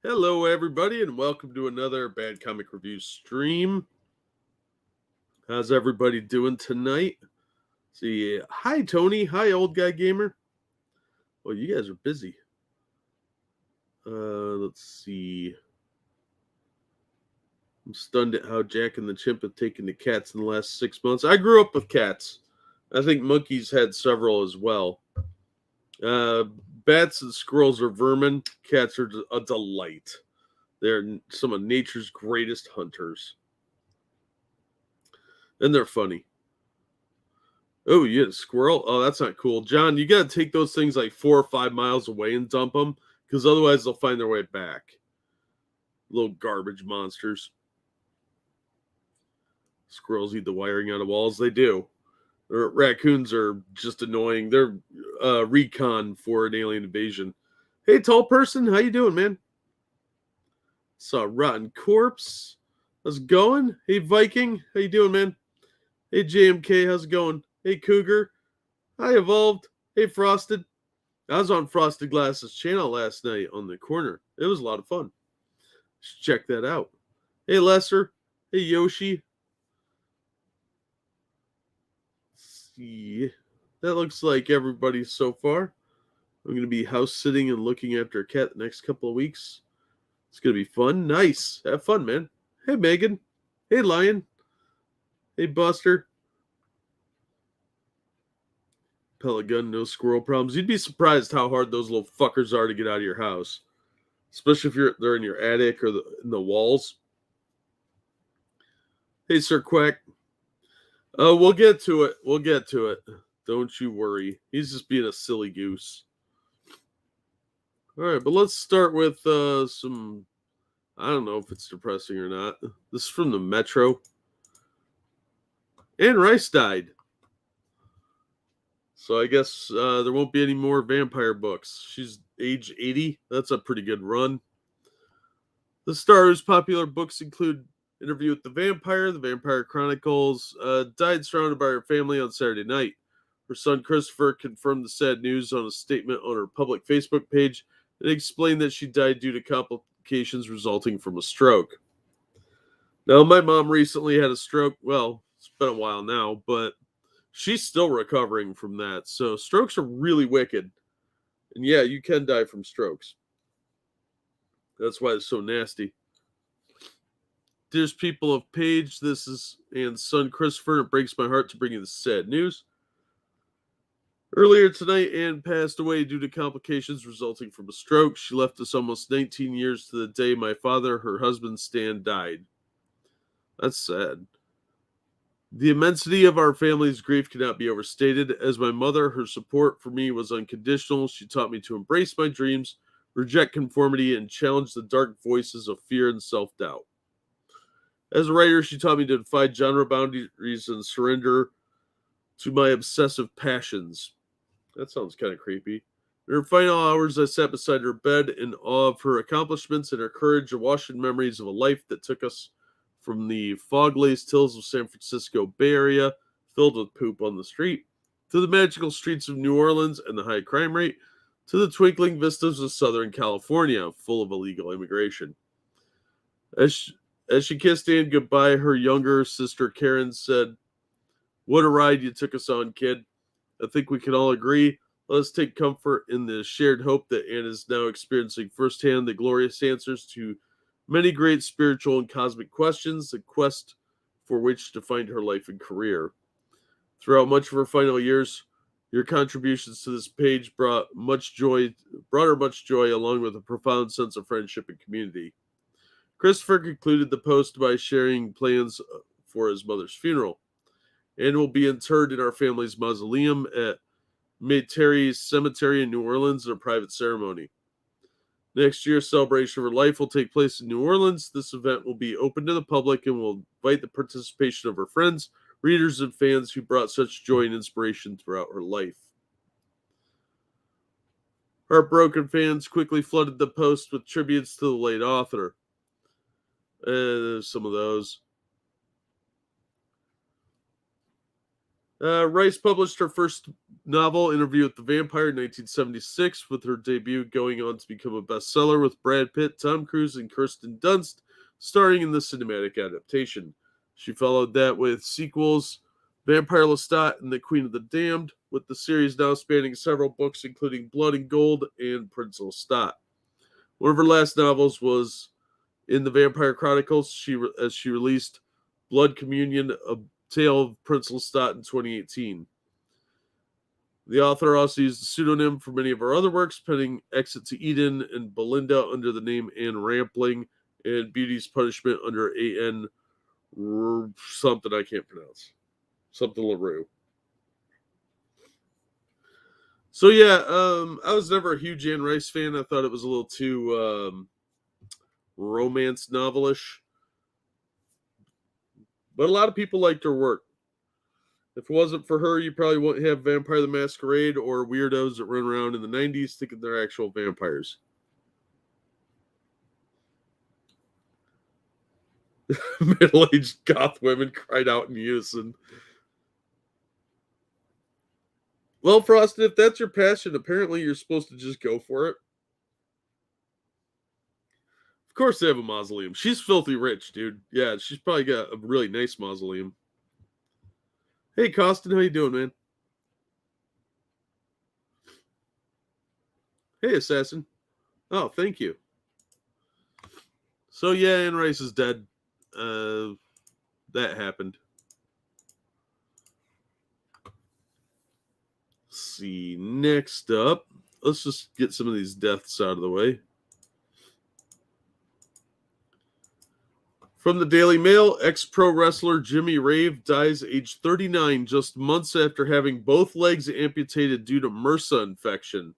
Hello, everybody, and welcome to another Bad Comic Review stream. How's everybody doing tonight? See, hi, Tony. Hi, Old Guy Gamer. Well, you guys are busy. Let's see. I'm stunned at how Jack and the Chimp have taken to cats in the last 6 months. I grew up with cats. I think monkeys had several as well. Bats and squirrels are vermin. Cats are a delight. They're some of nature's greatest hunters. And they're funny. Oh, you had a squirrel? Oh, that's not cool. John, you got to take those things like 4 or 5 miles away and dump them, because otherwise they'll find their way back. Little garbage monsters. Squirrels eat the wiring out of walls. They do. Raccoons are just annoying. They're recon for an alien invasion. Hey, tall person, how you doing, man? Saw a rotten corpse. How's it going? Hey, Viking, how you doing, man? Hey, JMK, how's it going? Hey, Cougar. Hi, Evolved. Hey, Frosted. I was on Frosted Glass's channel last night on the corner. It was a lot of fun. Check that out. Hey, Lesser. Hey, Yoshi. Let's see. That looks like everybody so far. I'm going to be house sitting and looking after a cat the next couple of weeks. It's going to be fun. Nice. Have fun, man. Hey, Megan. Hey, Lion. Hey, Buster. Pellet gun, no squirrel problems. You'd be surprised how hard those little fuckers are to get out of your house. Especially if they're in your attic or in the walls. Hey, Sir Quack. We'll get to it. We'll get to it. Don't you worry. He's just being a silly goose. All right, but let's start with some... I don't know if it's depressing or not. This is from the Metro. Anne Rice died. So I guess there won't be any more vampire books. She's age 80. That's a pretty good run. The star's popular books include Interview with the Vampire Chronicles. Died surrounded by her family on Saturday night. Her son Christopher confirmed the sad news on a statement on her public Facebook page and explained that she died due to complications resulting from a stroke. Now, my mom recently had a stroke. Well, it's been a while now, but she's still recovering from that. So strokes are really wicked. And yeah, you can die from strokes. That's why it's so nasty. Dearest people of Page, this is Anne's son Christopher. It breaks my heart to bring you this sad news. Earlier tonight, Anne passed away due to complications resulting from a stroke. She left us almost 19 years to the day my father, her husband Stan, died. That's sad. The immensity of our family's grief cannot be overstated. As my mother, her support for me was unconditional. She taught me to embrace my dreams, reject conformity, and challenge the dark voices of fear and self-doubt. As a writer, she taught me to defy genre boundaries and surrender to my obsessive passions. That sounds kind of creepy. In her final hours, I sat beside her bed in awe of her accomplishments and her courage, awash in memories of a life that took us from the fog-laced hills of San Francisco Bay Area, filled with poop on the street, to the magical streets of New Orleans and the high crime rate, to the twinkling vistas of Southern California, full of illegal immigration. As she kissed Anne goodbye, her younger sister Karen said, "What a ride you took us on, kid. I think we can all agree. Let us take comfort in the shared hope that Anne is now experiencing firsthand the glorious answers to many great spiritual and cosmic questions, the quest for which defined her life and career. Throughout much of her final years, your contributions to this page brought her much joy, along with a profound sense of friendship and community." Christopher concluded the post by sharing plans for his mother's funeral. Anne will be interred in our family's mausoleum at Metairie Cemetery in New Orleans in a private ceremony. Next year's celebration of her life will take place in New Orleans. This event will be open to the public and will invite the participation of her friends, readers, and fans who brought such joy and inspiration throughout her life. Heartbroken fans quickly flooded the post with tributes to the late author. There's some of those. Reyes published her first novel, Interview with the Vampire, in 1976, with her debut going on to become a bestseller with Brad Pitt, Tom Cruise, and Kirsten Dunst starring in the cinematic adaptation. She followed that with sequels Vampire Lestat and The Queen of the Damned, with the series now spanning several books, including Blood and Gold and Prince Lestat. One of her last novels was in the Vampire Chronicles. She released Blood Communion, a tale of Prince Lestat, in 2018. The author also used a pseudonym for many of her other works, penning Exit to Eden and Belinda under the name Anne Rampling, and Beauty's Punishment under A.N. something I can't pronounce. Something LaRue. So yeah, I was never a huge Anne Rice fan. I thought it was a little too romance novelish. But a lot of people liked her work. If it wasn't for her, you probably wouldn't have Vampire the Masquerade or weirdos that run around in the 90s thinking they're actual vampires. Middle-aged goth women cried out in unison. Well, Frosted, if that's your passion, apparently you're supposed to just go for it. Of course they have a mausoleum. She's filthy rich, dude. Yeah, she's probably got a really nice mausoleum. Hey, Costin, how you doing, man? Hey, Assassin. Oh, thank you. So, yeah, Anne Rice is dead. That happened. Let's see. Next up, let's just get some of these deaths out of the way. From the Daily Mail, ex-pro wrestler Jimmy Rave dies age 39 just months after having both legs amputated due to MRSA infection.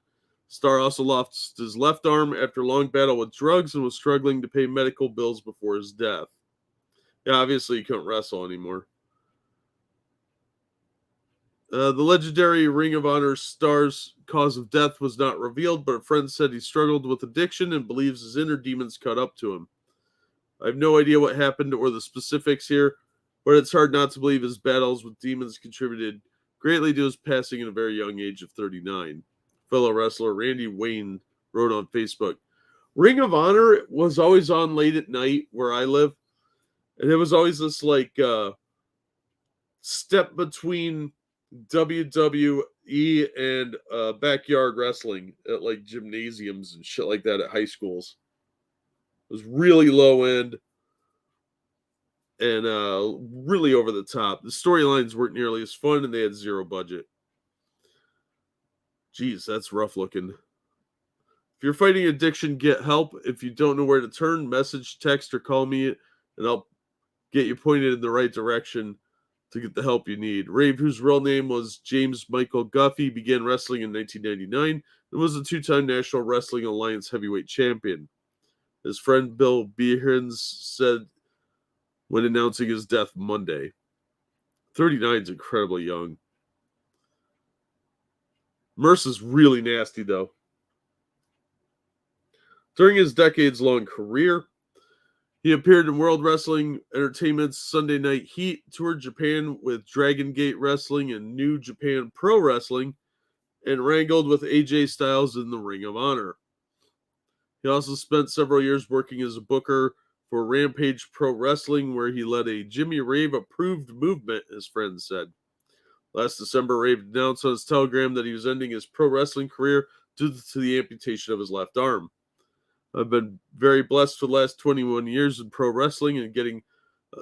Star also lost his left arm after a long battle with drugs and was struggling to pay medical bills before his death. Yeah, obviously he couldn't wrestle anymore. The legendary Ring of Honor star's cause of death was not revealed, but a friend said he struggled with addiction and believes his inner demons caught up to him. I have no idea what happened or the specifics here, but it's hard not to believe his battles with demons contributed greatly to his passing at a very young age of 39. Fellow wrestler Randy Wayne wrote on Facebook, Ring of Honor was always on late at night where I live, and it was always this like step between WWE and backyard wrestling at like gymnasiums and shit like that at high schools. It was really low end and really over the top. The storylines weren't nearly as fun, and they had zero budget. Jeez, that's rough looking. If you're fighting addiction, get help. If you don't know where to turn, message, text, or call me, and I'll get you pointed in the right direction to get the help you need. Rave, whose real name was James Michael Guffey, began wrestling in 1999 and was a two-time National Wrestling Alliance heavyweight champion. His friend Bill Behrens said when announcing his death Monday. 39 is incredibly young. MRSA's really nasty, though. During his decades-long career, he appeared in World Wrestling Entertainment's Sunday Night Heat, toured Japan with Dragon Gate Wrestling and New Japan Pro Wrestling, and wrangled with AJ Styles in the Ring of Honor. He also spent several years working as a booker for Rampage Pro Wrestling, where he led a Jimmy Rave-approved movement, his friends said. Last December, Rave announced on his Telegram that he was ending his pro wrestling career due to the amputation of his left arm. I've been very blessed for the last 21 years in pro wrestling and getting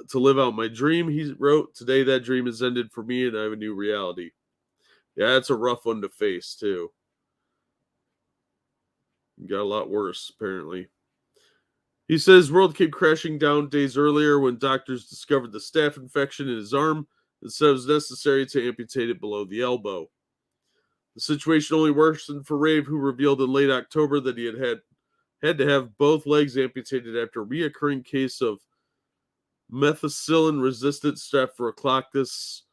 to live out my dream, he wrote. Today that dream has ended for me and I have a new reality. Yeah, that's a rough one to face, too. Got a lot worse, apparently. He says world came crashing down days earlier when doctors discovered the staph infection in his arm and said it was necessary to amputate it below the elbow. The situation only worsened for Rave, who revealed in late October that he had to have both legs amputated after a reoccurring case of methicillin-resistant Staphylococcus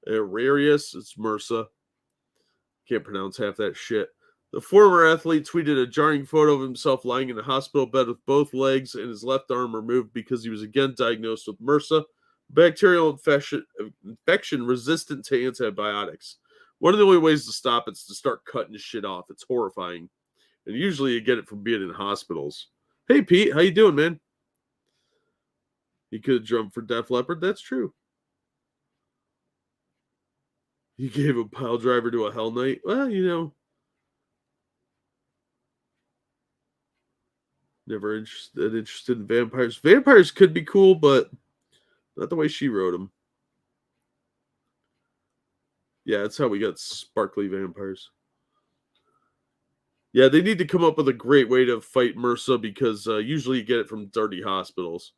aureus. It's MRSA. Can't pronounce half that shit. The former athlete tweeted a jarring photo of himself lying in a hospital bed with both legs and his left arm removed because he was again diagnosed with MRSA, Bacterial infection resistant to antibiotics. One of the only ways to stop it's to start cutting shit off. It's horrifying. And usually you get it from being in hospitals. Hey, Pete, how you doing, man? You could have drummed for Def Leppard. That's true. You gave a pile driver to a Hell Knight. Well, you know. Never interested in vampires. Vampires could be cool, but not the way she wrote them. Yeah, that's how we got sparkly vampires. Yeah, they need to come up with a great way to fight MRSA because usually you get it from dirty hospitals.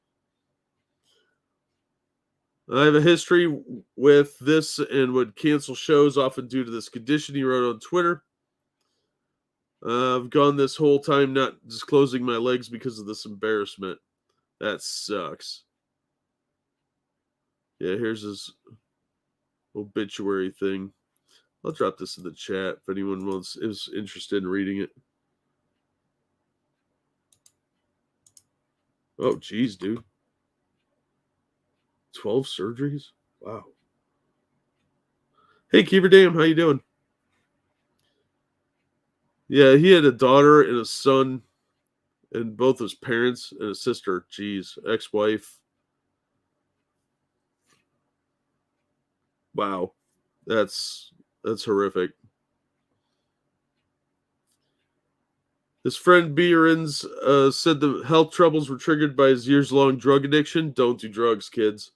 I have a history with this and would cancel shows often due to this condition, he wrote on Twitter. I've gone this whole time not disclosing my legs because of this embarrassment. That sucks. Yeah, here's his obituary thing. I'll drop this in the chat if anyone is interested in reading it. Oh, geez, dude. 12 surgeries? Wow. Hey, Keeper Dam, how you doing? Yeah, he had a daughter and a son and both his parents and a sister. Jeez, ex-wife. Wow. That's horrific. His friend Behrens said the health troubles were triggered by his years-long drug addiction. Don't do drugs, kids.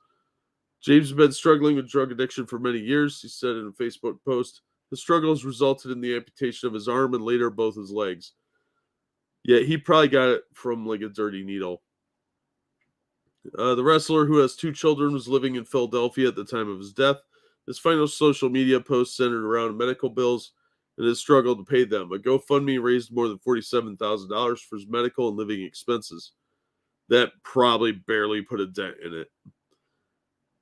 James has been struggling with drug addiction for many years, he said in a Facebook post. The struggles resulted in the amputation of his arm and later both his legs. Yeah, he probably got it from like a dirty needle. The wrestler, who has 2 children, was living in Philadelphia at the time of his death. His final social media post centered around medical bills and his struggle to pay them. A GoFundMe raised more than $47,000 for his medical and living expenses. That probably barely put a dent in it.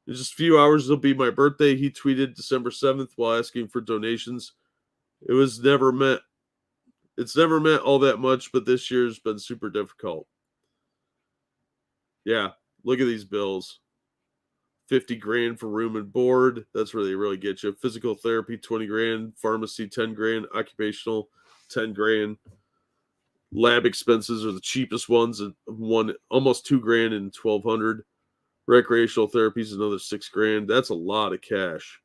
In just a few hours, it'll be my birthday, he tweeted December 7th while asking for donations. It's never meant all that much, but this year's been super difficult. Yeah, look at these bills. 50 grand for room and board. That's where they really get you. Physical therapy, 20 grand. Pharmacy, 10 grand. Occupational, 10 grand. Lab expenses are the cheapest ones. One almost 2 grand and 1,200. Recreational therapy is another 6 grand. That's a lot of cash.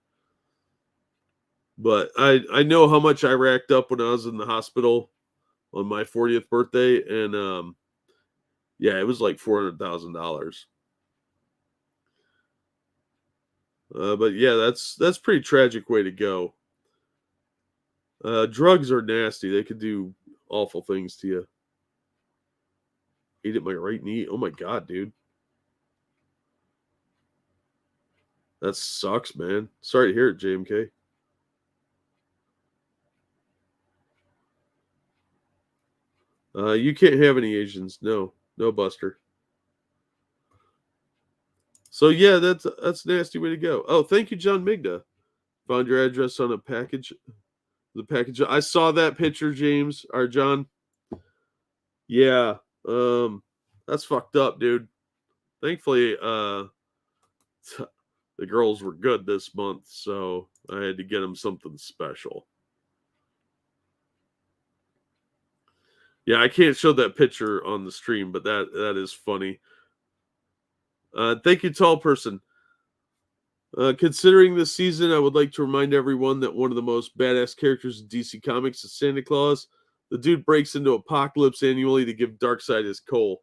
But I know how much I racked up when I was in the hospital on my 40th birthday. And yeah, it was like $400,000. But yeah, that's pretty tragic way to go. Drugs are nasty. They could do awful things to you. Ate at my right knee. Oh my god, dude. That sucks, man. Sorry to hear it, JMK. You can't have any Asians. No, Buster. So yeah, that's a nasty way to go. Oh, thank you, John Migda. Found your address on a package. The package. I saw that picture, James or John. Yeah. That's fucked up, dude. Thankfully, the girls were good this month, so I had to get them something special. Yeah, I can't show that picture on the stream, but that is funny. Thank you, tall person. Considering this season, I would like to remind everyone that one of the most badass characters in DC Comics is Santa Claus. The dude breaks into Apocalypse annually to give Darkseid his coal.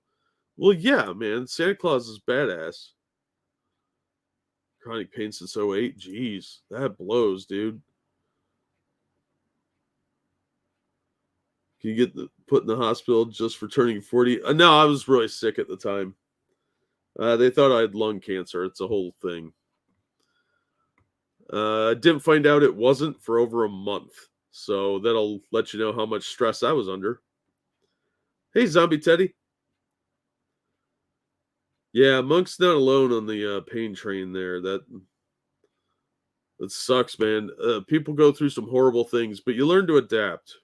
Well, yeah, man, Santa Claus is badass. Chronic pain since 08. Jeez, that blows, dude. Can you get put in the hospital just for turning 40? No, I was really sick at the time. They thought I had lung cancer. It's a whole thing. Didn't find out it wasn't for over a month. So that'll let you know how much stress I was under. Hey, Zombie Teddy. Yeah, Monk's not alone on the pain train there. That sucks, man. People go through some horrible things, but you learn to adapt.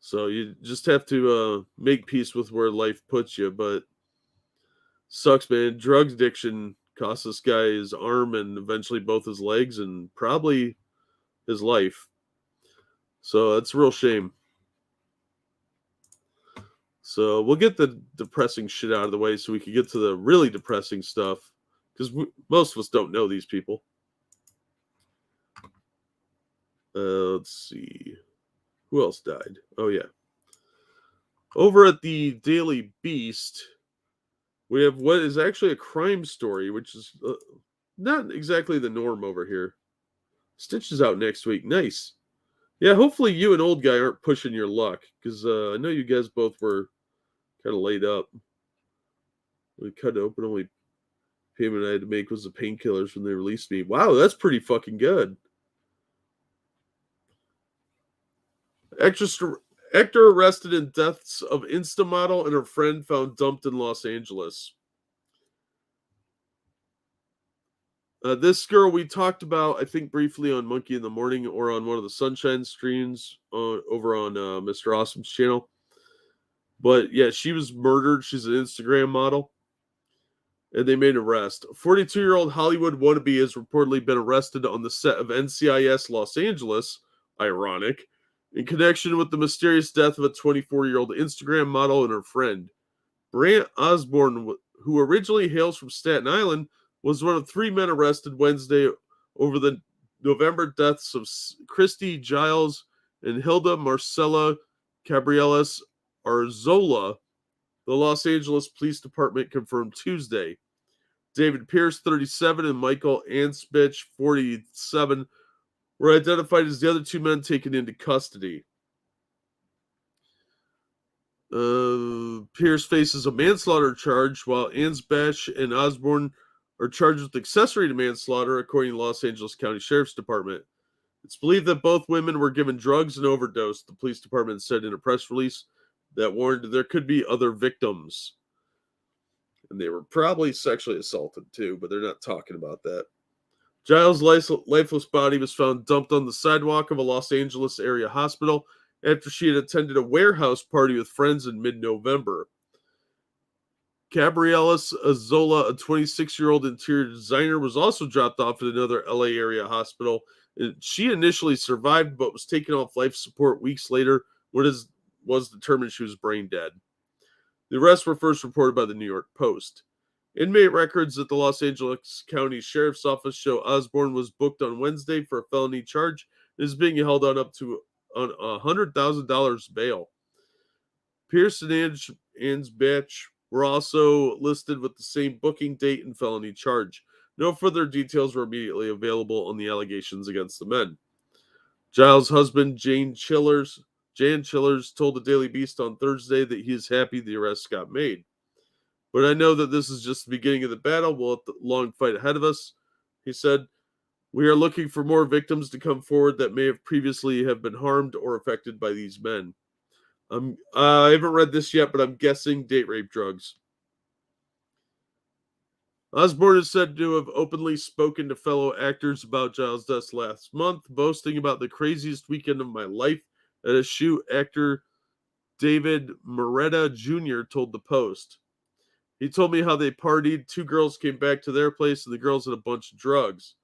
So you just have to make peace with where life puts you. But sucks, man. Drug addiction cost this guy his arm and eventually both his legs and probably his life. So that's a real shame. So we'll get the depressing shit out of the way so we can get to the really depressing stuff. Because most of us don't know these people. Let's see. Who else died? Oh, yeah. Over at the Daily Beast, we have what is actually a crime story, which is not exactly the norm over here. Stitch is out next week. Nice. Yeah, hopefully you and Old Guy aren't pushing your luck, because I know you guys both were kind of laid up. We cut open, only payment I had to make was the painkillers when they released me. Wow, that's pretty fucking good. Actor arrested in deaths of Insta model and her friend found dumped in Los Angeles. This girl we talked about, I think, briefly on Monkey in the Morning or on one of the Sunshine streams over on Mr. Awesome's channel. But yeah, she was murdered. She's an Instagram model. And they made an arrest. 42-year-old Hollywood wannabe has reportedly been arrested on the set of NCIS Los Angeles. Ironic. In connection with the mysterious death of a 24-year-old Instagram model and her friend. Brant Osborne, who originally hails from Staten Island, was one of 3 men arrested Wednesday over the November deaths of Christy Giles and Hilda Marcella Cabrielas Arzola, the Los Angeles Police Department confirmed Tuesday. David Pierce, 37, and Michael Ansbich, 47, were identified as the other 2 men taken into custody. Pierce faces a manslaughter charge, while Ansbach and Osborne are charged with accessory to manslaughter, according to Los Angeles County Sheriff's Department. It's believed that both women were given drugs and overdosed, the police department said in a press release that warned there could be other victims. And they were probably sexually assaulted too, but they're not talking about that. Giles' lifeless body was found dumped on the sidewalk of a Los Angeles area hospital after she had attended a warehouse party with friends in mid-November. Gabrielis Azola, a 26-year-old interior designer, was also dropped off at another LA area hospital. She initially survived, but was taken off life support weeks later when it was determined she was brain dead. The arrests were first reported by the New York Post. Inmate records at the Los Angeles County Sheriff's Office show Osborne was booked on Wednesday for a felony charge and is being held on up to $100,000 bail. Pierce and Ansbach were also listed with the same booking date and felony charge. No further details were immediately available on the allegations against the men. Giles' husband, Jan Chillers, told the Daily Beast on Thursday that he is happy the arrests got made. But I know that this is just the beginning of the battle. We'll have the long fight ahead of us, he said. We are looking for more victims to come forward that may have previously have been harmed or affected by these men. I haven't read this yet, but I'm guessing date rape drugs. Osborne is said to have openly spoken to fellow actors about Giles' death last month, boasting about the craziest weekend of my life at a shoot. Actor David Moretta Jr. told the Post. He told me how they partied. 2 girls came back to their place, and the girls had a bunch of drugs.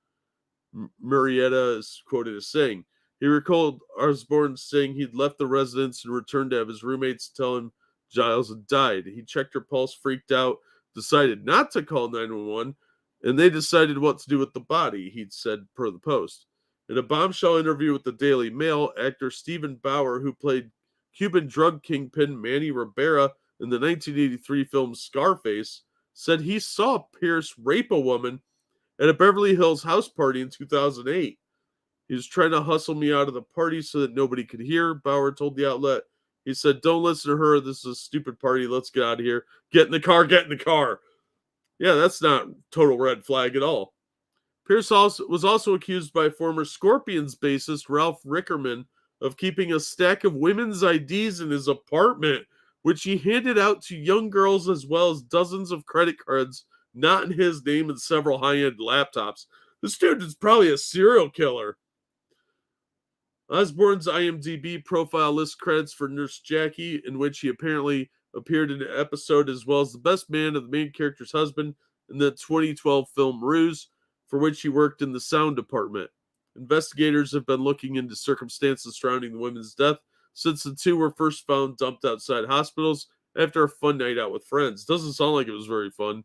Murrieta is quoted as saying. He recalled Osborne saying he'd left the residence and returned to have his roommates tell him Giles had died. He checked her pulse, freaked out, decided not to call 911, and they decided what to do with the body, he'd said per the Post. In a bombshell interview with the Daily Mail, actor Stephen Bauer, who played Cuban drug kingpin Manny Ribera in the 1983 film Scarface, said he saw Pierce rape a woman at a Beverly Hills house party in 2008. He was trying to hustle me out of the party so that nobody could hear, Bauer told the outlet. He said, don't listen to her. This is a stupid party. Let's get out of here. Get in the car. Get in the car. Yeah, that's not total red flag at all. Pierce was also accused by former Scorpions bassist Ralph Rickerman of keeping a stack of women's IDs in his apartment, which he handed out to young girls as well as dozens of credit cards not in his name and several high-end laptops. This dude is probably a serial killer. Osborne's IMDb profile lists credits for Nurse Jackie, in which he apparently appeared in an episode, as well as the best man of the main character's husband in the 2012 film Ruse, for which he worked in the sound department. Investigators have been looking into circumstances surrounding the women's death since the two were first found dumped outside hospitals after a fun night out with friends. Doesn't sound like it was very fun.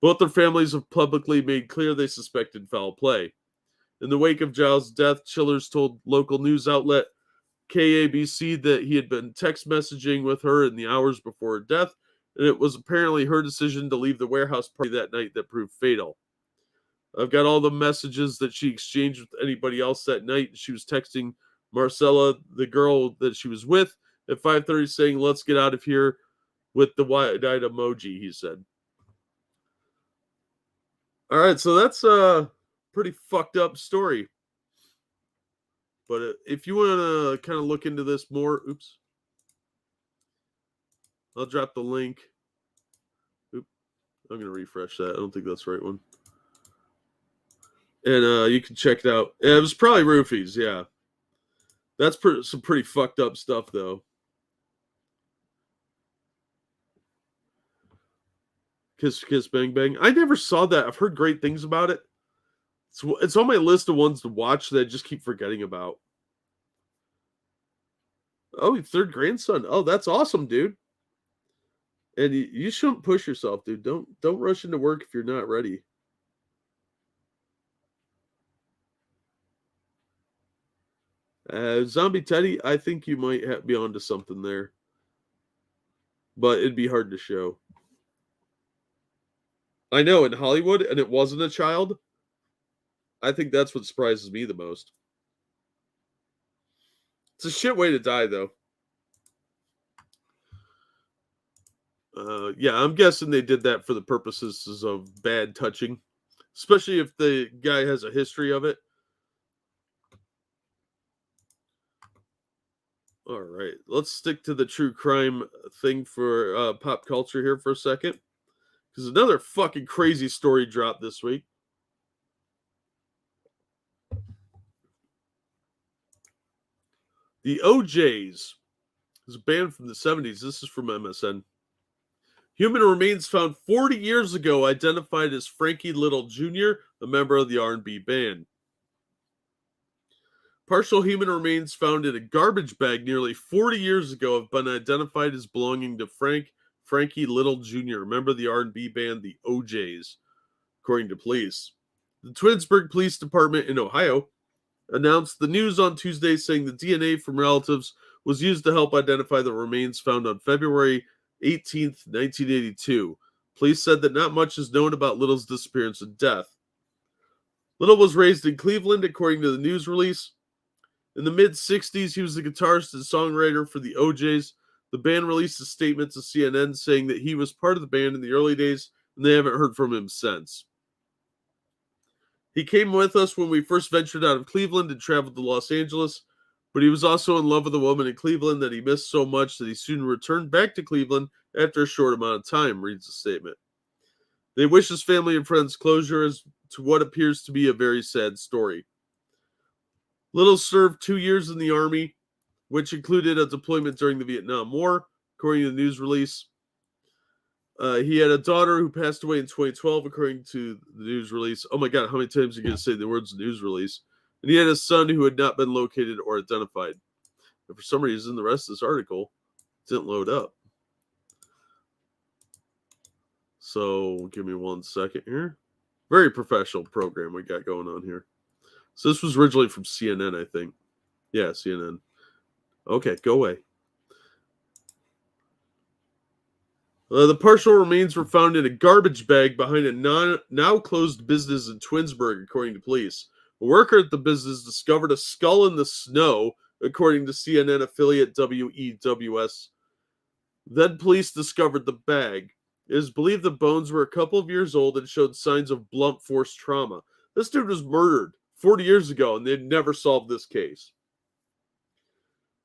Both their families have publicly made clear they suspected foul play. In the wake of Giles' death, Chillers told local news outlet KABC that he had been text messaging with her in the hours before her death, and it was apparently her decision to leave the warehouse party that night that proved fatal. I've got all the messages that she exchanged with anybody else that night. She was texting Marcella, the girl that she was with, at 5:30 saying, "Let's get out of here," with the wide-eyed emoji, he said. All right, so that's a pretty fucked up story. But if you want to kind of look into this more, I'll drop the link. I'm going to refresh that. I don't think that's the right one. And you can check it out. It was probably Roofies, yeah. That's some pretty fucked up stuff, though. Kiss, Kiss, Bang, Bang. I never saw that. I've heard great things about it. It's on my list of ones to watch that I just keep forgetting about. Oh, third grandson. Oh, that's awesome, dude. And you shouldn't push yourself, dude. Don't rush into work if you're not ready. Zombie Teddy, I think you might be onto something there. But it'd be hard to show. I know, in Hollywood, and it wasn't a child. I think that's what surprises me the most. It's a shit way to die, though. Yeah, I'm guessing they did that for the purposes of bad touching. Especially if the guy has a history of it. All right, let's stick to the true crime thing for pop culture here for a second. Because another fucking crazy story dropped this week. The OJs is a band from the 70s. This is from MSN. Human remains found 40 years ago identified as Frankie Little Jr., a member of the R&B band. Partial human remains found in a garbage bag nearly 40 years ago have been identified as belonging to Frankie Little Jr., a member of the R&B band the OJs, according to police. The Twinsburg Police Department in Ohio announced the news on Tuesday, saying the DNA from relatives was used to help identify the remains found on February 18th, 1982. Police said that not much is known about Little's disappearance and death. Little was raised in Cleveland, according to the news release. In the mid-60s, he was the guitarist and songwriter for the OJs. The band released a statement to CNN saying that he was part of the band in the early days, and they haven't heard from him since. He came with us when we first ventured out of Cleveland and traveled to Los Angeles, but he was also in love with a woman in Cleveland that he missed so much that he soon returned back to Cleveland after a short amount of time, reads the statement. They wish his family and friends closure as to what appears to be a very sad story. Little served 2 years in the Army, which included a deployment during the Vietnam War, according to the news release. He had a daughter who passed away in 2012, according to the news release. Oh my God, how many times are you going to say the words news release? And he had a son who had not been located or identified. And for some reason, the rest of this article didn't load up. So give me 1 second here. Very professional program we got going on here. So this was originally from CNN, I think. Yeah, CNN. Okay, go away. The partial remains were found in a garbage bag behind a now closed business in Twinsburg, according to police. A worker at the business discovered a skull in the snow, according to CNN affiliate WEWS. Then police discovered the bag. It is believed the bones were a couple of years old and showed signs of blunt force trauma. This dude was murdered 40 years ago, and they'd never solved this case.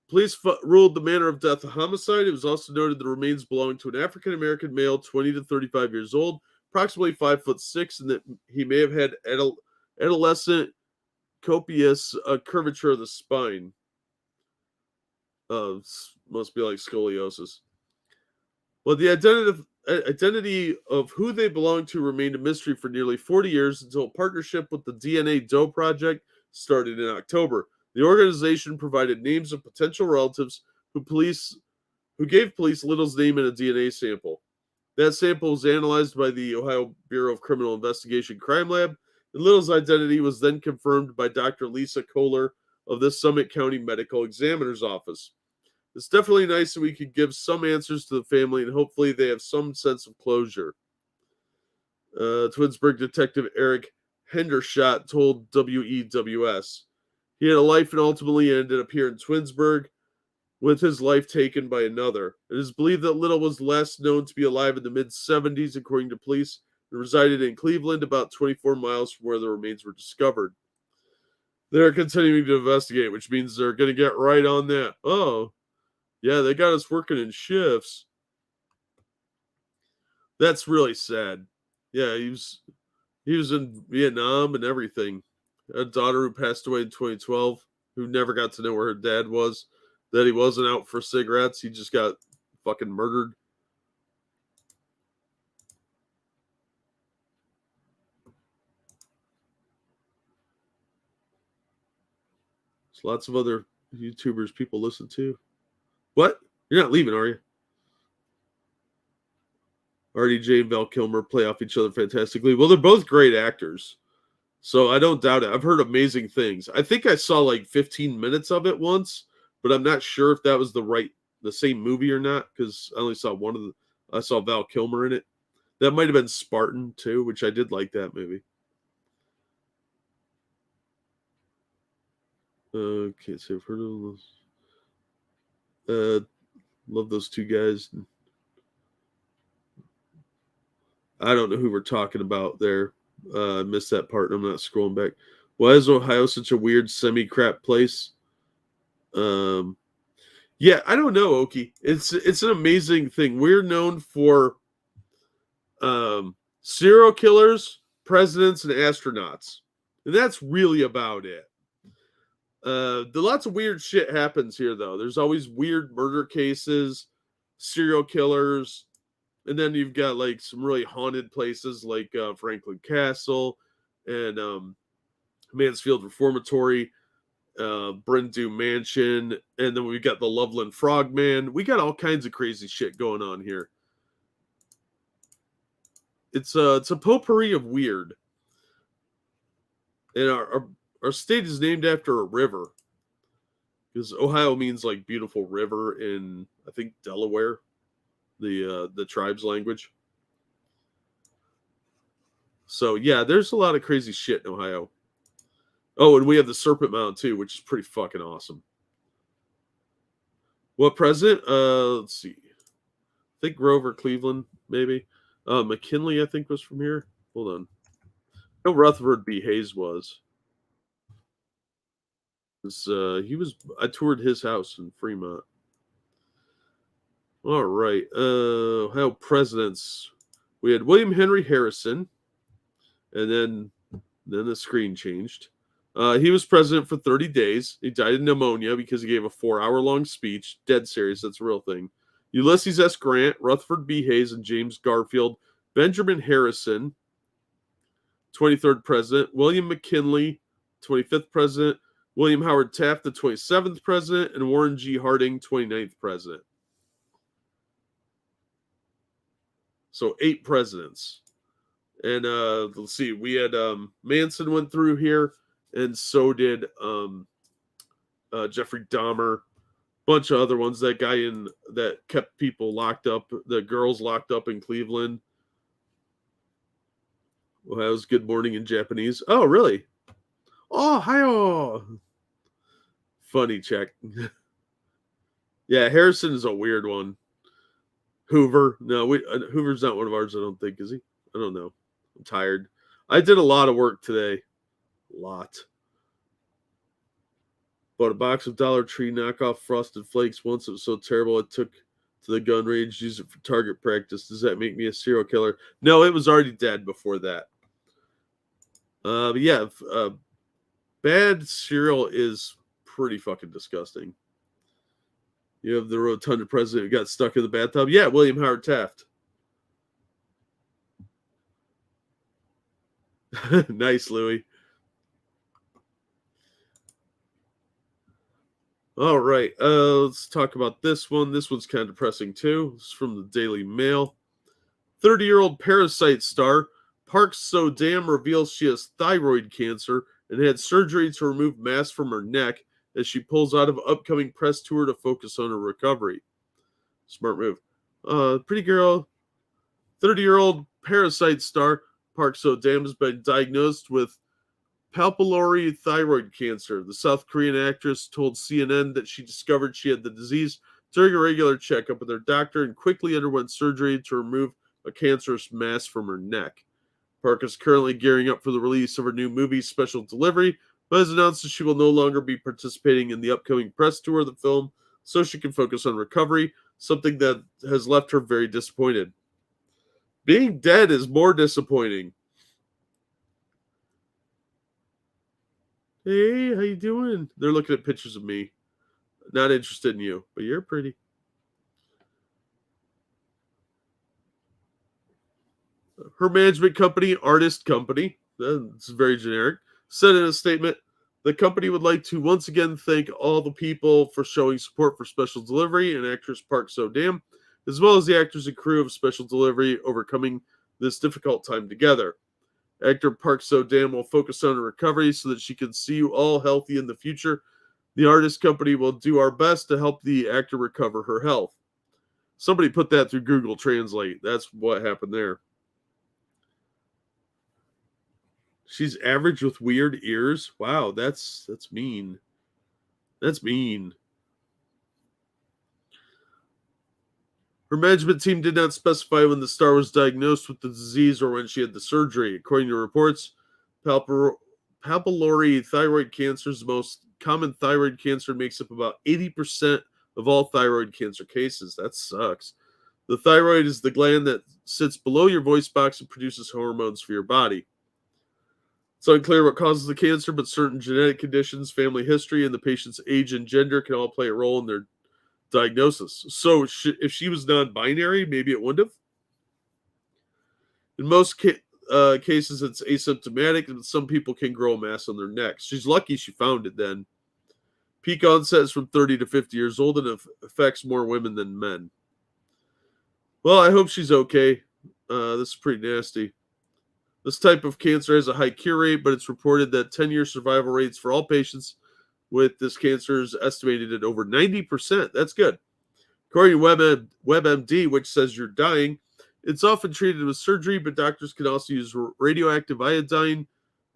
Police ruled the manner of death a homicide. It was also noted the remains belonged to an African-American male, 20 to 35 years old, approximately 5'6", and that he may have had adolescent copious curvature of the spine. Must be like scoliosis. Well, the identity of who they belonged to remained a mystery for nearly 40 years until a partnership with the DNA Doe Project started in October. The organization provided names of potential relatives who gave police Little's name in a DNA sample. That sample was analyzed by the Ohio Bureau of Criminal Investigation Crime Lab, and Little's identity was then confirmed by Dr. Lisa Kohler of the Summit County Medical Examiner's Office. It's definitely nice that we could give some answers to the family, and hopefully they have some sense of closure. Twinsburg Detective Eric Hendershot told WEWS. He had a life and ultimately ended up here in Twinsburg with his life taken by another. It is believed that Little was last known to be alive in the mid-70s, according to police, and resided in Cleveland, about 24 miles from where the remains were discovered. They're continuing to investigate, which means they're going to get right on that. Oh, yeah, they got us working in shifts. That's really sad. Yeah, he was in Vietnam and everything. A daughter who passed away in 2012, who never got to know where her dad was, that he wasn't out for cigarettes. He just got fucking murdered. There's lots of other YouTubers people listen to. What? You're not leaving, are you? RDJ and Val Kilmer play off each other fantastically. Well, they're both great actors, so I don't doubt it. I've heard amazing things. I think I saw like 15 minutes of it once, but I'm not sure if that was the same movie or not, because I only saw one of the. I saw Val Kilmer in it. That might have been Spartan too, which I did like that movie. Can't say I've heard of those. Love those two guys. I don't know who we're talking about there. I missed that part. I'm not scrolling back. Why is Ohio such a weird semi-crap place? Yeah, I don't know, Oki. It's an amazing thing. We're known for serial killers, presidents, and astronauts. And that's really about it. Lots of weird shit happens here, though. There's always weird murder cases, serial killers, and then you've got like some really haunted places like Franklin Castle and Mansfield Reformatory, Brindu Mansion, and then we've got the Loveland Frogman. We got all kinds of crazy shit going on here. It's a potpourri of weird. And our state is named after a river, because Ohio means like beautiful river in, I think, Delaware, the tribes language. So yeah, there's a lot of crazy shit in Ohio. Oh, and we have the Serpent Mound too, which is pretty fucking awesome. What president? Let's see. I think Grover Cleveland, maybe. McKinley, I think, was from here. Hold on. No, Rutherford B. Hayes was. I toured his house in Fremont. All right. Ohio presidents. We had William Henry Harrison, and then the screen changed. He was president for 30 days. He died of pneumonia because he gave a 4-hour-long speech. Dead serious. That's a real thing. Ulysses S. Grant, Rutherford B. Hayes, and James Garfield. Benjamin Harrison, 23rd president. William McKinley, 25th president. William Howard Taft, the 27th president. And Warren G. Harding, 29th president. So 8 presidents. And let's see, we had Manson went through here, and so did Jeffrey Dahmer, bunch of other ones. That guy that kept people locked up, the girls locked up in Cleveland. Well, that was good morning in Japanese. Oh, really? Oh, hi. Funny check. Yeah, Harrison is a weird one. Hoover. No, Hoover's not one of ours, I don't think, is he? I don't know. I'm tired. I did a lot of work today. A lot. Bought a box of Dollar Tree knockoff Frosted Flakes once. It was so terrible I took to the gun range, used it for target practice. Does that make me a serial killer? No, it was already dead before that. But yeah, Bad cereal is pretty fucking disgusting. You have the rotunda president who got stuck in the bathtub. Yeah, William Howard Taft. Nice, Louis. All right, let's talk about this one. This one's kind of depressing too. This is from the Daily Mail. 30-year-old Parasite star Park So-dam reveals she has thyroid cancer and had surgery to remove mass from her neck as she pulls out of upcoming press tour to focus on her recovery. Smart move. Pretty girl, 30-year-old Parasite star Park So-dam has been diagnosed with papillary thyroid cancer. The South Korean actress told CNN that she discovered she had the disease during a regular checkup with her doctor and quickly underwent surgery to remove a cancerous mass from her neck. Park is currently gearing up for the release of her new movie, Special Delivery, but has announced that she will no longer be participating in the upcoming press tour of the film so she can focus on recovery, something that has left her very disappointed. Being dead is more disappointing. Hey, how you doing? They're looking at pictures of me. Not interested in you, but you're pretty. Her management company, Artist Company, that's very generic, said in a statement, the company would like to once again thank all the people for showing support for Special Delivery and actress Park So-dam, as well as the actors and crew of Special Delivery overcoming this difficult time together. Actor Park So-dam will focus on her recovery so that she can see you all healthy in the future. The Artist Company will do our best to help the actor recover her health. Somebody put that through Google Translate. That's what happened there. She's average with weird ears. Wow, that's mean. That's mean. Her management team did not specify when the star was diagnosed with the disease or when she had the surgery. According to reports, papillary thyroid cancer is the most common thyroid cancer, makes up about 80% of all thyroid cancer cases. That sucks. The thyroid is the gland that sits below your voice box and produces hormones for your body. It's unclear what causes the cancer, but certain genetic conditions, family history, and the patient's age and gender can all play a role in their diagnosis. So if she was non-binary, maybe it wouldn't have. In most cases, it's asymptomatic, and some people can grow a mass on their necks. She's lucky she found it then. Peak onset is from 30 to 50 years old, and it affects more women than men. Well, I hope she's okay. This is pretty nasty. This type of cancer has a high cure rate, but it's reported that 10-year survival rates for all patients with this cancer is estimated at over 90%. That's good. According to WebMD, which says you're dying, it's often treated with surgery, but doctors can also use radioactive iodine,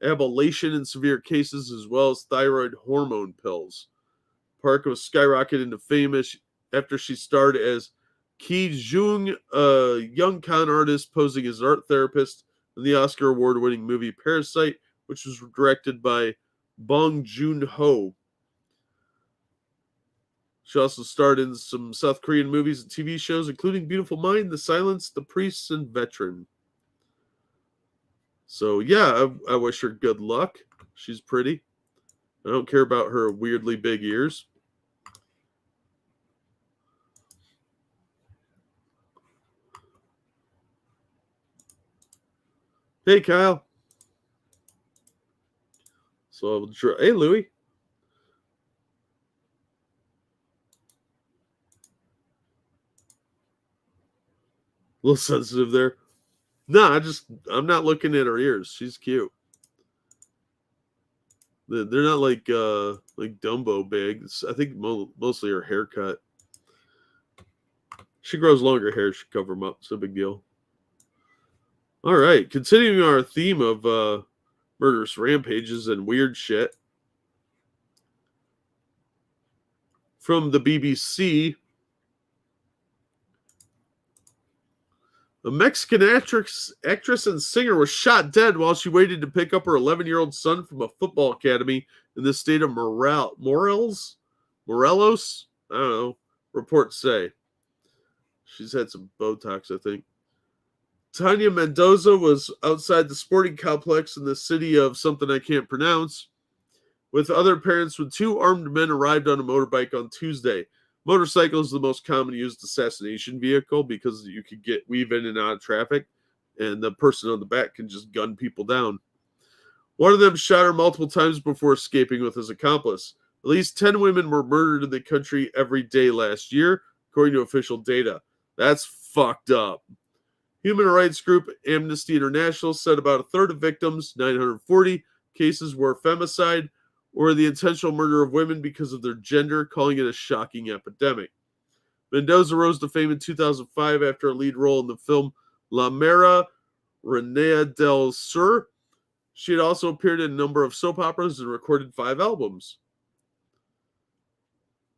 ablation in severe cases, as well as thyroid hormone pills. Park was skyrocketed into fame after she starred as Ki Jung, a young con artist posing as an art therapist in the Oscar award-winning movie Parasite, which was directed by Bong Joon-ho. She also starred in some South Korean movies and TV shows, including Beautiful Mind, The Silence, The Priests, and Veteran. So, yeah, I wish her good luck. She's pretty. I don't care about her weirdly big ears. Hey, Kyle. So I'll try. Hey, Louie. A little sensitive there. No, I'm not looking at her ears. She's cute. They're not like Dumbo big. I think mostly her haircut. She grows longer hair. Should cover them up. It's no big deal. All right, continuing our theme of murderous rampages and weird shit. From the BBC, a Mexican actress and singer was shot dead while she waited to pick up her 11-year-old son from a football academy in the state of Morelos? I don't know. Reports say. She's had some Botox, I think. Tania Mendoza was outside the sporting complex in the city of something I can't pronounce with other parents when two armed men arrived on a motorbike on Tuesday. Motorcycle is the most common used assassination vehicle because you could weave in and out of traffic, and the person on the back can just gun people down. One of them shot her multiple times before escaping with his accomplice. At least 10 women were murdered in the country every day last year, according to official data. That's fucked up. Human rights group Amnesty International said about a third of victims, 940 cases, were femicide or the intentional murder of women because of their gender, calling it a shocking epidemic. Mendoza rose to fame in 2005 after a lead role in the film La Mera Renea del Sur. She had also appeared in a number of soap operas and recorded 5 albums.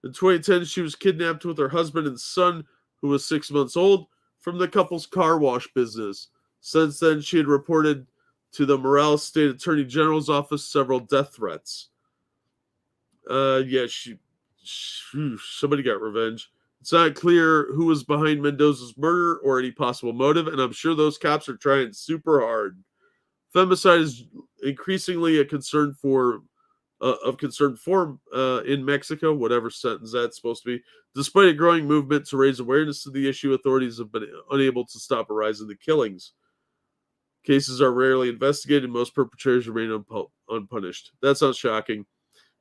In 2010, she was kidnapped with her husband and son, who was 6 months old, from the couple's car wash business. Since then, she had reported to the Morales State Attorney General's office several death threats. Somebody got revenge. It's not clear who was behind Mendoza's murder or any possible motive, and I'm sure those cops are trying super hard. Femicide is increasingly a concern in Mexico, whatever sentence that's supposed to be. Despite a growing movement to raise awareness of the issue, authorities have been unable to stop a rise in the killings. Cases are rarely investigated, and most perpetrators remain unpunished. That sounds shocking.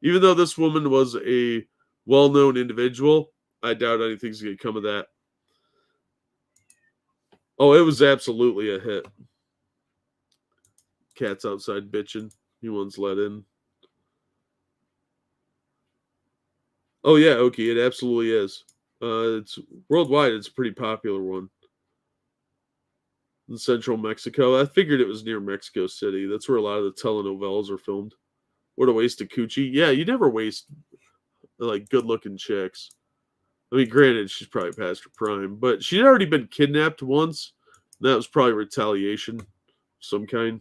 Even though this woman was a well-known individual, I doubt anything's going to come of that. Oh, it was absolutely a hit. Cat's outside bitching. He wants let in. Oh, yeah, Oki, it absolutely is. It's worldwide, it's a pretty popular one. In central Mexico. I figured it was near Mexico City. That's where a lot of the telenovelas are filmed. What a waste of coochie. Yeah, you never waste, like, good-looking chicks. I mean, granted, she's probably past her prime, but she'd already been kidnapped once. That was probably retaliation of some kind.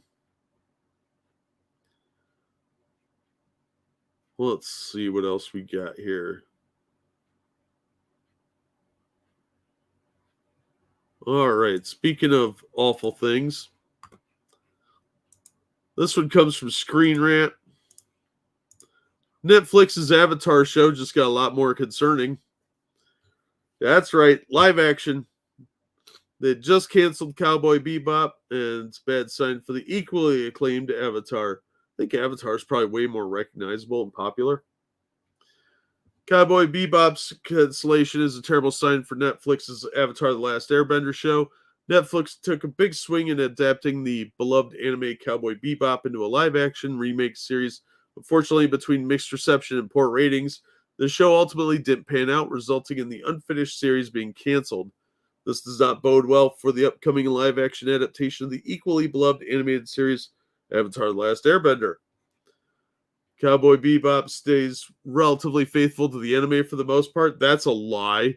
Well, let's see what else we got here. All right, speaking of awful things, this one comes from Screen Rant. Netflix's Avatar show just got a lot more concerning. That's right, live action. They just canceled Cowboy Bebop, and it's a bad sign for the equally acclaimed Avatar. I think Avatar is probably way more recognizable and popular. Cowboy Bebop's cancellation is a terrible sign for Netflix's Avatar The Last Airbender show. Netflix took a big swing in adapting the beloved anime Cowboy Bebop into a live-action remake series. Unfortunately, between mixed reception and poor ratings, the show ultimately didn't pan out, resulting in the unfinished series being canceled. This does not bode well for the upcoming live-action adaptation of the equally beloved animated series Avatar The Last Airbender. Cowboy Bebop stays relatively faithful to the anime for the most part. That's a lie.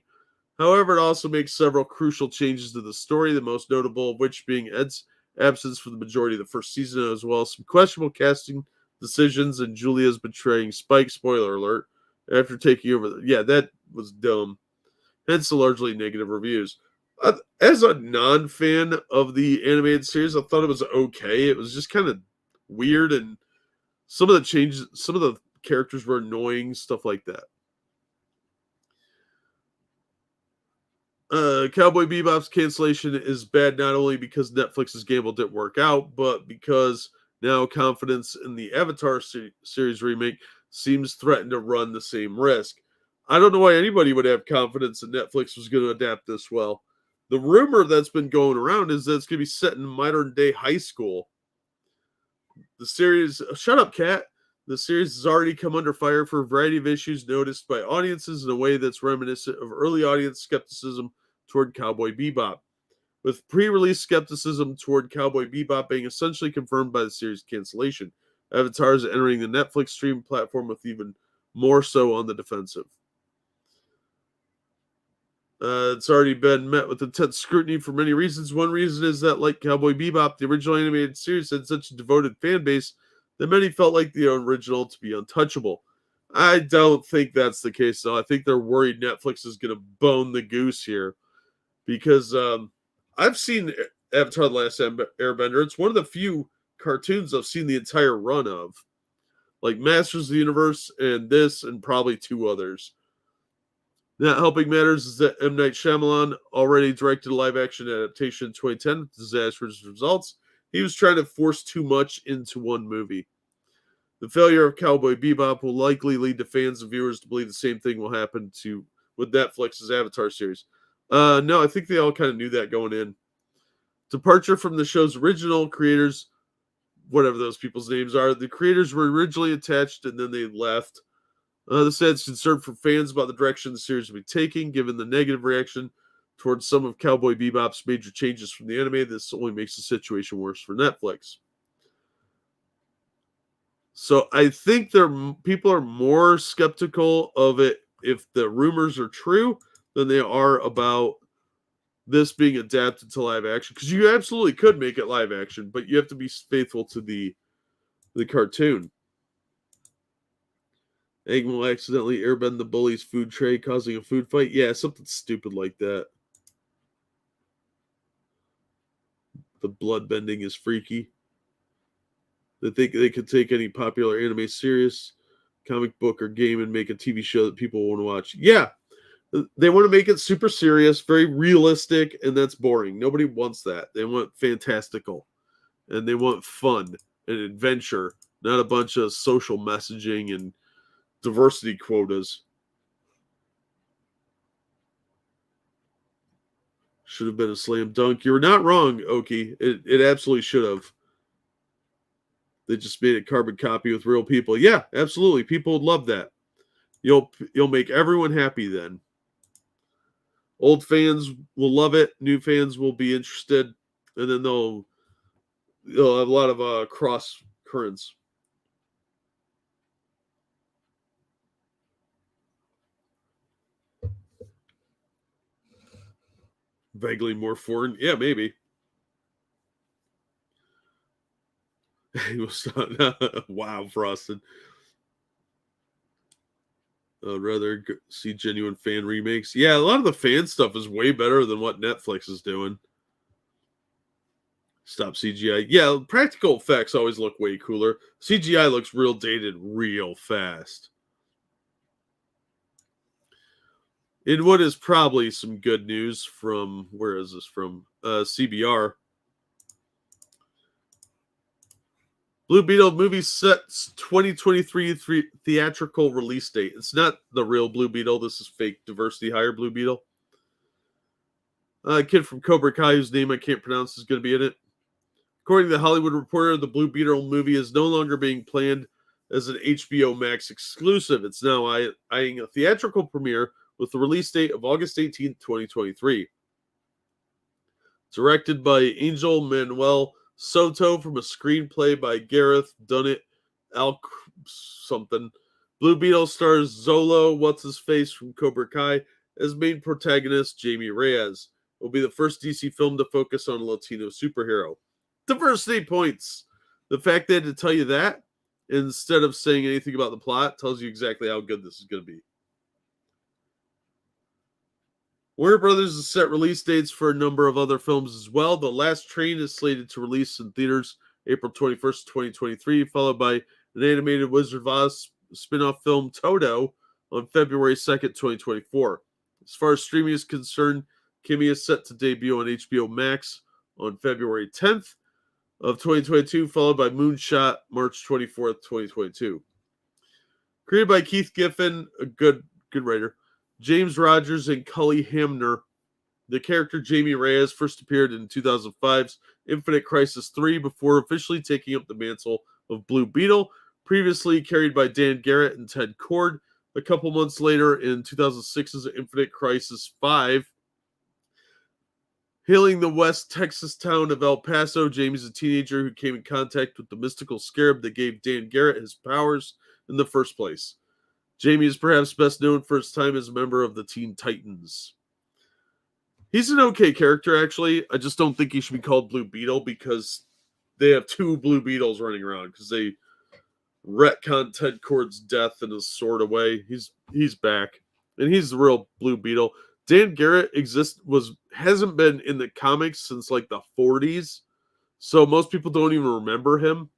However, it also makes several crucial changes to the story, the most notable of which being Ed's absence for the majority of the first season, as well as some questionable casting decisions and Julia's betraying Spike, spoiler alert, after taking over. Yeah, that was dumb. Hence the largely negative reviews. As a non-fan of the animated series, I thought it was okay. It was just kind of weird, and some of the changes, some of the characters were annoying, stuff like that. Cowboy Bebop's cancellation is bad not only because Netflix's gamble didn't work out, but because now confidence in the Avatar series remake seems threatened to run the same risk. I don't know why anybody would have confidence that Netflix was going to adapt this well. The rumor that's been going around is that it's going to be set in modern day high school. The series, shut up, cat. The series has already come under fire for a variety of issues noticed by audiences in a way that's reminiscent of early audience skepticism toward Cowboy Bebop, with pre-release skepticism toward Cowboy Bebop being essentially confirmed by the series cancellation. Avatar is entering the Netflix streaming platform with even more so on the defensive. It's already been met with intense scrutiny for many reasons. One reason is that, like Cowboy Bebop, the original animated series had such a devoted fan base that many felt like the original to be untouchable. I don't think that's the case, though. I think they're worried Netflix is going to bone the goose here. Because I've seen Avatar The Last Airbender. It's one of the few cartoons I've seen the entire run of. like Masters of the Universe and this, and probably 2 others. Not helping matters is that M. Night Shyamalan already directed a live-action adaptation in 2010 with disastrous results. He was trying to force too much into one movie. The failure of Cowboy Bebop will likely lead to fans and viewers to believe the same thing will happen with Netflix's Avatar series. No, I think they all kind of knew that going in. Departure from the show's original creators, whatever those people's names are, the creators were originally attached and then they left. This adds concern for fans about the direction the series will be taking, given the negative reaction towards some of Cowboy Bebop's major changes from the anime. This only makes the situation worse for Netflix. So I think people are more skeptical of it if the rumors are true than they are about this being adapted to live action. Because you absolutely could make it live action, but you have to be faithful to the cartoon. Egg will accidentally airbend the bully's food tray, causing a food fight. Yeah, something stupid like that. The blood bending is freaky. They think they could take any popular anime serious, comic book, or game and make a TV show that people want to watch. Yeah, they want to make it super serious, very realistic, and that's boring. Nobody wants that. They want fantastical, and they want fun and adventure, not a bunch of social messaging and diversity quotas. Should have been a slam dunk. You're not wrong, Oki. It absolutely should have. They just made a carbon copy with real people. Yeah, absolutely. People would love that. You'll make everyone happy then. Old fans will love it. New fans will be interested, and then they'll have a lot of cross currents. Vaguely more foreign. Yeah, maybe. He was wow, Frosted. I'd rather see genuine fan remakes. Yeah, a lot of the fan stuff is way better than what Netflix is doing. Stop CGI. Yeah, practical effects always look way cooler. CGI looks real dated real fast. In what is probably some good news from, where is this from? CBR. Blue Beetle movie sets 2023 theatrical release date. It's not the real Blue Beetle. This is fake diversity hire Blue Beetle. A kid from Cobra Kai, whose name I can't pronounce, is going to be in it. According to the Hollywood Reporter, the Blue Beetle movie is no longer being planned as an HBO Max exclusive. It's now eyeing a theatrical premiere with the release date of August 18th, 2023. Directed by Angel Manuel Soto from a screenplay by Gareth Dunnett something. Blue Beetle stars Zolo, what's-his-face from Cobra Kai, as main protagonist Jamie Reyes. It will be the first DC film to focus on a Latino superhero. Diversity points! The fact they had to tell you that, instead of saying anything about the plot, tells you exactly how good this is going to be. Warner Brothers has set release dates for a number of other films as well. The Last Train is slated to release in theaters April 21st, 2023, followed by an animated Wizard of Oz spin-off film, Toto, on February 2nd, 2024. As far as streaming is concerned, Kimmy is set to debut on HBO Max on February 10th of 2022, followed by Moonshot, March 24th, 2022. Created by Keith Giffen, a good writer, James Rogers, and Cully Hamner, the character Jamie Reyes first appeared in 2005's Infinite Crisis 3 before officially taking up the mantle of Blue Beetle, previously carried by Dan Garrett and Ted Cord. A couple months later, in 2006's Infinite Crisis 5, hailing the West Texas town of El Paso, Jamie's a teenager who came in contact with the mystical scarab that gave Dan Garrett his powers in the first place. Jamie is perhaps best known for his time as a member of the Teen Titans. He's an okay character, actually. I just don't think he should be called Blue Beetle because they have 2 Blue Beetles running around because they retcon Ted Cord's death in a sort of way. He's back, and he's the real Blue Beetle. Dan Garrett hasn't been in the comics since like the 40s, so most people don't even remember him.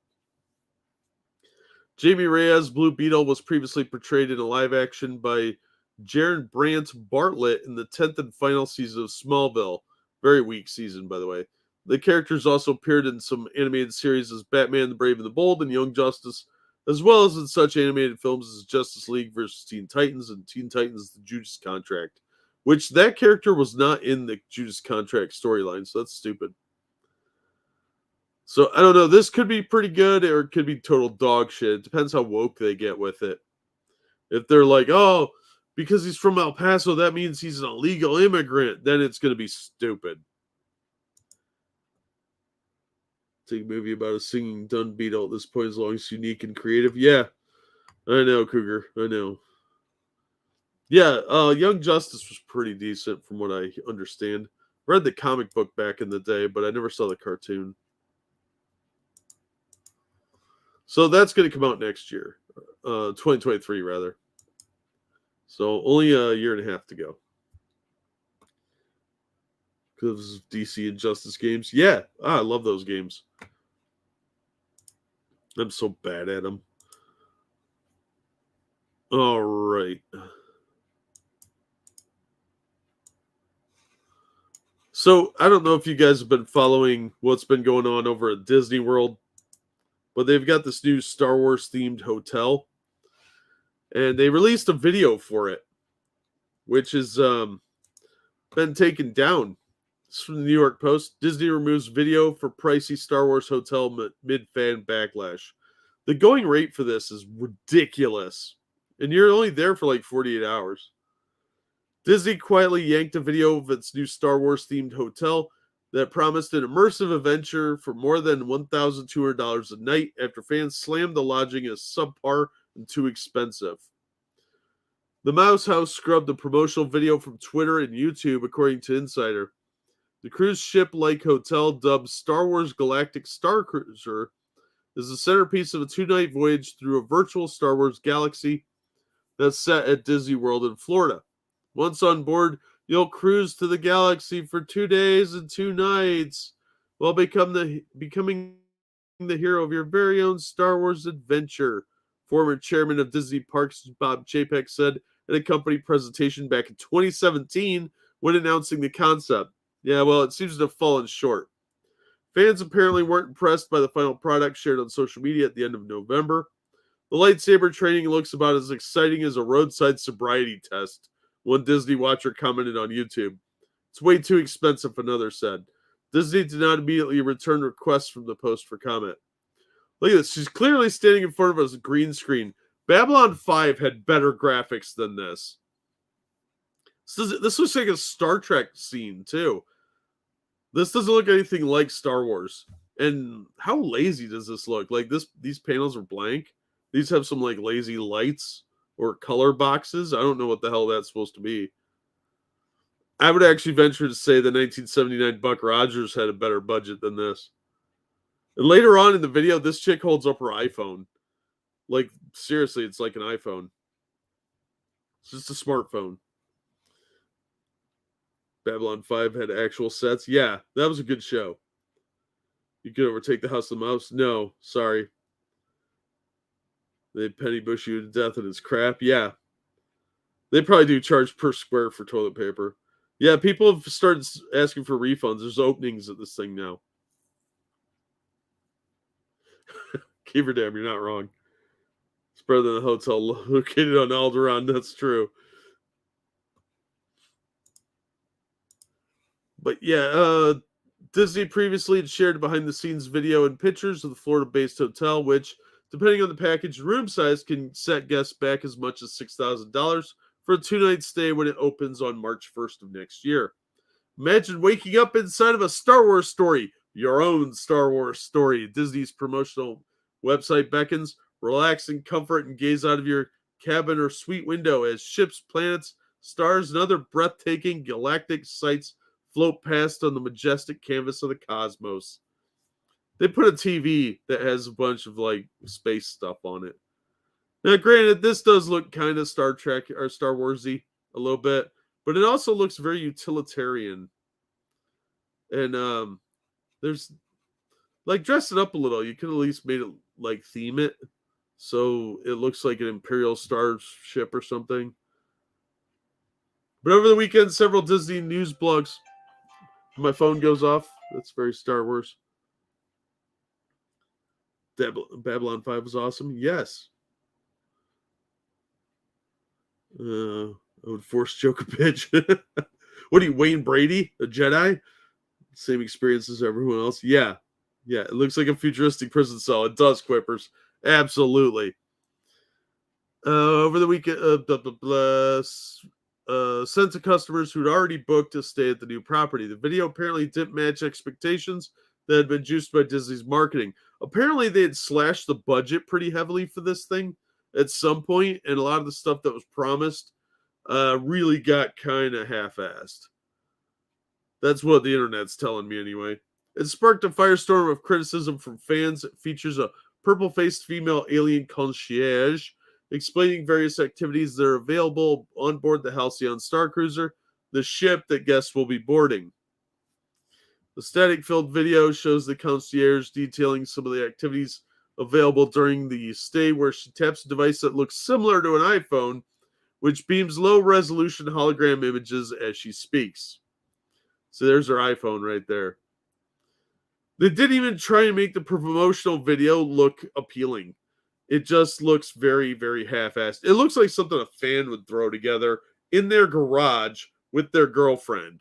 Jamie Reyes, Blue Beetle, was previously portrayed in a live action by Jaron Brant Bartlett in the 10th and final season of Smallville. Very weak season, by the way. The characters also appeared in some animated series as Batman the Brave and the Bold and Young Justice, as well as in such animated films as Justice League vs. Teen Titans and Teen Titans The Judas Contract, which that character was not in the Judas Contract storyline, so that's stupid. So, I don't know. This could be pretty good or it could be total dog shit. It depends how woke they get with it. If they're like, oh, because he's from El Paso, that means he's an illegal immigrant, then it's going to be stupid. Take a movie about a singing dung beetle at this point as long as it's unique and creative. Yeah, I know, Cougar. I know. Yeah, Young Justice was pretty decent from what I understand. Read the comic book back in the day, but I never saw the cartoon. So that's going to come out next year. 2023, rather. So only a year and a half to go. Because of DC and Justice games. Yeah, I love those games. I'm so bad at them. All right. So I don't know if you guys have been following what's been going on over at Disney World, but they've got this new Star Wars themed hotel, and they released a video for it, which has been taken down. This is from the New York Post. Disney removes video for pricey Star Wars hotel mid-fan backlash. The going rate for this is ridiculous, and you're only there for like 48 hours. Disney quietly yanked a video of its new Star Wars themed hotel that promised an immersive adventure for more than $1,200 a night after fans slammed the lodging as subpar and too expensive. The Mouse House scrubbed the promotional video from Twitter and YouTube, according to Insider. The cruise ship-like hotel, dubbed Star Wars Galactic Star Cruiser, is the centerpiece of a 2-night voyage through a virtual Star Wars galaxy that's set at Disney World in Florida. Once on board, you'll cruise to the galaxy for 2 days and 2 nights while becoming the hero of your very own Star Wars adventure, former chairman of Disney Parks Bob Chapek said in a company presentation back in 2017 when announcing the concept. Yeah, well, it seems to have fallen short. Fans apparently weren't impressed by the final product shared on social media at the end of November. The lightsaber training looks about as exciting as a roadside sobriety test, one Disney watcher commented on YouTube. It's way too expensive, another said. Disney did not immediately return requests from the post for comment. Look at this. She's clearly standing in front of a green screen. Babylon 5 had better graphics than this. This looks like a Star Trek scene, too. This doesn't look anything like Star Wars. And how lazy does this look? Like these panels are blank. These have some like lazy lights or color boxes. I don't know what the hell that's supposed to be. I would actually venture to say the 1979 Buck Rogers had a better budget than this. And later on in the video, this chick holds up her iPhone. Like, seriously, it's like an iPhone. It's just a smartphone. Babylon 5 had actual sets. Yeah, that was a good show. You could overtake the House of the Mouse? No, sorry. They penny bush you to death and it's crap. Yeah. They probably do charge per square for toilet paper. Yeah, people have started asking for refunds. There's openings at this thing now. Keeverdam, you're not wrong. It's better than the hotel located on Alderaan. That's true. But yeah, Disney previously had shared behind-the-scenes video and pictures of the Florida-based hotel, which, depending on the package room size, can set guests back as much as $6,000 for a 2-night stay when it opens on March 1st of next year. Imagine waking up inside of a Star Wars story, your own Star Wars story. Disney's promotional website beckons. Relax in comfort and gaze out of your cabin or suite window as ships, planets, stars, and other breathtaking galactic sights float past on the majestic canvas of the cosmos. They put a TV that has a bunch of like space stuff on it. Now, granted, this does look kind of Star Trek or Star Warsy a little bit, but it also looks very utilitarian. And there's like dress it up a little. You could at least made it like theme it. So it looks like an Imperial starship or something. But over the weekend, several Disney news blogs. My phone goes off. That's very Star Wars. Babylon 5 was awesome. Yes. I would force choke a bitch. What are you, Wayne Brady? A Jedi? Same experience as everyone else? Yeah. Yeah, it looks like a futuristic prison cell. It does, Quippers. Absolutely. Over the weekend, sent to customers who'd already booked to stay at the new property. The video apparently didn't match expectations that had been juiced by Disney's marketing. Apparently, they had slashed the budget pretty heavily for this thing at some point, and a lot of the stuff that was promised really got kind of half-assed. That's what the internet's telling me anyway. It sparked a firestorm of criticism from fans. It features a purple-faced female alien concierge explaining various activities that are available on board the Halcyon Star Cruiser, the ship that guests will be boarding. The static-filled video shows the concierge detailing some of the activities available during the stay, where she taps a device that looks similar to an iPhone, which beams low-resolution hologram images as she speaks. So there's her iPhone right there. They didn't even try and make the promotional video look appealing. It just looks very, very half-assed. It looks like something a fan would throw together in their garage with their girlfriend.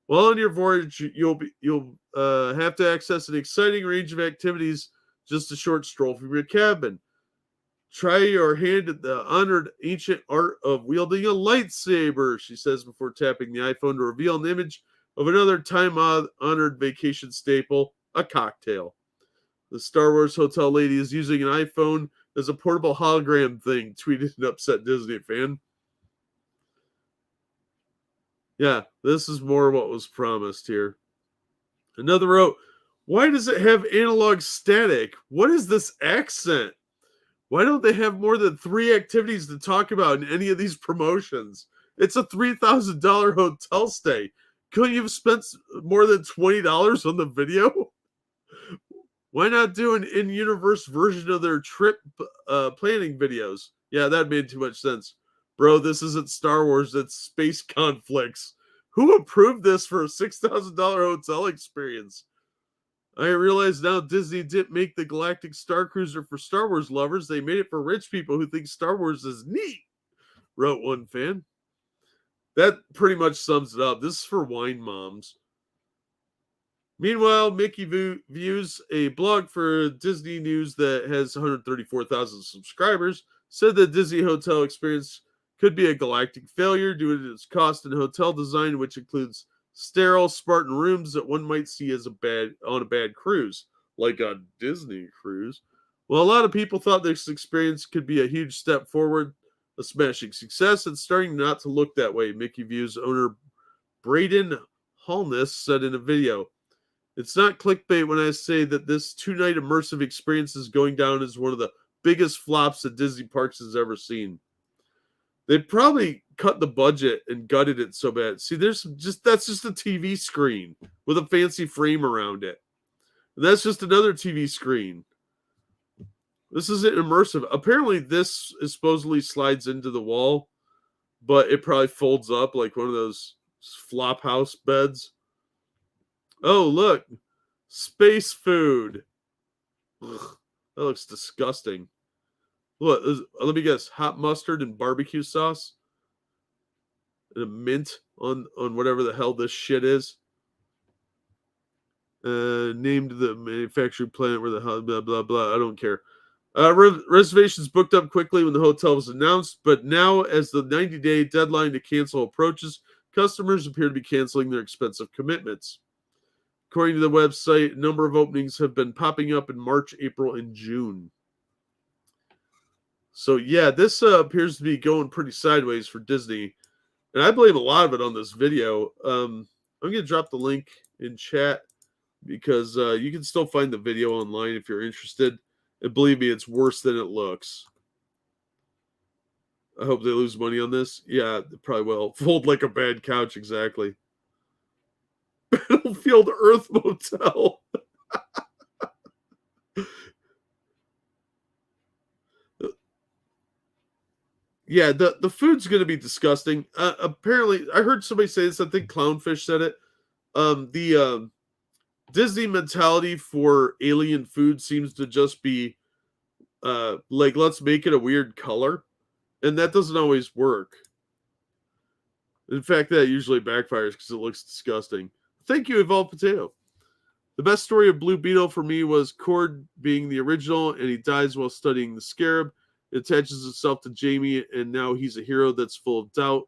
While on your voyage, you'll have to access an exciting range of activities, just a short stroll from your cabin. Try your hand at the honored ancient art of wielding a lightsaber, she says before tapping the iPhone to reveal an image of another time-honored vacation staple, a cocktail. The Star Wars hotel lady is using an iPhone as a portable hologram thing, tweeted an upset Disney fan. Yeah, this is more what was promised here. Another wrote, why does it have analog static? What is this accent? Why don't they have more than 3 activities to talk about in any of these promotions? It's a $3,000 hotel stay. Couldn't you have spent more than $20 on the video? Why not do an in-universe version of their trip planning videos? Yeah, that made too much sense. Bro, this isn't Star Wars, it's space conflicts. Who approved this for a $6,000 hotel experience? I realize now Disney didn't make the Galactic Star Cruiser for Star Wars lovers. They made it for rich people who think Star Wars is neat, wrote one fan. That pretty much sums it up. This is for wine moms. Meanwhile, Mickey Views, a blog for Disney News that has 134,000 subscribers, said the Disney hotel experience could be a galactic failure due to its cost and hotel design, which includes sterile Spartan rooms that one might see as on a bad cruise, like a Disney cruise. Well, a lot of people thought this experience could be a huge step forward, a smashing success. It's starting not to look that way, Mickey Views owner Braden Holness said in a video. It's not clickbait when I say that this 2-night immersive experience is going down as one of the biggest flops that Disney Parks has ever seen. They probably cut the budget and gutted it so bad. See, that's just a TV screen with a fancy frame around it. And that's just another TV screen. This isn't immersive. Apparently, this is supposedly slides into the wall, but it probably folds up like one of those flop house beds. Oh, look. Space food. Ugh, that looks disgusting. Look, let me guess. Hot mustard and barbecue sauce? And a mint on whatever the hell this shit is. Named the manufacturing plant where the hell, blah, blah, blah. I don't care. Reservations booked up quickly when the hotel was announced, but now as the 90-day deadline to cancel approaches, customers appear to be canceling their expensive commitments. According to the website, a number of openings have been popping up in March, April, and June. So, yeah, this appears to be going pretty sideways for Disney. And I blame a lot of it on this video. I'm going to drop the link in chat because you can still find the video online if you're interested. And believe me, it's worse than it looks. I hope they lose money on this. Yeah, they probably will. Fold like a bad couch, exactly. Battlefield Earth Motel. Yeah, the food's going to be disgusting. Apparently, I heard somebody say this. I think Clownfish said it. The Disney mentality for alien food seems to just be like, let's make it a weird color, and that doesn't always work. In fact, that usually backfires because it looks disgusting. Thank you, Evolved Potato. The best story of Blue Beetle for me was Cord being the original, and he dies while studying the Scarab. It attaches itself to Jamie, and now he's a hero that's full of doubt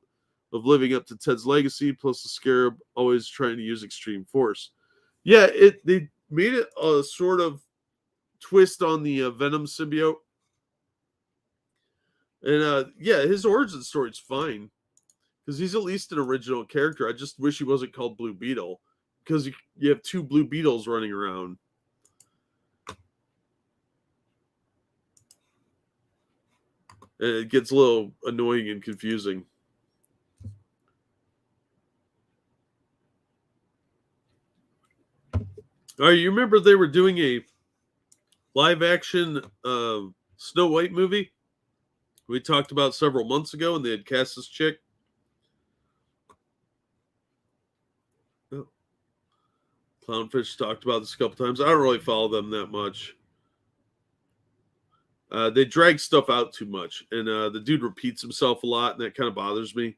of living up to Ted's legacy, plus the Scarab always trying to use extreme force. Yeah, they made it a sort of twist on the Venom symbiote. And yeah, his origin story's fine. Because he's at least an original character. I just wish he wasn't called Blue Beetle. Because you have two Blue Beetles running around. And it gets a little annoying and confusing. All right, you remember they were doing a live-action Snow White movie? We talked about several months ago, and they had cast this chick. Oh. Clownfish talked about this a couple times. I don't really follow them that much. They drag stuff out too much, and the dude repeats himself a lot, and that kind of bothers me.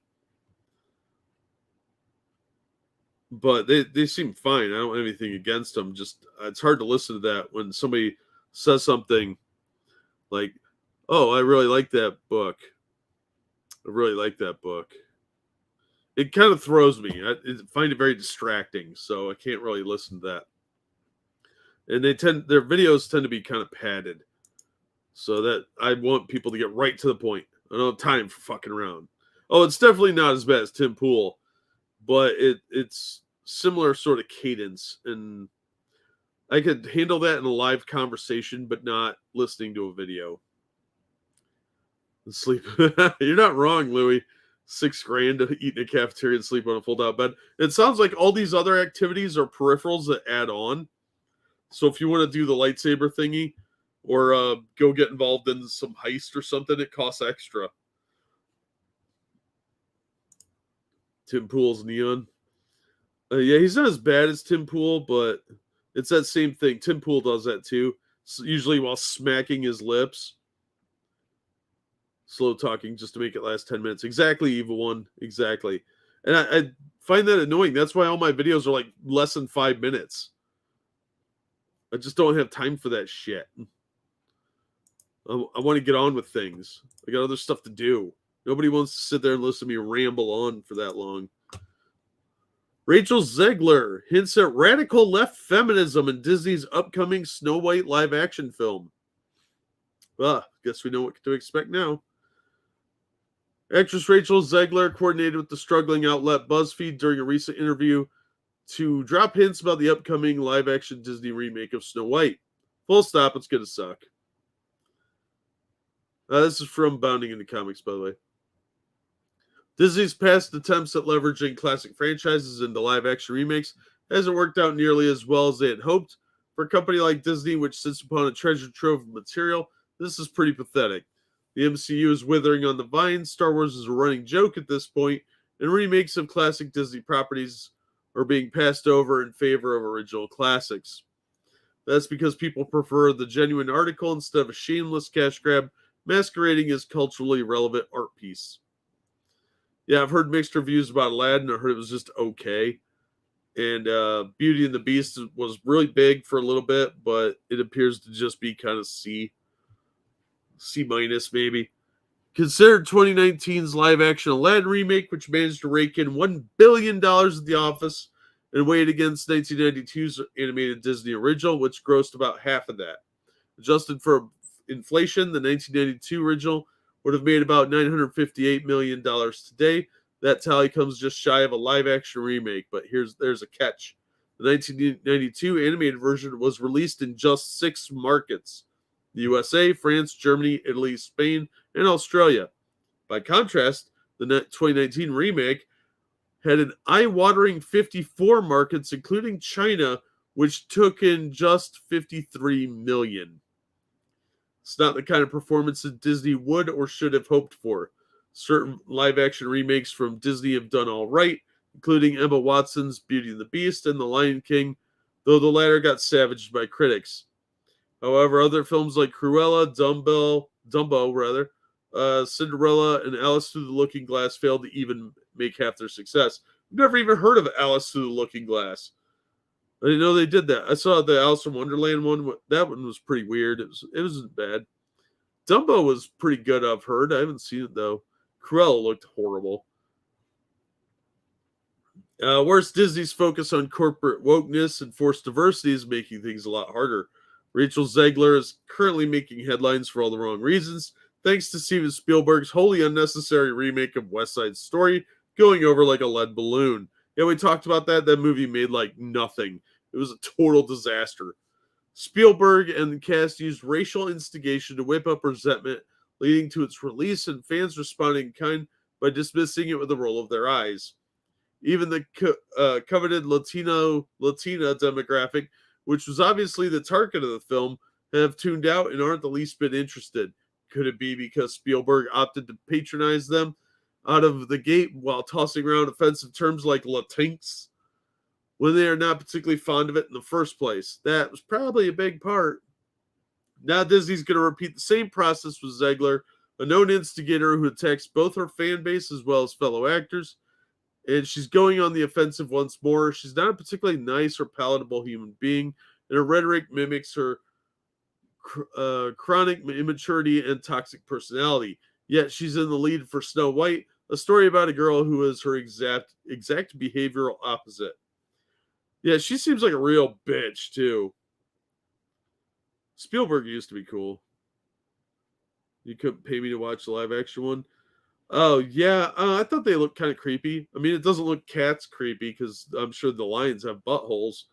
But they seem fine. I don't have anything against them. Just it's hard to listen to that when somebody says something like, "Oh, I really like that book. I really like that book." It kind of throws me. I find it very distracting, so I can't really listen to that. And their videos tend to be kind of padded, so that I want people to get right to the point. I don't have time for fucking around. Oh, it's definitely not as bad as Tim Pool, but it's similar sort of cadence, and I could handle that in a live conversation, but not listening to a video. Sleep. You're not wrong, Louis. $6,000 to eat in a cafeteria and sleep on a fold-out bed. It sounds like all these other activities are peripherals that add on. So if you want to do the lightsaber thingy, or go get involved in some heist or something, it costs extra. Tim Pool's Neon. Yeah, he's not as bad as Tim Pool, but it's that same thing. Tim Pool does that too, usually while smacking his lips. Slow talking just to make it last 10 minutes. Exactly, Evil One. Exactly. And I find that annoying. That's why all my videos are like less than 5 minutes. I just don't have time for that shit. I want to get on with things. I got other stuff to do. Nobody wants to sit there and listen to me ramble on for that long. Rachel Zegler hints at radical left feminism in Disney's upcoming Snow White live-action film. Well, guess we know what to expect now. Actress Rachel Zegler coordinated with the struggling outlet BuzzFeed during a recent interview to drop hints about the upcoming live-action Disney remake of Snow White. Full stop, it's going to suck. This is from Bounding into Comics, by the way. Disney's past attempts at leveraging classic franchises into live-action remakes hasn't worked out nearly as well as they had hoped. For a company like Disney, which sits upon a treasure trove of material, this is pretty pathetic. The MCU is withering on the vine, Star Wars is a running joke at this point, and remakes of classic Disney properties are being passed over in favor of original classics. That's because people prefer the genuine article instead of a shameless cash grab masquerading as culturally relevant art piece. Yeah, I've heard mixed reviews about Aladdin. I heard it was just okay. And Beauty and the Beast was really big for a little bit, but it appears to just be kind of C minus maybe. Considered 2019's live-action Aladdin remake, which managed to rake in $1 billion at the office and weighed against 1992's animated Disney original, which grossed about half of that. Adjusted for inflation, the 1992 original would have made about $958 million today. That tally comes just shy of a live-action remake, but there's a catch. The 1992 animated version was released in just 6 markets: the USA, France, Germany, Italy, Spain, and Australia. By contrast, the 2019 remake had an eye-watering 54 markets, including China, which took in just $53 million. It's not the kind of performance that Disney would or should have hoped for. Certain live-action remakes from Disney have done all right, including Emma Watson's Beauty and the Beast and The Lion King, though the latter got savaged by critics. However, other films like Cruella, Dumbo, Cinderella, and Alice Through the Looking Glass failed to even make half their success. I've never even heard of Alice Through the Looking Glass. I didn't know they did that. I saw the Alice in Wonderland one. That one was pretty weird. It wasn't bad. Dumbo was pretty good, I've heard. I haven't seen it, though. Cruella looked horrible. Worse, Disney's focus on corporate wokeness and forced diversity is making things a lot harder. Rachel Zegler is currently making headlines for all the wrong reasons, thanks to Steven Spielberg's wholly unnecessary remake of West Side Story going over like a lead balloon. Yeah, we talked about that. That movie made like nothing. It was a total disaster. Spielberg and the cast used racial instigation to whip up resentment, leading to its release and fans responding in kind by dismissing it with a roll of their eyes. Even the coveted Latina demographic, which was obviously the target of the film, have tuned out and aren't the least bit interested. Could it be because Spielberg opted to patronize them out of the gate while tossing around offensive terms like Latinx when they are not particularly fond of it in the first place? That was probably a big part. Now Disney's going to repeat the same process with Zegler, a known instigator who attacks both her fan base as well as fellow actors. And she's going on the offensive once more. She's not a particularly nice or palatable human being, and her rhetoric mimics her chronic immaturity and toxic personality. Yet she's in the lead for Snow White, a story about a girl who is her exact behavioral opposite. Yeah, she seems like a real bitch, too. Spielberg used to be cool. You couldn't pay me to watch the live-action one? Oh, yeah. I thought they looked kind of creepy. I mean, it doesn't look Cats creepy because I'm sure the lions have buttholes.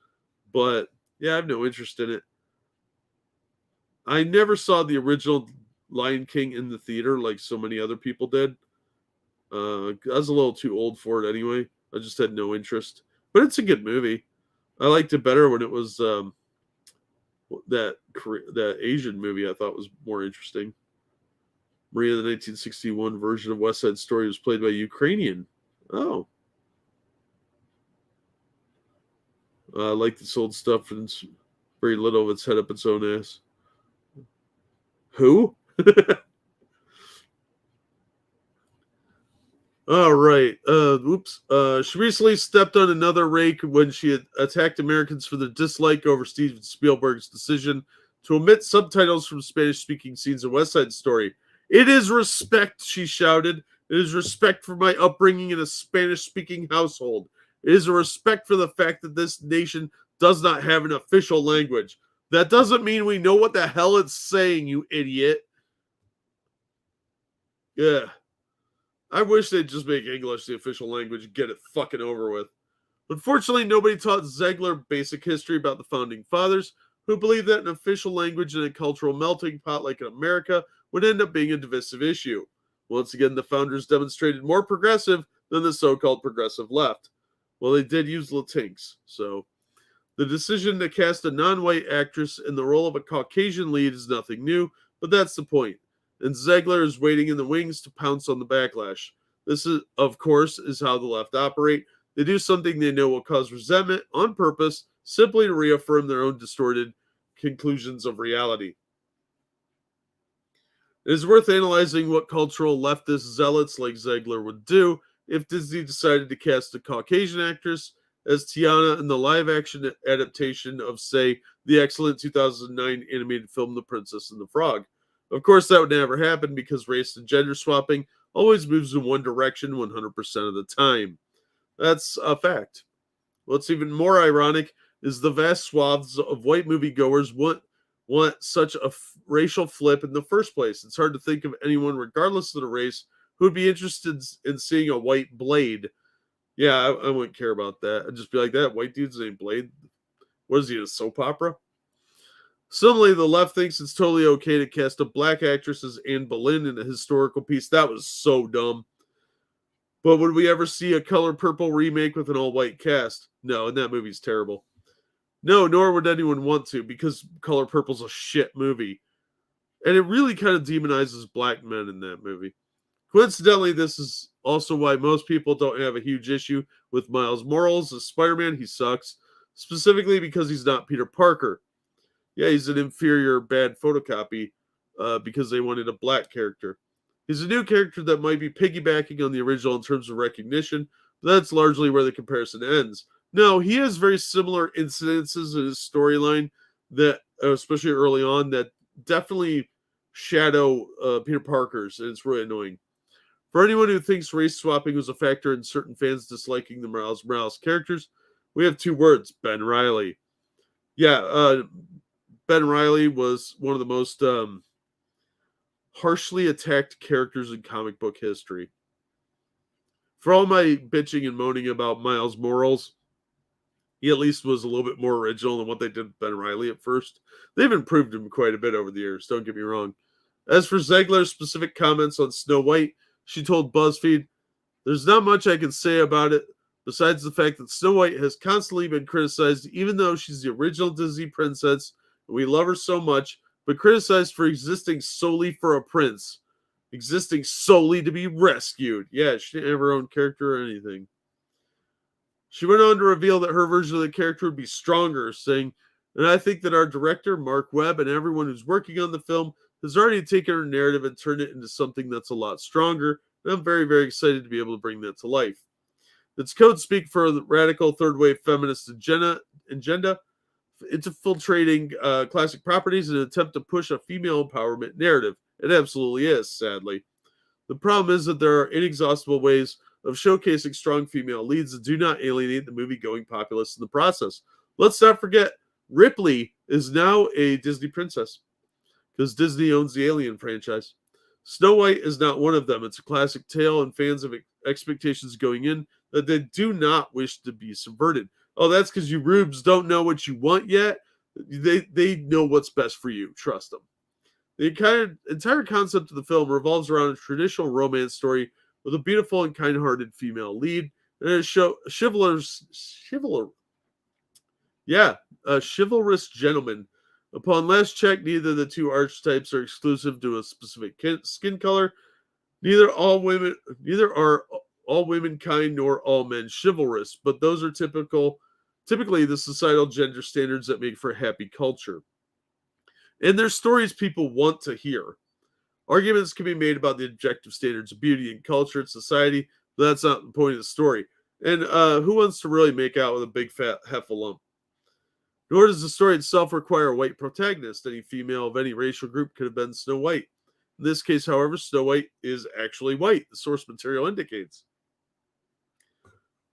But, yeah, I have no interest in it. I never saw the original Lion King in the theater like so many other people did. I was a little too old for it anyway. I just had no interest. But it's a good movie. I liked it better when it was that Asian movie I thought was more interesting. Maria, the 1961 version of West Side Story, was played by Ukrainian. Oh. I like this old stuff, and it's very little of its head up its own ass. Who? All right. Oops. She recently stepped on another rake when she had attacked Americans for their dislike over Steven Spielberg's decision to omit subtitles from Spanish-speaking scenes of West Side Story. It is respect, she shouted. It is respect for my upbringing in a Spanish-speaking household. It is a respect for the fact that this nation does not have an official language. That doesn't mean we know what the hell it's saying, you idiot. Yeah. I wish they'd just make English the official language and get it fucking over with. Unfortunately, nobody taught Zegler basic history about the Founding Fathers, who believed that an official language in a cultural melting pot like in America would end up being a divisive issue. Once again, the founders demonstrated more progressive than the so-called progressive left. Well, they did use Latinx, so the decision to cast a non-white actress in the role of a Caucasian lead is nothing new, but that's the point. And Zegler is waiting in the wings to pounce on the backlash. This is, of course, is how the left operate. They do something they know will cause resentment on purpose, simply to reaffirm their own distorted conclusions of reality. It is worth analyzing what cultural leftist zealots like Zegler would do if Disney decided to cast a Caucasian actress as Tiana in the live-action adaptation of, say, the excellent 2009 animated film The Princess and the Frog. Of course, that would never happen because race and gender swapping always moves in one direction 100% of the time. That's a fact. What's even more ironic is the vast swaths of white moviegoers want such a racial flip in the first place. It's hard to think of anyone, regardless of the race, who would be interested in seeing a white Blade. Yeah, I wouldn't care about that. I'd just be like, that white dude's named Blade. What is he, a soap opera? Similarly, the left thinks it's totally okay to cast a black actress as Anne Boleyn in a historical piece. That was so dumb. But would we ever see a Color Purple remake with an all-white cast? No, and that movie's terrible. No, nor would anyone want to, because Color Purple's a shit movie. And it really kind of demonizes black men in that movie. Coincidentally, this is also why most people don't have a huge issue with Miles Morales as Spider-Man. He sucks, specifically because he's not Peter Parker. Yeah, he's an inferior bad photocopy because they wanted a black character. He's a new character that might be piggybacking on the original in terms of recognition, but that's largely where the comparison ends. No, he has very similar incidences in his storyline that, especially early on, that definitely shadow Peter Parker's, and it's really annoying. For anyone who thinks race swapping was a factor in certain fans disliking the Morales characters, we have two words: Ben Reilly. Yeah, Ben Reilly was one of the most harshly attacked characters in comic book history. For all my bitching and moaning about Miles Morales, he at least was a little bit more original than what they did with Ben Reilly at first. They've improved him quite a bit over the years, don't get me wrong. As for Zegler's specific comments on Snow White, she told BuzzFeed, "There's not much I can say about it, besides the fact that Snow White has constantly been criticized, even though she's the original Disney princess, and we love her so much, but criticized for existing solely for a prince. Existing solely to be rescued." Yeah, she didn't have her own character or anything. She went on to reveal that her version of the character would be stronger, saying, "And I think that our director, Mark Webb, and everyone who's working on the film has already taken her narrative and turned it into something that's a lot stronger, and I'm very, very excited to be able to bring that to life. It's code speak for the radical third-wave feminist agenda infiltrating classic properties in an attempt to push a female empowerment narrative. It absolutely is, sadly. The problem is that there are inexhaustible ways of showcasing strong female leads that do not alienate the movie-going populace in the process. Let's not forget, Ripley is now a Disney princess because Disney owns the Alien franchise. Snow White is not one of them. It's a classic tale, and fans have expectations going in that they do not wish to be subverted. Oh, that's because you rubes don't know what you want yet. They know what's best for you. Trust them. The entire concept of the film revolves around a traditional romance story with a beautiful and kind-hearted female lead and a chivalrous gentleman. Upon last check, neither of the two archetypes are exclusive to a specific skin color. Neither are all women kind nor all men chivalrous, but those are typically the societal gender standards that make for a happy culture. And they're stories people want to hear. Arguments can be made about the objective standards of beauty and culture in society, but that's not the point of the story. And who wants to really make out with a big fat heffalump? Nor does the story itself require a white protagonist. Any female of any racial group could have been Snow White. In this case, however, Snow White is actually white. The source material indicates.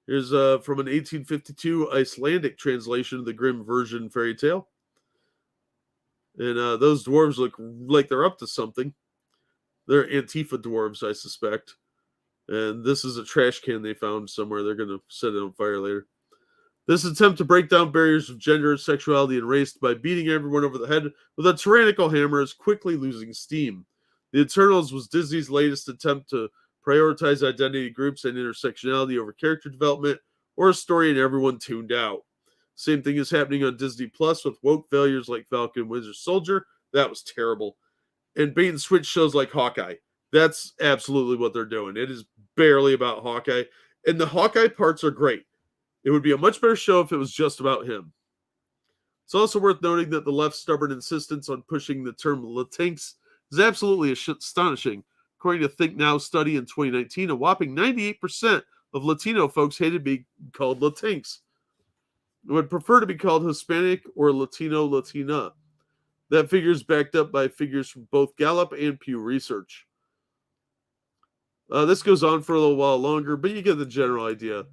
Here's from an 1852 Icelandic translation of the Grimm version fairy tale. And those dwarves look like they're up to something. They're Antifa dwarves, I suspect. And this is a trash can they found somewhere. They're going to set it on fire later. This attempt to break down barriers of gender, sexuality, and race by beating everyone over the head with a tyrannical hammer is quickly losing steam. The Eternals was Disney's latest attempt to prioritize identity groups and intersectionality over character development, or a story and everyone tuned out. Same thing is happening on Disney Plus with woke failures like Falcon and Winter Soldier. That was terrible. And bait and switch shows like Hawkeye. That's absolutely what they're doing. It is barely about Hawkeye. And the Hawkeye parts are great. It would be a much better show if it was just about him. It's also worth noting that the left's stubborn insistence on pushing the term Latinx is absolutely astonishing. According to Think Now study in 2019, a whopping 98% of Latino folks hated being called Latinx. They would prefer to be called Hispanic or Latina. That figure is backed up by figures from both Gallup and Pew Research. This goes on for a little while longer, but you get the general idea.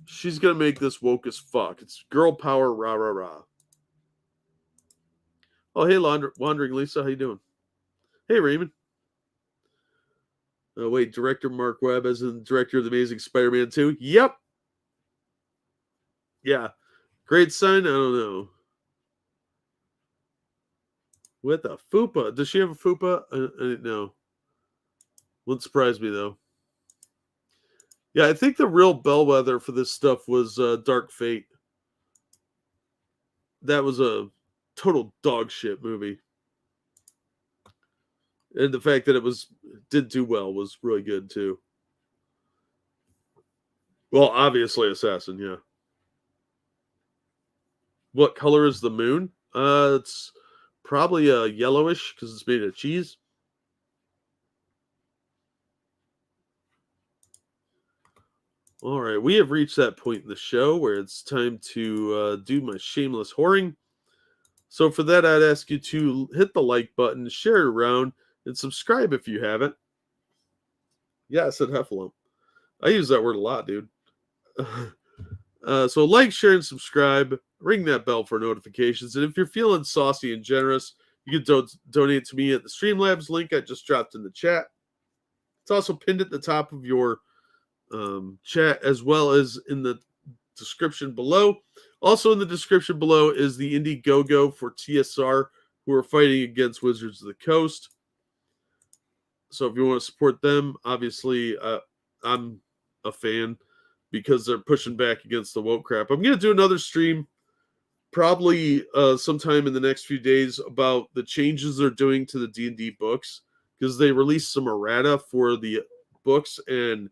She's going to make this woke as fuck. It's girl power, rah, rah, rah. Oh, hey, Wandering Lisa. How you doing? Hey, Raymond. Oh, wait, director Mark Webb as in director of The Amazing Spider-Man 2? Yep. Yeah. Great sign? I don't know. What the fupa? Does she have a fupa? I didn't know. Wouldn't surprise me, though. Yeah, I think the real bellwether for this stuff was Dark Fate. That was a total dog shit movie. And the fact that it did do well was really good too. Well, obviously Assassin, yeah. What color is the moon? It's probably a yellowish because it's made of cheese. All right, we have reached that point in the show where it's time to do my shameless whoring. So for that, I'd ask you to hit the like button, share it around, and subscribe if you haven't. Yeah, I said heffalump. I use that word a lot, dude. So like, share, and subscribe. Ring that bell for notifications. And if you're feeling saucy and generous, you can donate to me at the Streamlabs link I just dropped in the chat. It's also pinned at the top of your chat, as well as in the description below. Also in the description below is the Indiegogo for TSR, who are fighting against Wizards of the Coast. So if you want to support them, obviously I'm a fan because they're pushing back against the woke crap. I'm going to do another stream probably sometime in the next few days about the changes they're doing to the D&D books, because they released some errata for the books and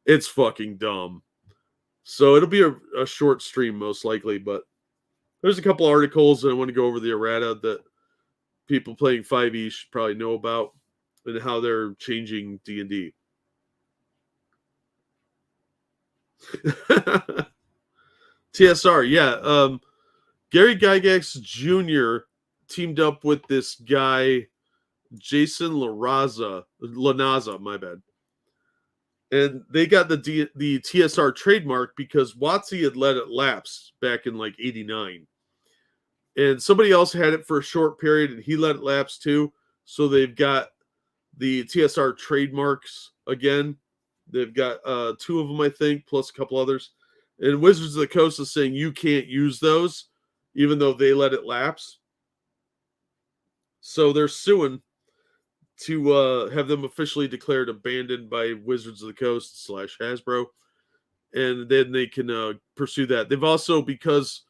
it's fucking dumb. So it'll be a short stream most likely, but there's a couple articles and I want to go over the errata that people playing 5e should probably know about and how they're changing D&D. TSR, yeah. Gary Gygax Jr. teamed up with this guy, Jason Lanaza, my bad. And they got the TSR trademark because WotC had let it lapse back in like 89. And somebody else had it for a short period and he let it lapse too. So they've got the TSR trademarks again. They've got two of them, I think, plus a couple others. And Wizards of the Coast is saying you can't use those, even though they let it lapse. So they're suing to have them officially declared abandoned by Wizards of the Coast / Hasbro. And then they can pursue that. They've also, because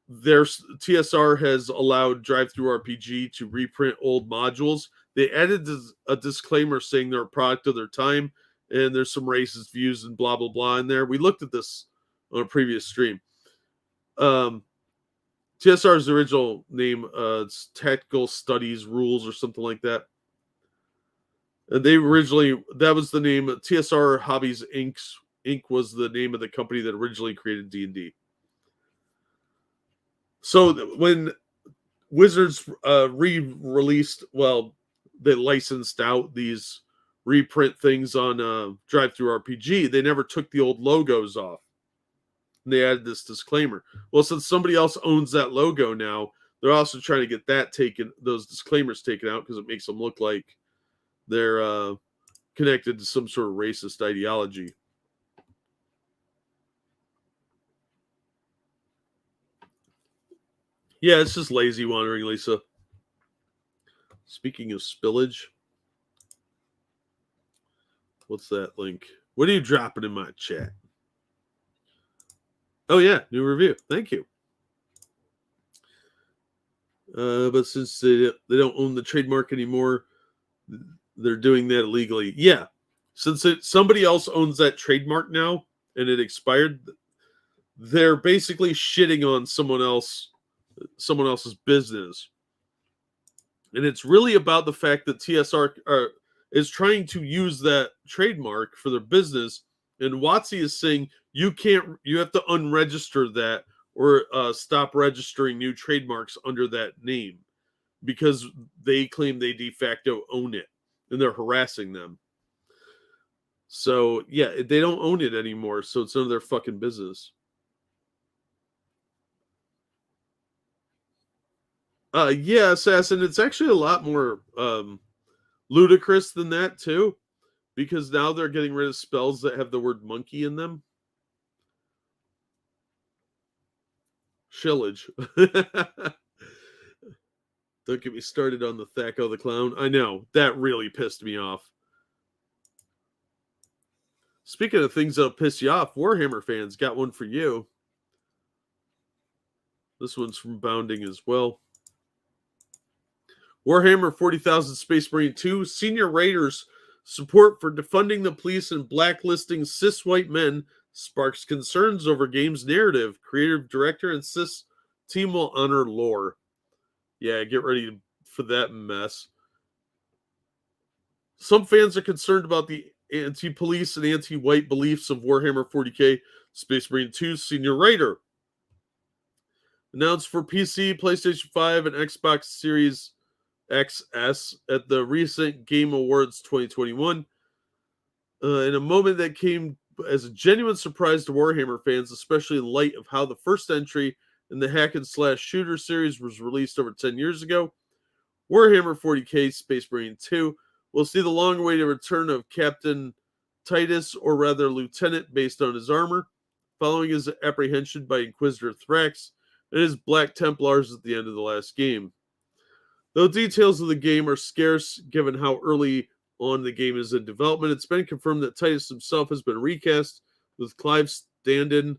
their TSR has allowed Drive-Thru RPG to reprint old modules, they added a disclaimer saying they're a product of their time and there's some racist views and blah, blah, blah in there. We looked at this on a previous stream. TSR's original name, it's Tactical Studies Rules or something like that. And they originally, that was the name, TSR Hobbies Inc. was the name of the company that originally created D&D. So when Wizards re-released, well, they licensed out these reprint things on Drive-Thru RPG, they never took the old logos off. And they added this disclaimer. Well, since somebody else owns that logo now, they're also trying to get that those disclaimers taken out because it makes them look like they're connected to some sort of racist ideology. Yeah, it's just lazy wandering, Lisa. Speaking of spillage, what's that link? What are you dropping in my chat? Oh yeah, new review. Thank you. But since they don't own the trademark anymore, they're doing that illegally. Yeah, since somebody else owns that trademark now and it expired, they're basically shitting on someone else's business. And it's really about the fact that TSR is trying to use that trademark for their business, and WotC is saying you have to unregister that or stop registering new trademarks under that name because they claim they de facto own it and they're harassing them. So yeah, they don't own it anymore, so it's none of their fucking business. Yeah, Assassin, it's actually a lot more ludicrous than that too, because now they're getting rid of spells that have the word monkey in them. Shillage. Don't get me started on the Thacko the Clown. I know, that really pissed me off. Speaking of things that'll piss you off, Warhammer fans, got one for you. This one's from Bounding as well. Warhammer 40,000 Space Marine 2 senior writers' support for defunding the police and blacklisting cis white men sparks concerns over game's narrative. Creative director and cis team will honor lore. Yeah, get ready for that mess. Some fans are concerned about the anti-police and anti-white beliefs of Warhammer 40k Space Marine 2 senior writer. Announced for PC, PlayStation 5, and Xbox Series XS at the recent Game Awards 2021. In a moment that came as a genuine surprise to Warhammer fans, especially in light of how the first entry in the hack and slash shooter series was released over 10 years ago, Warhammer 40k Space Marine 2 will see the long-awaited return of Captain Titus, or rather Lieutenant based on his armor, following his apprehension by Inquisitor Thrax and his Black Templars at the end of the last game. Though details of the game are scarce given how early on the game is in development, it's been confirmed that Titus himself has been recast, with Clive stand-in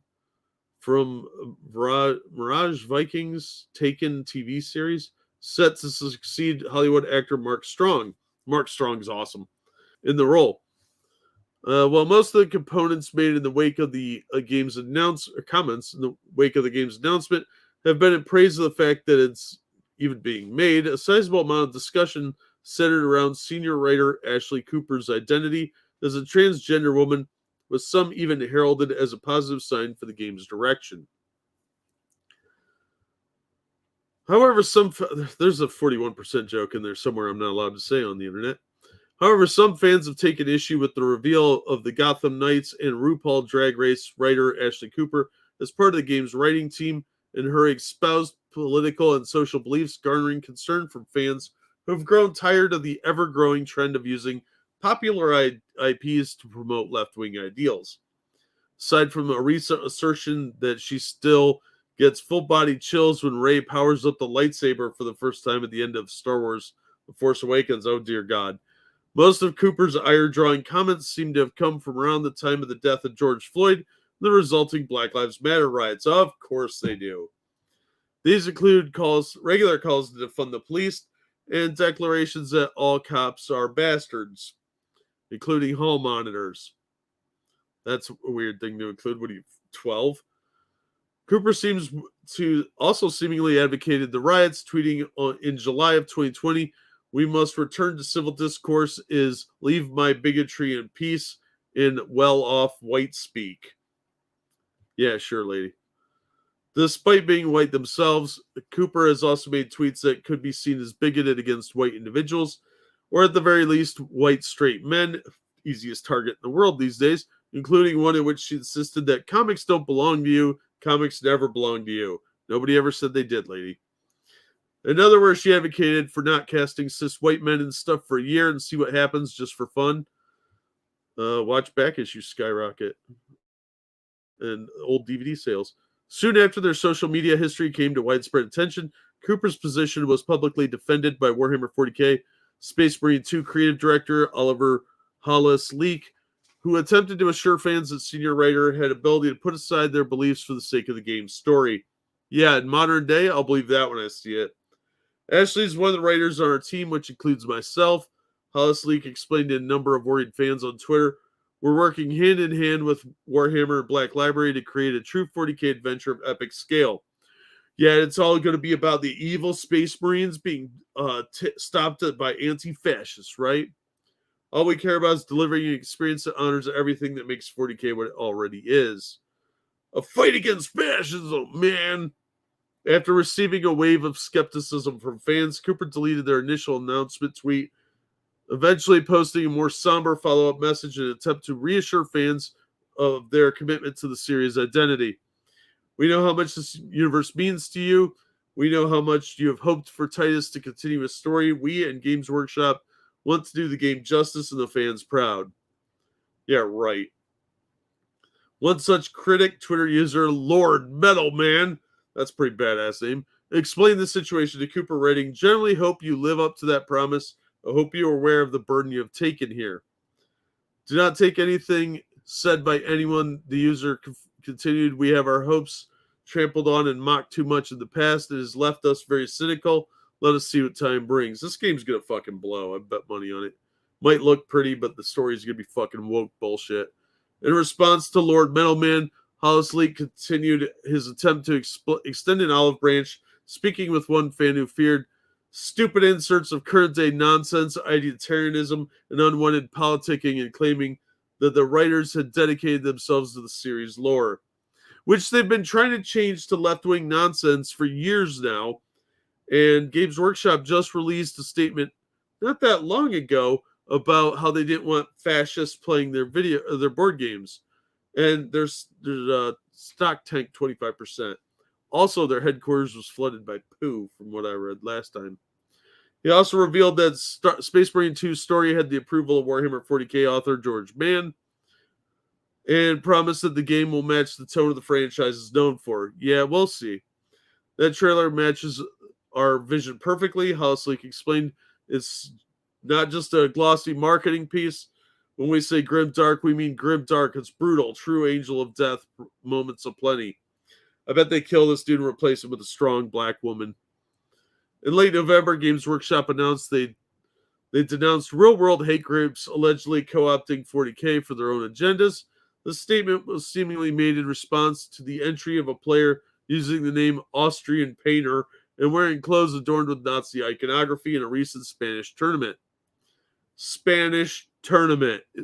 from Mirage Vikings Taken TV series, set to succeed Hollywood actor Mark Strong. Mark Strong's awesome in the role. While most of the components made in the wake of the game's comments in the wake of the game's announcement have been in praise of the fact that it's even being made, a sizable amount of discussion centered around senior writer Ashley Cooper's identity as a transgender woman, with some even heralded as a positive sign for the game's direction. However, there's a 41% joke in there somewhere I'm not allowed to say on the internet. However, some fans have taken issue with the reveal of the Gotham Knights and RuPaul Drag Race writer Ashley Cooper as part of the game's writing team, and her espoused political and social beliefs garnering concern from fans who have grown tired of the ever-growing trend of using popular IPs to promote left-wing ideals. Aside from a recent assertion that she still gets full-body chills when Rey powers up the lightsaber for the first time at the end of Star Wars The Force Awakens, oh dear God. Most of Cooper's ire-drawing comments seem to have come from around the time of the death of George Floyd and the resulting Black Lives Matter riots. Of course they do. These include regular calls to defund the police, and declarations that all cops are bastards, including hall monitors. That's a weird thing to include. What are you, 12? Cooper seems to also seemingly advocated the riots, tweeting in July of 2020, "We must return to civil discourse is leave my bigotry in peace in well-off white speak." Yeah, sure, lady. Despite being white themselves, Cooper has also made tweets that could be seen as bigoted against white individuals, or at the very least, white straight men, easiest target in the world these days, including one in which she insisted that comics don't belong to you, comics never belong to you. Nobody ever said they did, lady. In other words, she advocated for not casting cis white men and stuff for a year and see what happens just for fun. Watch back issues skyrocket and old DVD sales. Soon after their social media history came to widespread attention, Cooper's position was publicly defended by Warhammer 40k Space Marine 2 creative director Oliver Hollis-Leek, who attempted to assure fans that senior writer had ability to put aside their beliefs for the sake of the game's story. Yeah, in modern day, I'll believe that when I see it. Ashley is one of the writers on our team, which includes myself. Hollis-Leek explained to a number of worried fans on Twitter, "We're working hand in hand with Warhammer and Black Library to create a true 40k adventure of epic scale. Yeah, it's all going to be about the evil Space Marines being stopped by anti-fascists, right? All we care about is delivering an experience that honors everything that makes 40k what it already is. A fight against fascism, man!" After receiving a wave of skepticism from fans, Cooper deleted their initial announcement tweet, eventually posting a more somber follow-up message in an attempt to reassure fans of their commitment to the series' identity. "We know how much this universe means to you. We know how much you have hoped for Titus to continue his story. We and Games Workshop want to do the game justice and the fans proud." Yeah, right. One such critic, Twitter user Lord Metal Man, that's a pretty badass name, explained the situation to Cooper, writing, "Generally hope you live up to that promise. I hope you are aware of the burden you have taken here. Do not take anything said by anyone." The user continued, "We have our hopes trampled on and mocked too much in the past. It has left us very cynical. Let us see what time brings. This game's gonna fucking blow. I bet money on it. Might look pretty, but the story's gonna be fucking woke bullshit. In response to Lord Metalman, Hollis Leak continued his attempt to extend an olive branch, speaking with one fan who feared stupid inserts of current-day nonsense, idealitarianism, and unwanted politicking, and claiming that the writers had dedicated themselves to the series' lore, which they've been trying to change to left-wing nonsense for years now. And Games Workshop just released a statement not that long ago about how they didn't want fascists playing their board games, and their stock tanked 25%. Also, their headquarters was flooded by poo, from what I read last time. He also revealed that Space Marine 2 story had the approval of Warhammer 40k author George Mann, and promised that the game will match the tone of the franchise is known for. Yeah, we'll see. That trailer matches our vision perfectly. Hollis Leak explained it's not just a glossy marketing piece. When we say grim dark, we mean grim dark. It's brutal, true angel of death, moments of plenty. I bet they kill this dude and replace him with a strong black woman. In late November, Games Workshop announced they denounced real-world hate groups allegedly co-opting 40k for their own agendas. The statement was seemingly made in response to the entry of a player using the name Austrian Painter and wearing clothes adorned with Nazi iconography in a recent Spanish tournament.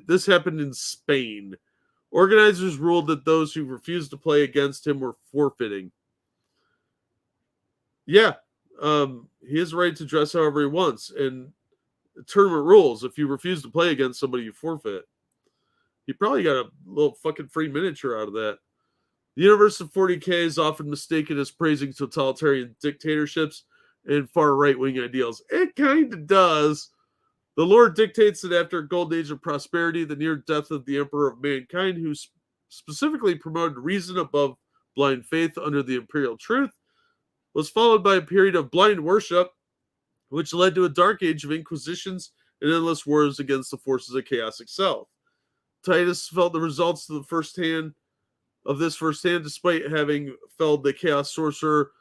This happened in Spain. Organizers ruled that those who refused to play against him were forfeiting. Yeah, he has the right to dress however he wants, and tournament rules. If you refuse to play against somebody, you forfeit. He probably got a little fucking free miniature out of that. The universe of 40k is often mistaken as praising totalitarian dictatorships and far right-wing ideals. It kind of does. The lore dictates that after a golden age of prosperity, the near death of the Emperor of Mankind, who specifically promoted reason above blind faith under the imperial truth, was followed by a period of blind worship, which led to a dark age of inquisitions and endless wars against the forces of chaos itself. Titus felt the results of this firsthand, despite having felled the Chaos Sorcerer,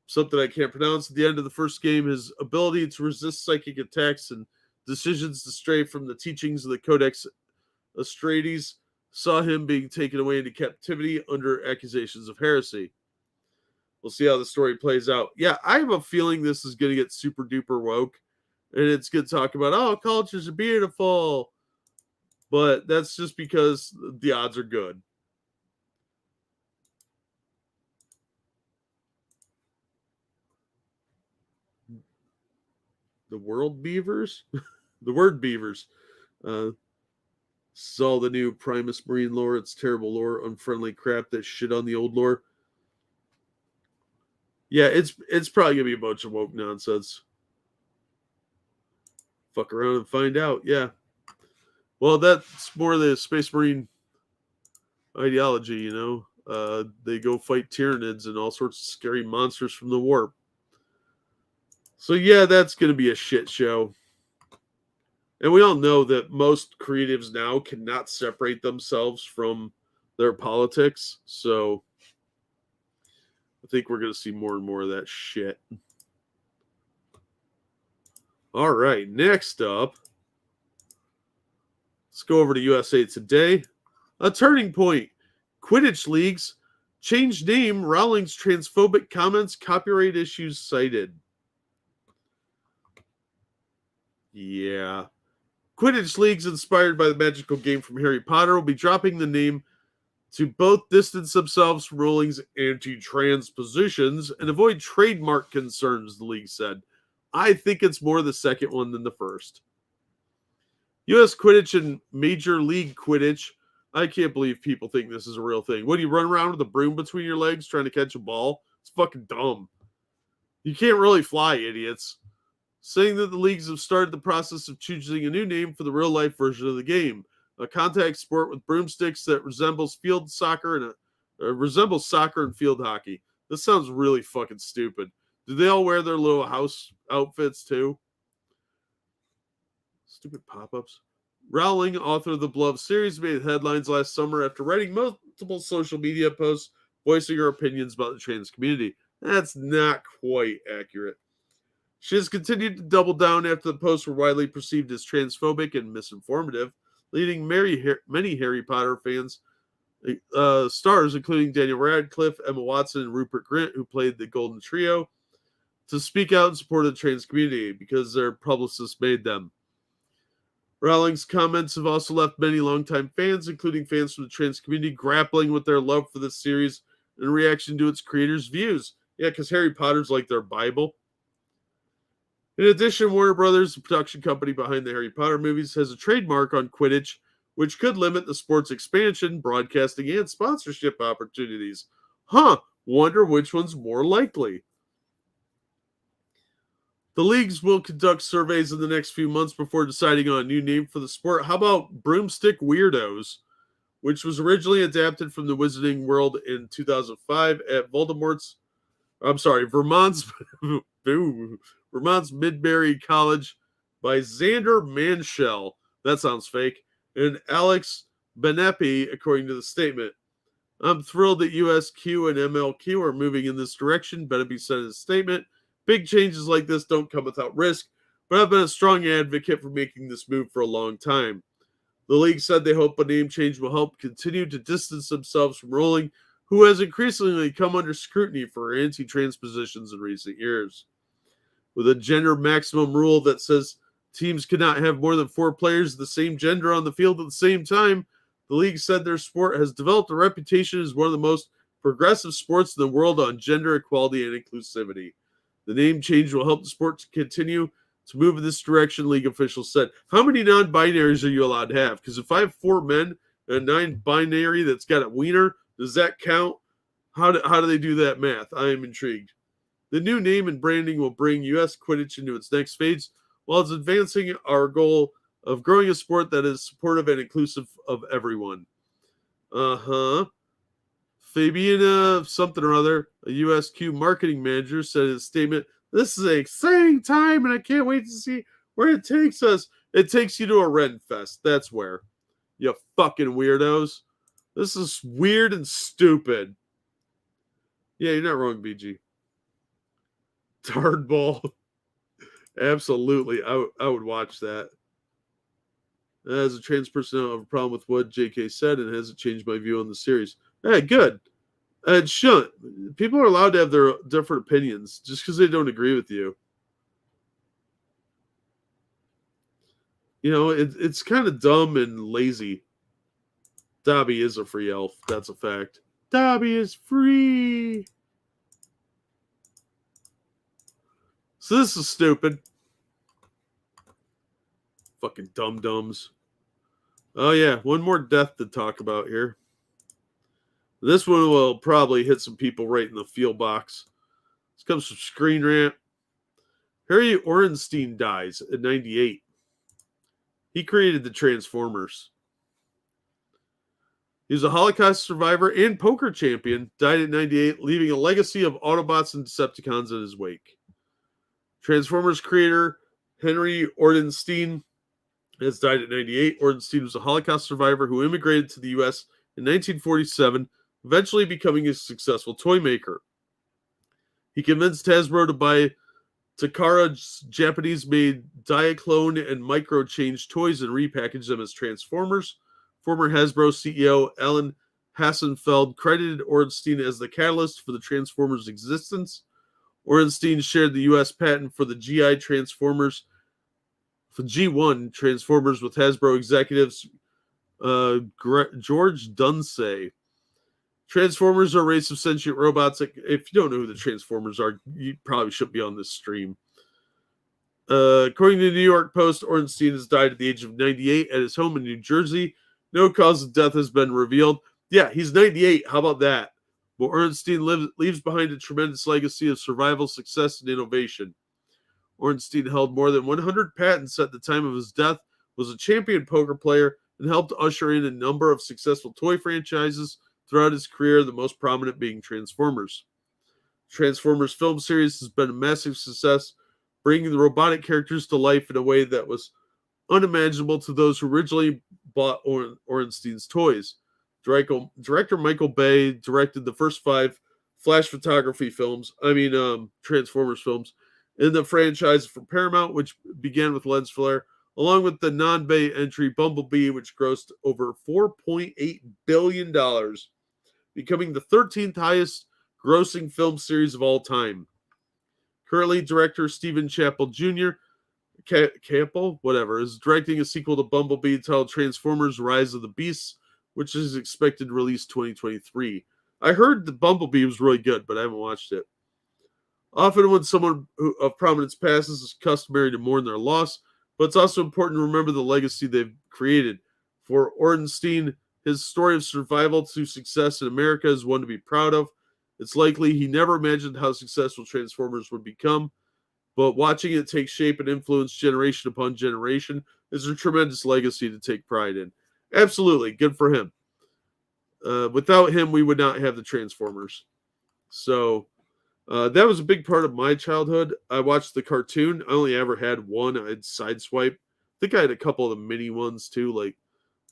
something I can't pronounce, at the end of the first game. His ability to resist psychic attacks and decisions to stray from the teachings of the Codex Astrates saw him being taken away into captivity under accusations of heresy. We'll see how the story plays out. Yeah, I have a feeling this is going to get super duper woke, and it's going to talk about, oh, cultures are beautiful, but that's just because the odds are good. The world beavers? The word beavers. This is all the new Primus Marine lore. It's terrible lore, unfriendly crap that shit on the old lore. Yeah, it's probably going to be a bunch of woke nonsense. Fuck around and find out, yeah. Well, that's more the Space Marine ideology, you know. They go fight Tyranids and all sorts of scary monsters from the warp. So yeah, that's going to be a shit show. And we all know that most creatives now cannot separate themselves from their politics. So I think we're going to see more and more of that shit. All right, next up, let's go over to USA Today. A turning point. Quidditch leagues changed name. Rowling's transphobic comments. Copyright issues cited. Yeah. Quidditch leagues inspired by the magical game from Harry Potter will be dropping the name to both distance themselves from Rowling's anti-trans positions and avoid trademark concerns, the league said. I think it's more the second one than the first. U.S. Quidditch and Major League Quidditch. I can't believe people think this is a real thing. What, do you run around with a broom between your legs trying to catch a ball? It's fucking dumb. You can't really fly, idiots. Saying that the leagues have started the process of choosing a new name for the real-life version of the game. A contact sport with broomsticks that resembles soccer and field hockey. This sounds really fucking stupid. Do they all wear their little house outfits too? Stupid pop-ups. Rowling, author of the beloved series, made headlines last summer after writing multiple social media posts voicing her opinions about the trans community. That's not quite accurate. She has continued to double down after the posts were widely perceived as transphobic and misinformative, leading many Harry Potter fans, stars including Daniel Radcliffe, Emma Watson, and Rupert Grint, who played the Golden Trio, to speak out in support of the trans community because their publicists made them. Rowling's comments have also left many longtime fans, including fans from the trans community, grappling with their love for this series in reaction to its creators' views. Yeah, because Harry Potter's like their Bible. In addition, Warner Brothers, the production company behind the Harry Potter movies, has a trademark on Quidditch, which could limit the sport's expansion, broadcasting, and sponsorship opportunities. Wonder which one's more likely. The leagues will conduct surveys in the next few months before deciding on a new name for the sport. How about Broomstick Weirdos, which was originally adapted from the Wizarding World in 2005 at Vermont's Vermont's Midbury College by Xander Manshell. That sounds fake. And Alex Benepi, according to the statement. I'm thrilled that USQ and MLQ are moving in this direction, Benepi said in his statement. Big changes like this don't come without risk, but I've been a strong advocate for making this move for a long time. The league said they hope a name change will help continue to distance themselves from Rowling, who has increasingly come under scrutiny for anti-trans positions in recent years. With a gender maximum rule that says teams cannot have more than 4 players of the same gender on the field at the same time, the league said their sport has developed a reputation as one of the most progressive sports in the world on gender equality and inclusivity. The name change will help the sport to continue to move in this direction, league officials said. How many non-binaries are you allowed to have? Because if I have 4 men and a non-binary that's got a wiener, does that count? How do they do that math? I am intrigued. The new name and branding will bring U.S. Quidditch into its next phase, while it's advancing our goal of growing a sport that is supportive and inclusive of everyone. Fabiana something or other, a USQ marketing manager, said in a statement, "This is an exciting time and I can't wait to see where it takes us." It takes you to a Ren Fest. That's where. You fucking weirdos. This is weird and stupid. Yeah, you're not wrong, BG. Hardball. Absolutely. I would watch that. As a trans person, I don't have a problem with what JK said and hasn't changed my view on the series. Hey, good. And shouldn't. People are allowed to have their different opinions just because they don't agree with you. You know, it's kind of dumb and lazy. Dobby is a free elf. That's a fact. Dobby is free. So this is stupid. Fucking dum-dums. Oh, yeah. One more death to talk about here. This one will probably hit some people right in the feel box. This comes from Screen Rant. Harry Orenstein dies at 98. He created the Transformers. He was a Holocaust survivor and poker champion. Died at 98, leaving a legacy of Autobots and Decepticons in his wake. Transformers creator Henry Orenstein has died at 98. Orenstein was a Holocaust survivor who immigrated to the U.S. in 1947, eventually becoming a successful toy maker. He convinced Hasbro to buy Takara's Japanese-made Diaclone and Micro-Change toys and repackage them as Transformers. Former Hasbro CEO Alan Hassenfeld credited Orenstein as the catalyst for the Transformers' existence. Orenstein shared the U.S. patent for the GI Transformers, for G1 Transformers, with Hasbro executives George Dunsey. Transformers are a race of sentient robots. If you don't know who the Transformers are, you probably shouldn't be on this stream. According to the New York Post, Orenstein has died at the age of 98 at his home in New Jersey. No cause of death has been revealed. Yeah, he's 98. How about that? But Orenstein leaves behind a tremendous legacy of survival, success, and innovation. Orenstein held more than 100 patents at the time of his death, was a champion poker player, and helped usher in a number of successful toy franchises throughout his career, the most prominent being Transformers. Transformers film series has been a massive success, bringing the robotic characters to life in a way that was unimaginable to those who originally bought Orenstein's toys. Director Michael Bay directed the first 5 Transformers films, in the franchise from Paramount, which began with Lens Flare, along with the non-Bay entry Bumblebee, which grossed over $4.8 billion, becoming the 13th highest grossing film series of all time. Currently, director Stephen Chappell Jr. Campbell, whatever, is directing a sequel to Bumblebee titled Transformers Rise of the Beasts, which is expected to release 2023. I heard the Bumblebee was really good, but I haven't watched it. Often when someone of prominence passes, it's customary to mourn their loss, but it's also important to remember the legacy they've created. For Ornstein, his story of survival to success in America is one to be proud of. It's likely he never imagined how successful Transformers would become, but watching it take shape and influence generation upon generation is a tremendous legacy to take pride in. Absolutely, good for him. Without him, we would not have the Transformers. So that was a big part of my childhood. I watched the cartoon. I only ever had one. I had Sideswipe. I think I had a couple of the mini ones too, like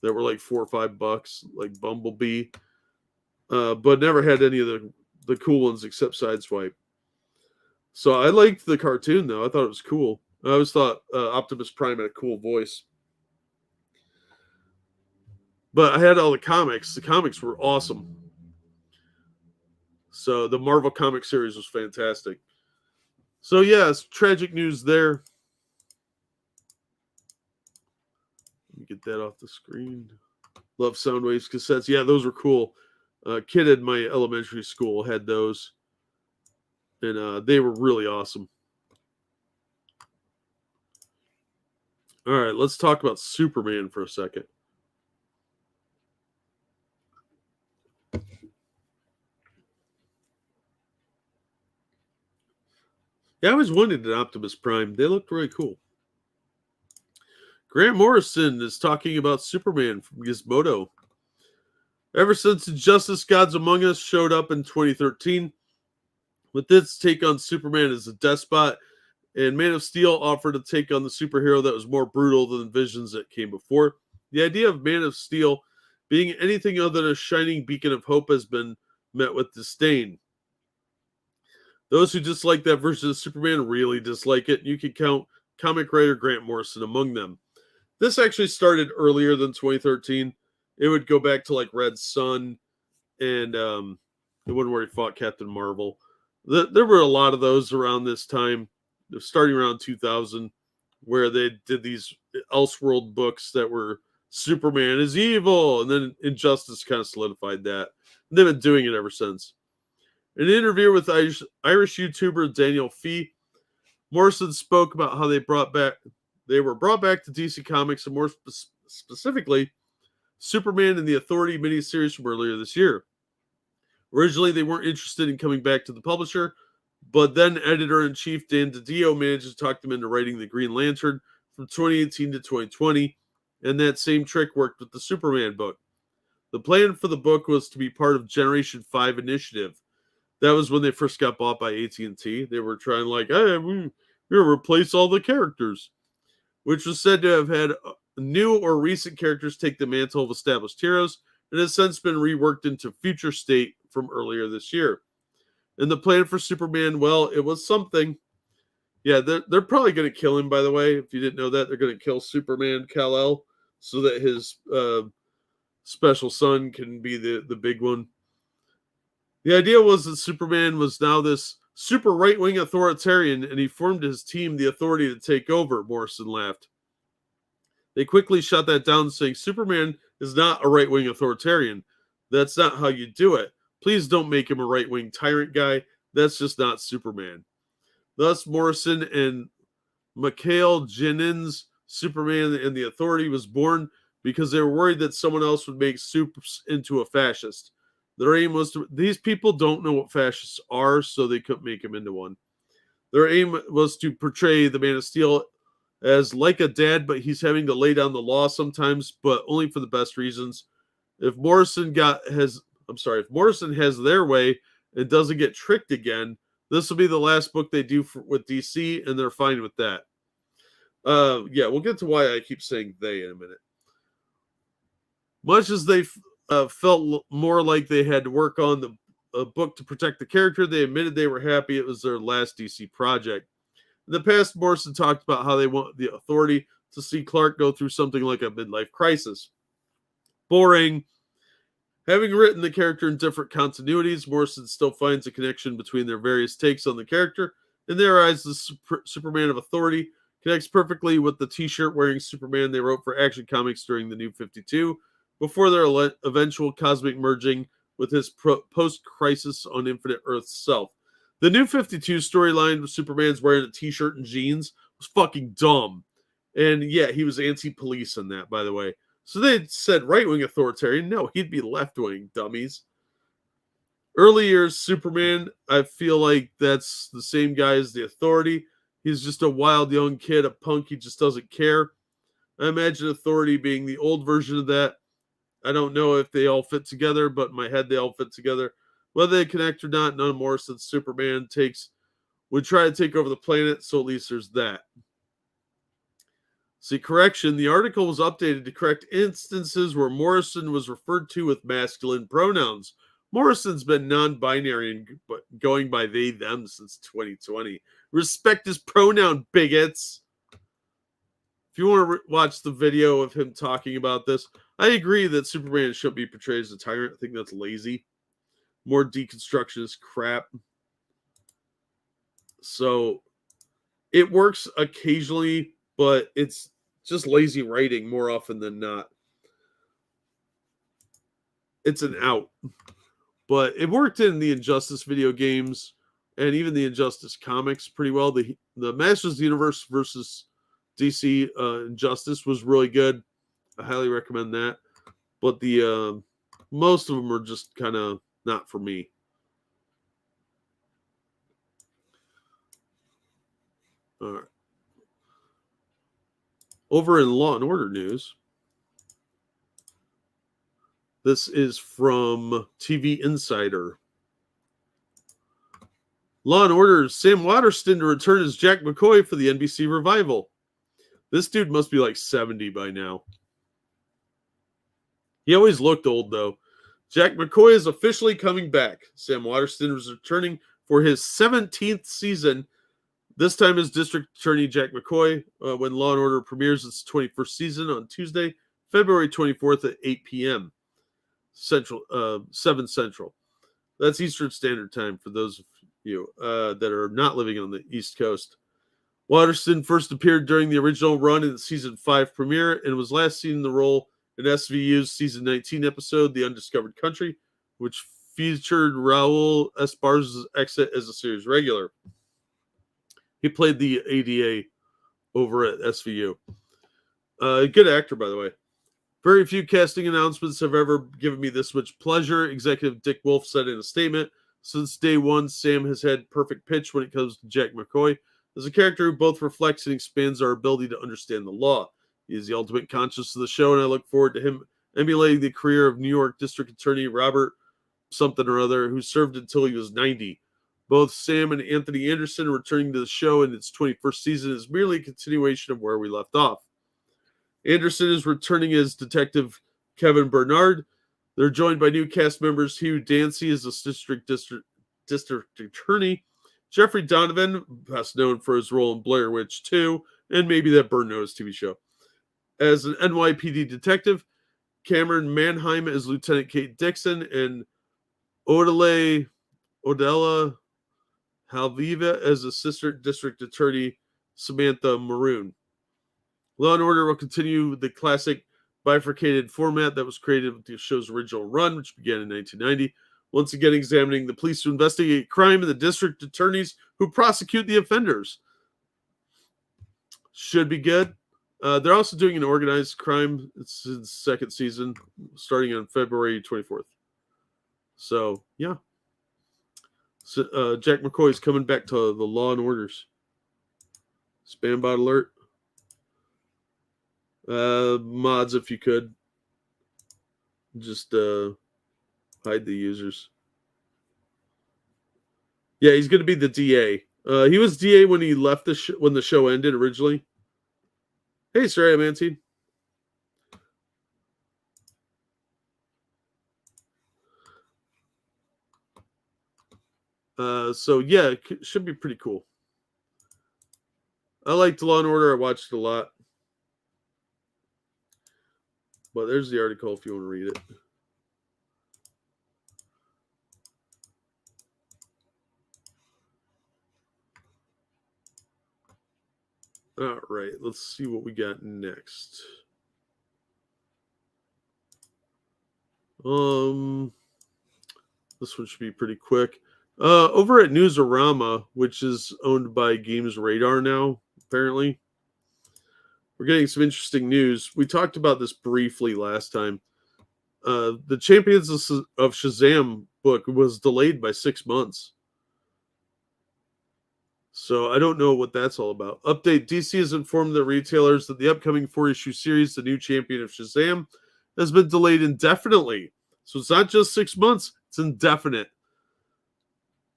that were like $4 or $5, like Bumblebee. But never had any of the cool ones except Sideswipe. So I liked the cartoon though. I thought it was cool. I always thought Optimus Prime had a cool voice. But I had all the comics. The comics were awesome. So the Marvel comic series was fantastic. So yeah, it's tragic news there. Let me get that off the screen. Love Soundwaves cassettes. Yeah, those were cool. Kid at my elementary school had those. And they were really awesome. All right, let's talk about Superman for a second. Yeah, I always wanted an Optimus Prime. They looked really cool. Grant Morrison is talking about Superman from Gizmodo. Ever since Injustice Gods Among Us showed up in 2013, with its take on Superman as a despot, and Man of Steel offered a take on the superhero that was more brutal than the visions that came before. The idea of Man of Steel being anything other than a shining beacon of hope has been met with disdain. Those who dislike that version of Superman really dislike it. You can count comic writer Grant Morrison among them. This actually started earlier than 2013. It would go back to like Red Sun and the one where he fought Captain Marvel. There were a lot of those around this time, starting around 2000, where they did these Elseworld books that were Superman is evil, and then Injustice kind of solidified that. And they've been doing it ever since. In an interview with Irish YouTuber Daniel Fee, Morrison spoke about how they were brought back to DC Comics, and more specifically, Superman and the Authority miniseries from earlier this year. Originally, they weren't interested in coming back to the publisher, but then editor-in-chief Dan DiDio managed to talk them into writing the Green Lantern from 2018 to 2020, and that same trick worked with the Superman book. The plan for the book was to be part of Generation 5 initiative. That was when they first got bought by AT&T. They were trying like, hey, we're going to replace all the characters, which was said to have had new or recent characters take the mantle of established heroes, and has since been reworked into future state from earlier this year. And the plan for Superman, well, it was something. Yeah, they're probably going to kill him, by the way. If you didn't know that, they're going to kill Superman Kal-El so that his special son can be the big one. The idea was that Superman was now this super right-wing authoritarian, and he formed his team, the Authority, to take over, Morrison laughed. They quickly shut that down, saying Superman is not a right-wing authoritarian. That's not how you do it. Please don't make him a right-wing tyrant guy. That's just not Superman. Thus, Morrison and Mikhail Genin's Superman and the Authority was born because they were worried that someone else would make Supes into a fascist. Their aim was to... These people don't know what fascists are, so they couldn't make him into one. Their aim was to portray the Man of Steel as like a dad, but he's having to lay down the law sometimes, but only for the best reasons. If Morrison has their way and doesn't get tricked again, this will be the last book they do with DC, and they're fine with that. Yeah, we'll get to why I keep saying they in a minute. Much as they felt more like they had to work on the book to protect the character, they admitted they were happy it was their last DC project. In the past, Morrison talked about how they want the Authority to see Clark go through something like a midlife crisis. Boring. Having written the character in different continuities, Morrison still finds a connection between their various takes on the character. In their eyes, the Superman of Authority connects perfectly with the t-shirt wearing Superman they wrote for Action Comics during the New 52, before their eventual cosmic merging with his post-Crisis on Infinite Earth's self. The New 52 storyline with Superman's wearing a t-shirt and jeans was fucking dumb. And yeah, he was anti-police in that, by the way. So they said right-wing authoritarian. No, he'd be left-wing, dummies. Early years Superman, I feel like that's the same guy as the Authority. He's just a wild young kid, a punk. He just doesn't care. I imagine Authority being the old version of that. I don't know if they all fit together, but in my head they all fit together. Whether they connect or not, none of Morrison's Superman takes would try to take over the planet, so at least there's that. See, correction, the article was updated to correct instances where Morrison was referred to with masculine pronouns. Morrison's been non-binary and going by they, them since 2020. Respect his pronoun, bigots. If you want to watch the video of him talking about this, I agree that Superman shouldn't be portrayed as a tyrant. I think that's lazy. More deconstructionist crap. So, it works occasionally, but it's just lazy writing more often than not. It's an out. But it worked in the Injustice video games and even the Injustice comics pretty well. The Masters of the Universe versus DC Injustice was really good. I highly recommend that. But the most of them are just kind of not for me. All right. Over in Law and Order news, this is from TV Insider. Law and Order's Sam Waterston to return as Jack McCoy for the NBC revival. This dude must be like 70 by now. He always looked old, though. Jack McCoy is officially coming back. Sam Waterston is returning for his 17th season. This time as District Attorney Jack McCoy when Law & Order premieres its 21st season on Tuesday, February 24th at 8 p.m. Central, 7 Central. That's Eastern Standard Time for those of you that are not living on the East Coast. Waterston first appeared during the original run in the Season 5 premiere and was last seen in the role in SVU's Season 19 episode, The Undiscovered Country, which featured Raul Esparza's exit as a series regular. He played the ADA over at SVU. Good actor, by the way. Very few casting announcements have ever given me this much pleasure, Executive Dick Wolf said in a statement. Since day one, Sam has had perfect pitch when it comes to Jack McCoy as a character who both reflects and expands our ability to understand the law. He is the ultimate conscience of the show, and I look forward to him emulating the career of New York District Attorney Robert something or other, who served until he was 90. Both Sam and Anthony Anderson returning to the show in its 21st season is merely a continuation of where we left off. Anderson is returning as Detective Kevin Bernard. They're joined by new cast members Hugh Dancy as the district attorney, Jeffrey Donovan, best known for his role in Blair Witch 2, and maybe that Burn Notice TV show, as an NYPD detective, Cameron Mannheim as Lieutenant Kate Dixon, and Odella Halviva as Assistant District Attorney Samantha Maroon. Law & Order will continue the classic bifurcated format that was created with the show's original run, which began in 1990, once again examining the police who investigate crime and the district attorneys who prosecute the offenders. Should be good. They're also doing an organized crime. It's its second season, starting on February 24th. So, yeah. So, Jack McCoy's coming back to the Law & Orders. Spam bot alert. Mods, if you could. Just hide the users. Yeah, he's going to be the DA. He was DA when he left when the show ended originally. Hey, sorry, Amantine. So yeah, it should be pretty cool. I liked Law and Order. I watched it a lot. But there's the article if you want to read it. All right, let's see what we got next. This one should be pretty quick. Over at Newsarama, which is owned by Games Radar now, apparently, we're getting some interesting news. We talked about this briefly last time. The Champions of Shazam book was delayed by 6 months. So I don't know what that's all about. Update: DC has informed the retailers that the upcoming 4-issue series, The New Champion of Shazam, has been delayed indefinitely. So it's not just 6 months, it's indefinite.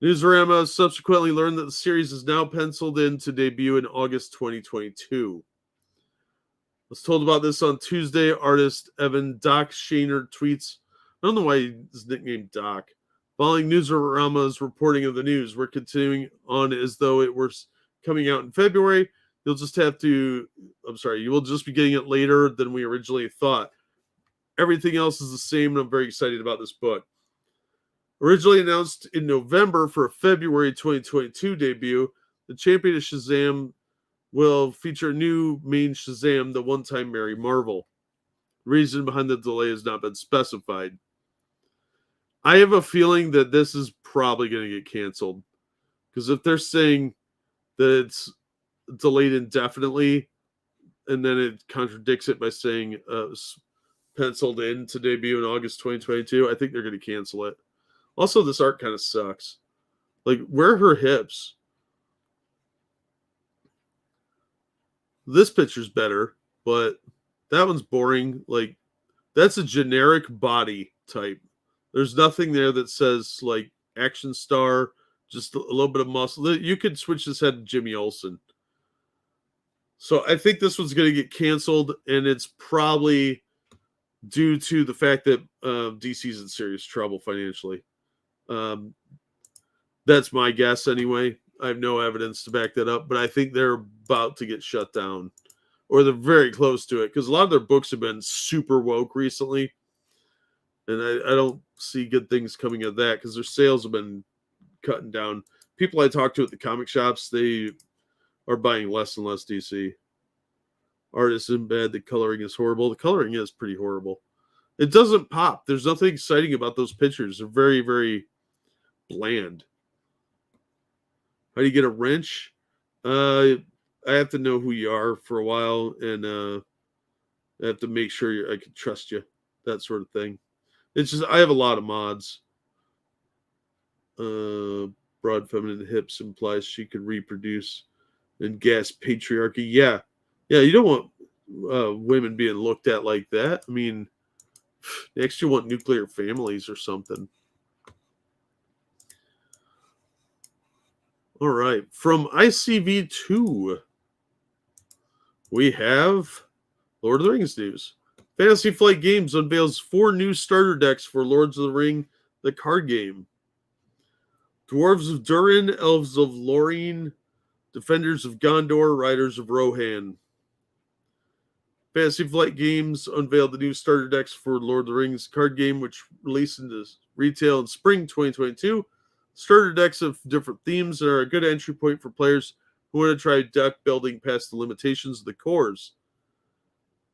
Newsarama subsequently learned that the series is now penciled in to debut in August 2022. I was told about this on Tuesday. Artist Evan Doc Shaner tweets, I don't know why he's nicknamed Doc. Following Newsarama's reporting of the news, we're continuing on as though it were coming out in February. You will just be getting it later than we originally thought. Everything else is the same, and I'm very excited about this book. Originally announced in November for a February 2022 debut, the Champion of Shazam will feature a new main Shazam, the one-time Mary Marvel. The reason behind the delay has not been specified. I have a feeling that this is probably going to get canceled. Because if they're saying that it's delayed indefinitely, and then it contradicts it by saying penciled in to debut in August 2022, I think they're going to cancel it. Also, this art kind of sucks. Like, where are her hips? This picture's better, but that one's boring. Like, that's a generic body type. There's nothing there that says, like, action star, just a little bit of muscle. You could switch this head to Jimmy Olsen. So I think this one's going to get canceled, and it's probably due to the fact that DC's in serious trouble financially. That's my guess anyway. I have no evidence to back that up, but I think they're about to get shut down, or they're very close to it, because a lot of their books have been super woke recently, and I don't see good things coming of that because their sales have been cutting down. People I talk to at the comic shops, they are buying less and less DC. Art isn't bad. The coloring is horrible. The coloring is pretty horrible. It doesn't pop. There's nothing exciting about those pictures. They're very, very bland. How do you get a wrench? I have to know who you are for a while, and I have to make sure I can trust you. That sort of thing. It's just I have a lot of mods. Broad feminine hips implies she could reproduce and gas patriarchy. Yeah, you don't want women being looked at like that. I mean, next you want nuclear families or something. All right, from ICV2, we have Lord of the Rings news. Fantasy Flight Games unveils 4 new starter decks for Lords of the Ring, the card game. Dwarves of Durin, Elves of Lorien, Defenders of Gondor, Riders of Rohan. Fantasy Flight Games unveiled the new starter decks for Lord of the Rings card game, which released into retail in spring 2022. Starter decks of different themes are a good entry point for players who want to try deck building past the limitations of the cores.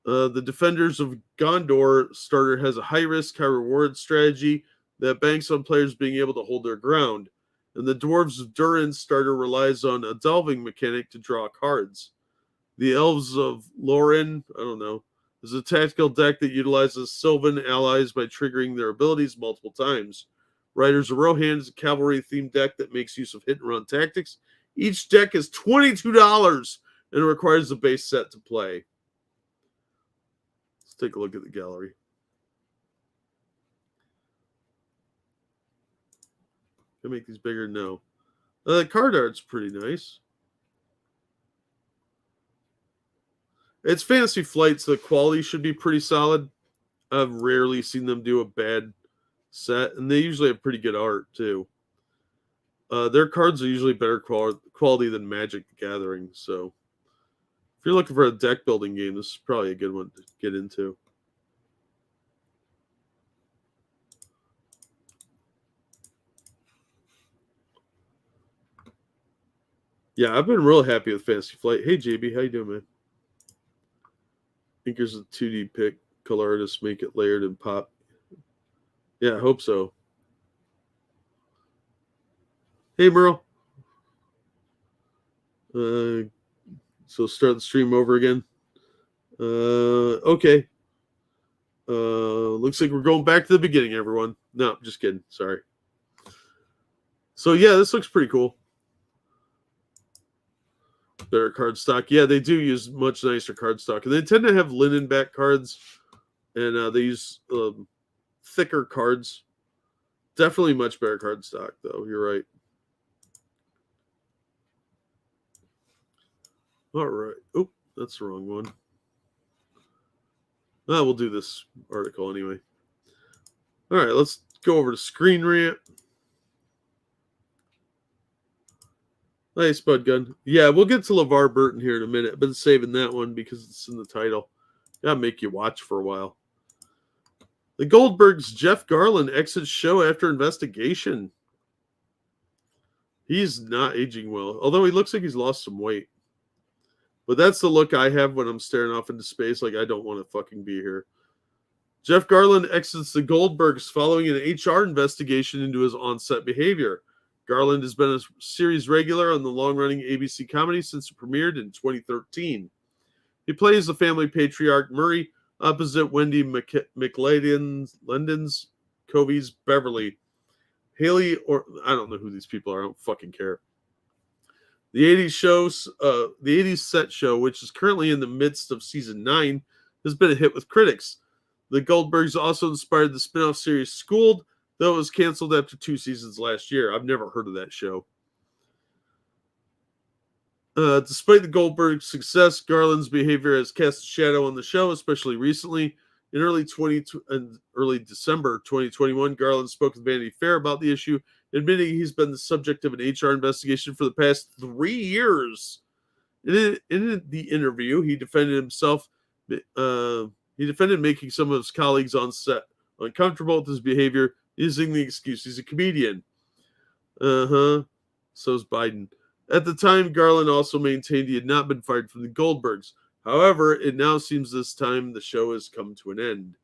The Defenders of Gondor starter has a high-risk, high-reward strategy that banks on players being able to hold their ground. And the Dwarves of Durin starter relies on a delving mechanic to draw cards. The Elves of Lorien, is a tactical deck that utilizes Sylvan allies by triggering their abilities multiple times. Riders of Rohan is a cavalry-themed deck that makes use of hit-and-run tactics. Each deck is $22 and requires a base set to play. Let's take a look at the gallery. Can I make these bigger? No. The card art's pretty nice. It's Fantasy Flight, so the quality should be pretty solid. I've rarely seen them do a bad set, and they usually have pretty good art, too. Their cards are usually better quality than Magic the Gathering, so If you're looking for a deck building game, this is probably a good one to get into. Yeah, I've been real happy with Fantasy Flight. Hey, JB, how you doing, man? Inker's a 2D pick. Color artists make it layered and pop. Yeah, I hope so. Hey, Merle. So start the stream over again. Okay. Looks like we're going back to the beginning, everyone. No, just kidding. Sorry. So yeah, this looks pretty cool. Better card stock. Yeah, they do use much nicer card stock, and they tend to have linen back cards, and they use thicker cards. Definitely much better card stock, though. You're right. All right. Oh, that's the wrong one. We'll do this article anyway. All right, let's go over to Screen Rant. Nice, Bud Gun. Yeah, we'll get to LeVar Burton here in a minute. I've been saving that one because it's in the title. Gotta make you watch for a while. The Goldbergs' Jeff Garland exits show after investigation. He's not aging well, although he looks like he's lost some weight. But that's the look I have when I'm staring off into space like I don't want to fucking be here. Jeff Garland exits the Goldbergs following an HR investigation into his on-set behavior. Garland has been a series regular on the long-running ABC comedy since it premiered in 2013. He plays the family patriarch Murray opposite Wendy McLendon's Covey's Beverly. Haley, or I don't know who these people are. I don't fucking care. The 80s set show, which is currently in the midst of season 9, has been a hit with critics. The Goldbergs also inspired the spin-off series Schooled, though it was canceled after 2 seasons last year. I've never heard of that show. Despite the Goldbergs' success, Garland's behavior has cast a shadow on the show, especially recently. In early December 2021, Garland spoke with Vanity Fair about the issue, admitting he's been the subject of an HR investigation for the past 3 years. In the interview, he defended himself. He defended making some of his colleagues on set uncomfortable with his behavior, using the excuse he's a comedian. So's Biden. At the time, Garland also maintained he had not been fired from the Goldbergs. However, it now seems this time the show has come to an end.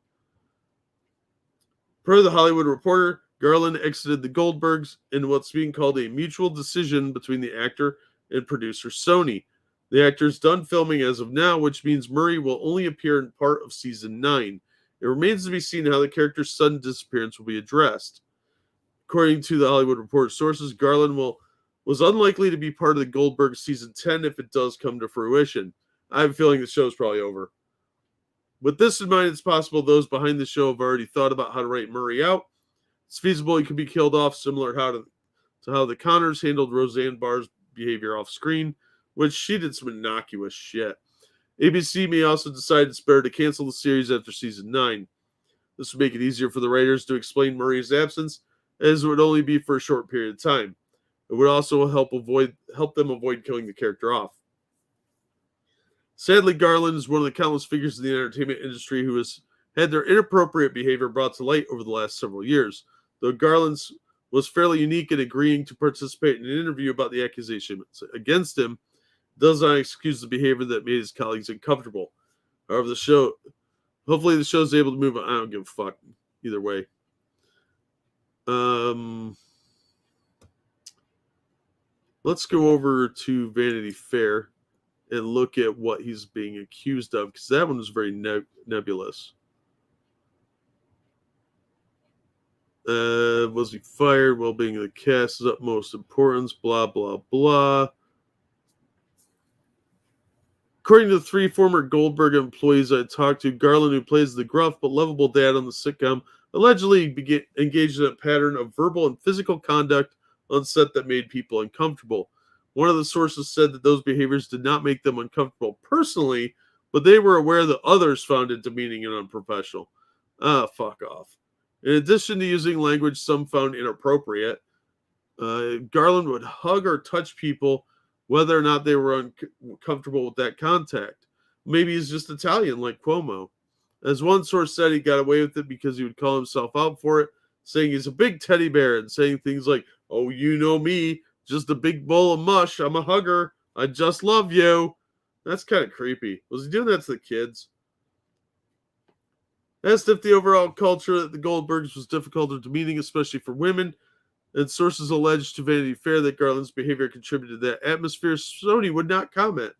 Per the Hollywood Reporter, Garland exited the Goldbergs in what's being called a mutual decision between the actor and producer Sony. The actor's done filming as of now, which means Murray will only appear in part of season 9. It remains to be seen how the character's sudden disappearance will be addressed. According to the Hollywood Reporter sources, Garland was unlikely to be part of the Goldbergs season 10 if it does come to fruition. I have a feeling the show's probably over. With this in mind, it's possible those behind the show have already thought about how to write Murray out. It's feasible he could be killed off, similar to how the Connors handled Roseanne Barr's behavior off screen, which she did some innocuous shit. ABC may also decide it's better to cancel the series after season 9. This would make it easier for the writers to explain Murray's absence, as it would only be for a short period of time. It would also help them avoid killing the character off. Sadly, Garland is one of the countless figures in the entertainment industry who has had their inappropriate behavior brought to light over the last several years. Though Garland was fairly unique in agreeing to participate in an interview about the accusations against him, it does not excuse the behavior that made his colleagues uncomfortable. However, hopefully the show is able to move on. I don't give a fuck either way. Let's go over to Vanity Fair and look at what he's being accused of, because that one was very nebulous. Was he fired? Well-being of the cast is of utmost importance, blah, blah, blah. According to the 3 former Goldberg employees I talked to, Garland, who plays the gruff but lovable dad on the sitcom, allegedly engaged in a pattern of verbal and physical conduct on set that made people uncomfortable. One of the sources said that those behaviors did not make them uncomfortable personally, but they were aware that others found it demeaning and unprofessional. Fuck off. In addition to using language some found inappropriate, Garland would hug or touch people whether or not they were uncomfortable with that contact. Maybe he's just Italian like Cuomo. As one source said, he got away with it because he would call himself out for it, saying he's a big teddy bear and saying things like, "Oh, you know me, just a big bowl of mush. I'm a hugger. I just love you." That's kind of creepy. Was he doing that to the kids? Asked if the overall culture at the Goldbergs was difficult or demeaning, especially for women, and sources alleged to Vanity Fair that Garland's behavior contributed to that atmosphere, Sony would not comment.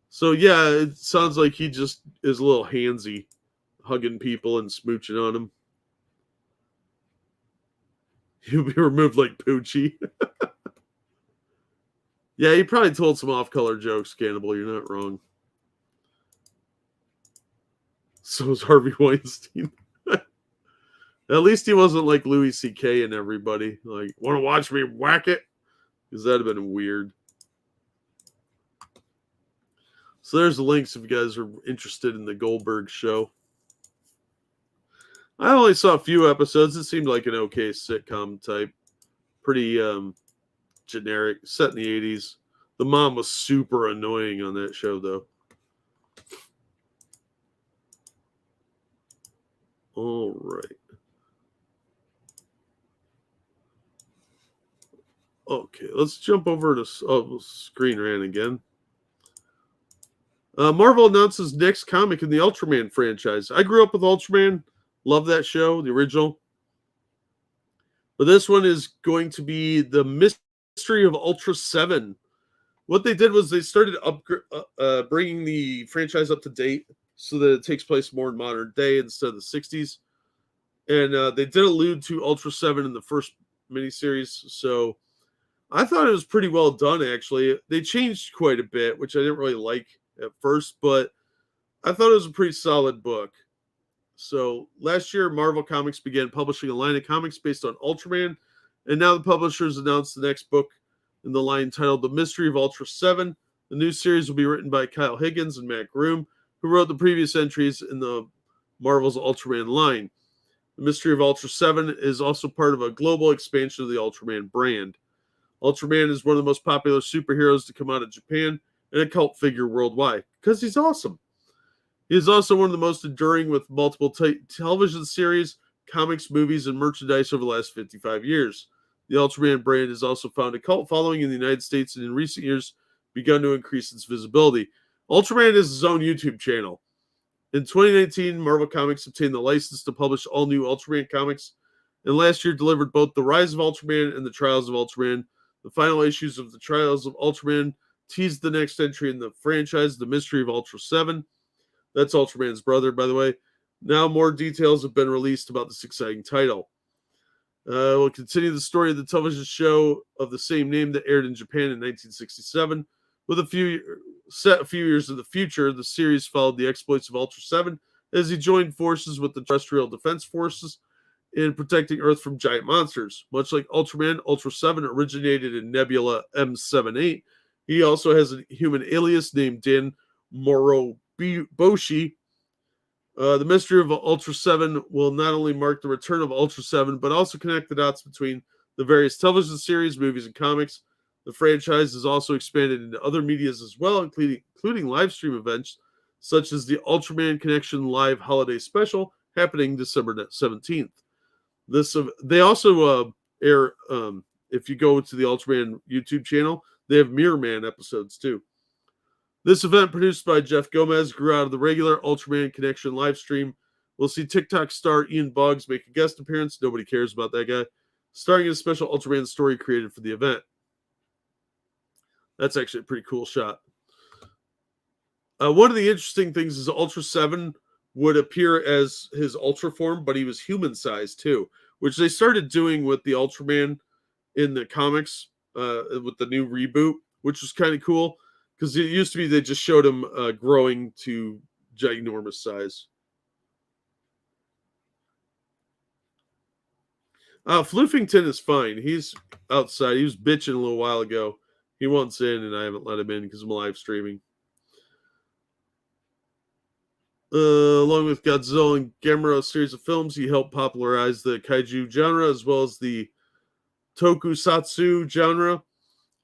So yeah, it sounds like he just is a little handsy, hugging people and smooching on them. He'll be removed like Poochie. Yeah, he probably told some off-color jokes, Cannibal. You're not wrong. So is Harvey Weinstein. At least he wasn't like Louis C.K. and everybody. Like, want to watch me whack it? Because that would have been weird. So there's the links if you guys are interested in the Goldberg show. I only saw a few episodes. It seemed like an okay sitcom type. Pretty generic. Set in the 80s. The mom was super annoying on that show, though. All right. Okay, let's jump over to Screen Rant again. Marvel announces next comic in the Ultraman franchise. I grew up with Ultraman. Love that show, the original. But this one is going to be the Mystery of Ultra 7. What they did was they started bringing the franchise up to date so that it takes place more in modern day instead of the 60s. And they did allude to Ultra 7 in the first miniseries. So I thought it was pretty well done, actually. They changed quite a bit, which I didn't really like at first, but I thought it was a pretty solid book. So last year, Marvel Comics began publishing a line of comics based on Ultraman, and now the publishers announced the next book in the line titled The Mystery of Ultra 7. The new series will be written by Kyle Higgins and Matt Groom, who wrote the previous entries in the Marvel's Ultraman line. The Mystery of Ultra 7 is also part of a global expansion of the Ultraman brand. Ultraman is one of the most popular superheroes to come out of Japan and a cult figure worldwide because he's awesome. He is also one of the most enduring with multiple television series, comics, movies, and merchandise over the last 55 years. The Ultraman brand has also found a cult following in the United States and in recent years begun to increase its visibility. Ultraman is his own YouTube channel. In 2019, Marvel Comics obtained the license to publish all new Ultraman comics, and last year delivered both The Rise of Ultraman and The Trials of Ultraman. The final issues of The Trials of Ultraman teased the next entry in the franchise, The Mystery of Ultra 7. That's Ultraman's brother, by the way. Now more details have been released about this exciting title. We'll continue the story of the television show of the same name that aired in Japan in 1967. With a few years in the future, the series followed the exploits of Ultra 7 as he joined forces with the Terrestrial Defense Forces in protecting Earth from giant monsters. Much like Ultraman, Ultra 7 originated in Nebula M78. He also has a human alias named Dan Moroboshi. The Mystery of Ultra 7 will not only mark the return of Ultra 7, but also connect the dots between the various television series, movies, and comics. The franchise is also expanded into other medias as well, including live stream events, such as the Ultraman Connection Live Holiday Special, happening December 17th. They also air, if you go to the Ultraman YouTube channel, they have Mirror Man episodes too. This event, produced by Jeff Gomez, grew out of the regular Ultraman Connection live stream. We'll see TikTok star Ian Boggs make a guest appearance. Nobody cares about that guy. Starring in a special Ultraman story created for the event. That's actually a pretty cool shot. One of the interesting things is Ultra 7 would appear as his Ultra form, but he was human-sized too, which they started doing with the Ultraman in the comics with the new reboot, which was kind of cool. Because it used to be they just showed him growing to ginormous size. Floofington is fine. He's outside. He was bitching a little while ago. He wants in, and I haven't let him in because I'm live streaming. Along with Godzilla and Gamera series of films, he helped popularize the kaiju genre as well as the tokusatsu genre.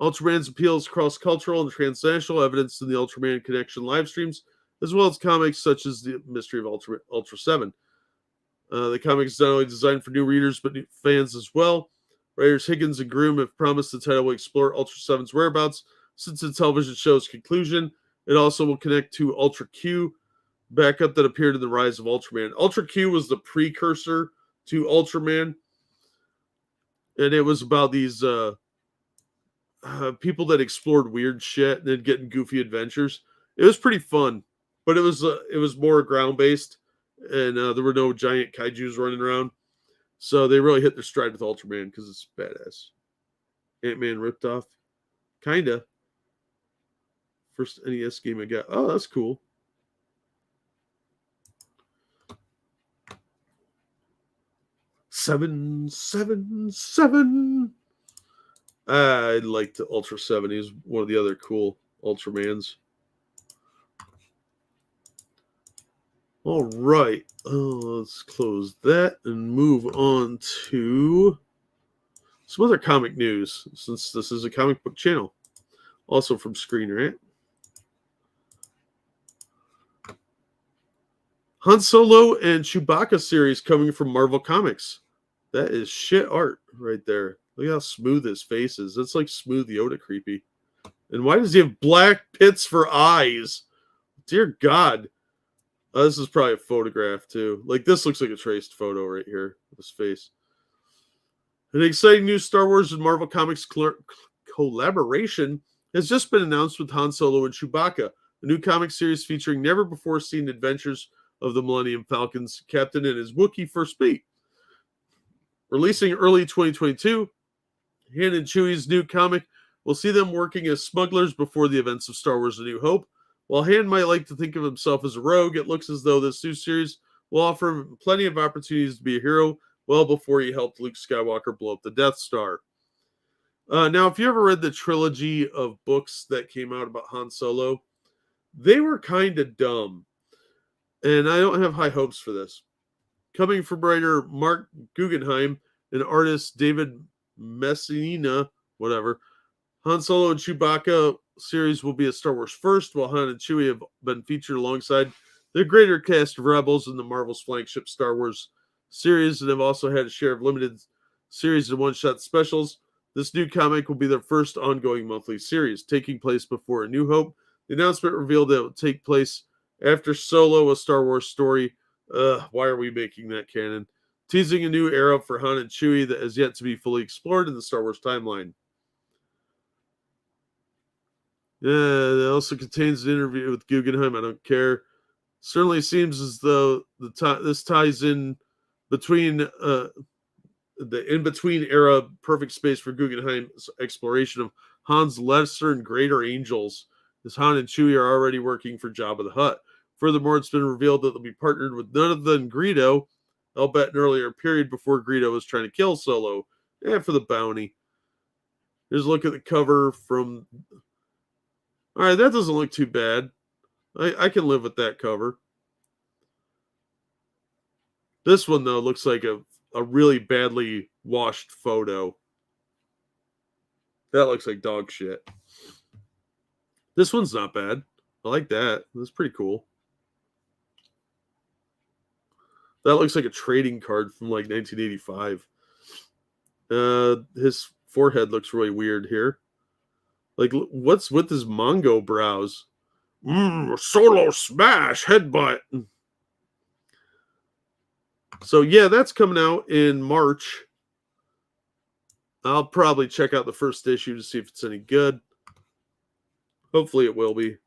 Ultraman's appeal is cross-cultural and transnational, evidenced in the Ultraman Connection live streams, as well as comics such as The Mystery of Ultra 7. The comic is not only designed for new readers, but new fans as well. Writers Higgins and Groom have promised the title will explore Ultra 7's whereabouts since the television show's conclusion. It also will connect to Ultra Q, backup that appeared in The Rise of Ultraman. Ultra Q was the precursor to Ultraman, and it was about these people that explored weird shit and then getting goofy adventures. It was pretty fun, but it was more ground-based, and there were no giant kaijus running around. So they really hit their stride with Ultraman because it's badass. Ant-Man ripped off. Kinda. First NES game I got. Oh, that's cool. Seven. I liked Ultra 7. He was one of the other cool Ultramans. All right. Let's close that and move on to some other comic news, since this is a comic book channel. Also from Screen Rant. Han Solo and Chewbacca series coming from Marvel Comics. That is shit art right there. Look how smooth his face is. It's like smooth Yoda creepy. And why does he have black pits for eyes? Dear God. This is probably a photograph too. Like, this looks like a traced photo right here of his face. An exciting new Star Wars and Marvel Comics collaboration has just been announced with Han Solo and Chewbacca, a new comic series featuring never-before-seen adventures of the Millennium Falcon's captain and his Wookiee first mate. Releasing early 2022, Han and Chewie's new comic will see them working as smugglers before the events of Star Wars A New Hope. While Han might like to think of himself as a rogue, it looks as though this new series will offer him plenty of opportunities to be a hero well before he helped Luke Skywalker blow up the Death Star. Now, if you ever read the trilogy of books that came out about Han Solo, they were kind of dumb. And I don't have high hopes for this. Coming from writer Mark Guggenheim and artist David Messina, whatever, Han Solo and Chewbacca series will be a Star Wars first, while Han and Chewie have been featured alongside the greater cast of Rebels in the Marvel's flagship Star Wars series, and have also had a share of limited series and one-shot specials. This new comic will be their first ongoing monthly series, taking place before A New Hope. The announcement revealed that it will take place after Solo, a Star Wars story. Why are we making that canon? Teasing a new era for Han and Chewie that has yet to be fully explored in the Star Wars timeline. It also contains an interview with Guggenheim. I don't care. Certainly seems as though this ties in between the in-between era perfect space for Guggenheim's exploration of Han's lesser and greater angels, as Han and Chewie are already working for Jabba the Hutt. Furthermore, it's been revealed that they'll be partnered with none other than Greedo, albeit an earlier period before Greedo was trying to kill Solo, for the bounty. Here's a look at the cover from... All right, that doesn't look too bad. I can live with that cover. This one, though, looks like a really badly washed photo. That looks like dog shit. This one's not bad. I like that. That's pretty cool. That looks like a trading card from like 1985. His forehead looks really weird here. Like, what's with his Mongo brows? Solo smash headbutt. So yeah, that's coming out in March. I'll probably check out the first issue to see if it's any good. Hopefully it will be.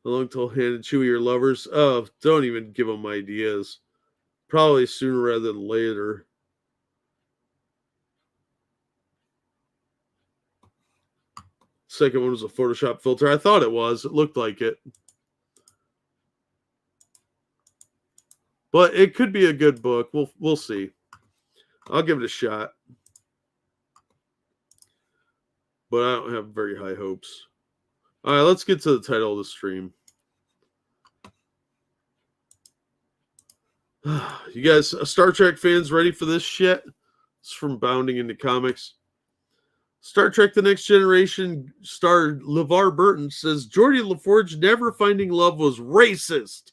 How long till Han and Chewie are lovers? Oh, don't even give them ideas. Probably sooner rather than later. Second one was a Photoshop filter. I thought it was. It looked like it. But it could be a good book. We'll see. I'll give it a shot. But I don't have very high hopes. All right, let's get to the title of the stream. You guys, Star Trek fans, ready for this shit? It's from Bounding into Comics. Star Trek The Next Generation star LeVar Burton says Geordi LaForge never finding love was racist.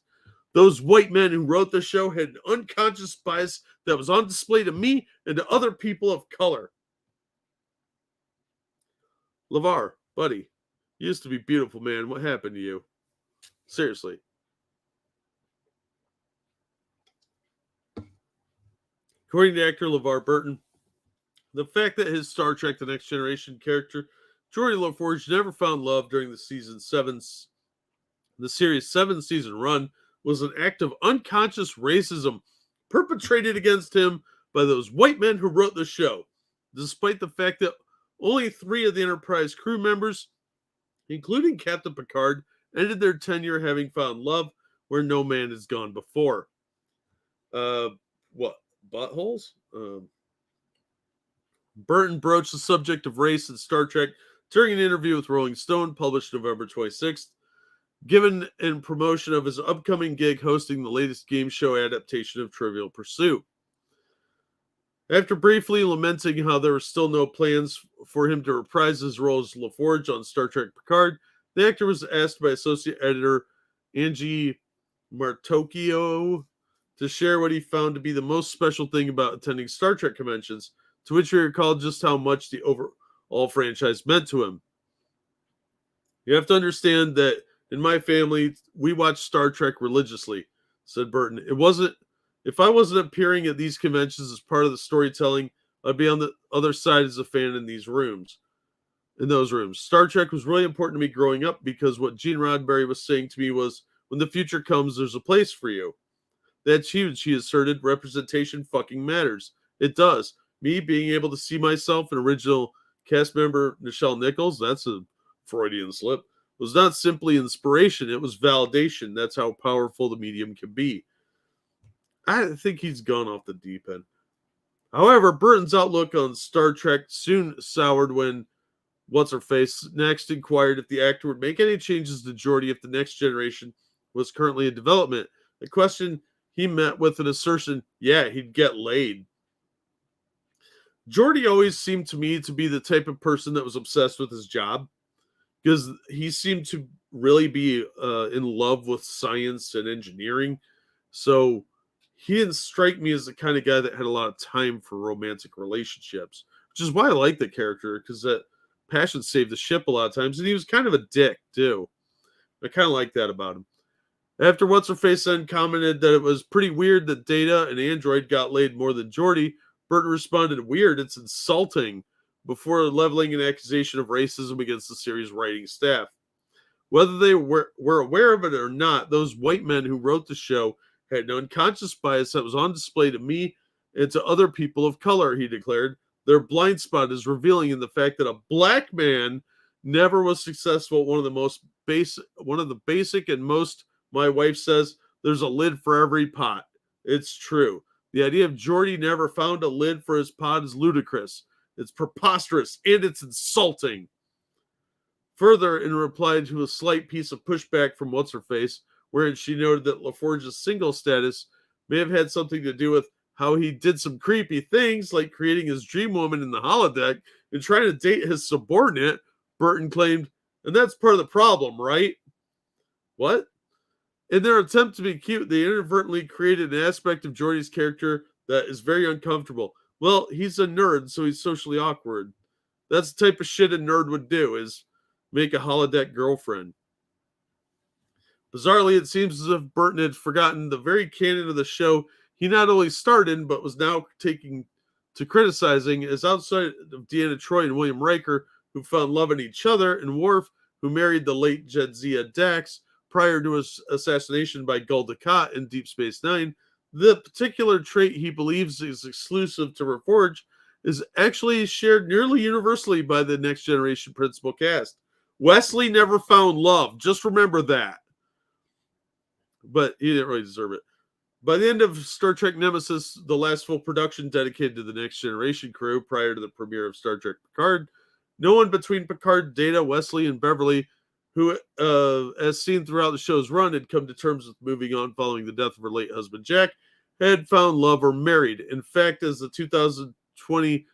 Those white men who wrote the show had an unconscious bias that was on display to me and to other people of color. LeVar, buddy, you used to be beautiful, man. What happened to you? Seriously. According to actor LeVar Burton, the fact that his Star Trek The Next Generation character, Geordi LaForge, never found love during the series' 7-season run was an act of unconscious racism perpetrated against him by those white men who wrote the show, despite the fact that only 3 of the Enterprise crew members, including Captain Picard, ended their tenure having found love where no man has gone before. What? Buttholes? Burton broached the subject of race in Star Trek during an interview with Rolling Stone published November 26th, given in promotion of his upcoming gig hosting the latest game show adaptation of Trivial Pursuit. After briefly lamenting how there were still no plans for him to reprise his role as LaForge on Star Trek Picard, the actor was asked by associate editor Angie Martocchio to share what he found to be the most special thing about attending Star Trek conventions, to which he recalled just how much the overall franchise meant to him. You have to understand that in my family, we watch Star Trek religiously, said Burton. If I wasn't appearing at these conventions as part of the storytelling, I'd be on the other side as a fan in those rooms. Star Trek was really important to me growing up because what Gene Roddenberry was saying to me was, when the future comes, there's a place for you. That's huge, he asserted. Representation fucking matters. It does. Me being able to see myself in original cast member Nichelle Nichols, that's a Freudian slip, was not simply inspiration, it was validation. That's how powerful the medium can be. I think he's gone off the deep end. However, Burton's outlook on Star Trek soon soured when What's-Her-Face next inquired if the actor would make any changes to Geordi if The Next Generation was currently in development. A question he met with an assertion, yeah, he'd get laid. Geordi always seemed to me to be the type of person that was obsessed with his job, because he seemed to really be in love with science and engineering. So he didn't strike me as the kind of guy that had a lot of time for romantic relationships, which is why I like the character, because that passion saved the ship a lot of times, and he was kind of a dick, too. I kind of like that about him. After What's-Her-Face then commented that it was pretty weird that Data and Android got laid more than Geordi, Burton responded, weird, it's insulting, before leveling an accusation of racism against the series' writing staff. Whether they were aware of it or not, those white men who wrote the show had an unconscious bias that was on display to me and to other people of color, he declared. Their blind spot is revealing in the fact that a black man never was successful at one of the basic and most, my wife says, there's a lid for every pot. It's true. The idea of Geordi never found a lid for his pot is ludicrous. It's preposterous, and it's insulting. Further, in reply to a slight piece of pushback from What's-Her-Face, wherein she noted that LaForge's single status may have had something to do with how he did some creepy things, like creating his dream woman in the holodeck and trying to date his subordinate, Burton claimed, and that's part of the problem, right? What? In their attempt to be cute, they inadvertently created an aspect of Geordi's character that is very uncomfortable. Well, he's a nerd, so he's socially awkward. That's the type of shit a nerd would do, is make a holodeck girlfriend. Bizarrely, it seems as if Burton had forgotten the very canon of the show he not only starred in, but was now taking to criticizing, as outside of Deanna Troi and William Riker, who found love in each other, and Worf, who married the late Jadzia Dax prior to his assassination by Gul Dukat in Deep Space Nine, the particular trait he believes is exclusive to Reforge is actually shared nearly universally by the Next Generation principal cast. Wesley never found love. Just remember that. But he didn't really deserve it. By the end of Star Trek Nemesis, the last full production dedicated to the Next Generation crew prior to the premiere of Star Trek Picard, no one between Picard, Data, Wesley, and Beverly, who, as seen throughout the show's run, had come to terms with moving on following the death of her late husband, Jack, had found love or married. In fact, as the 2020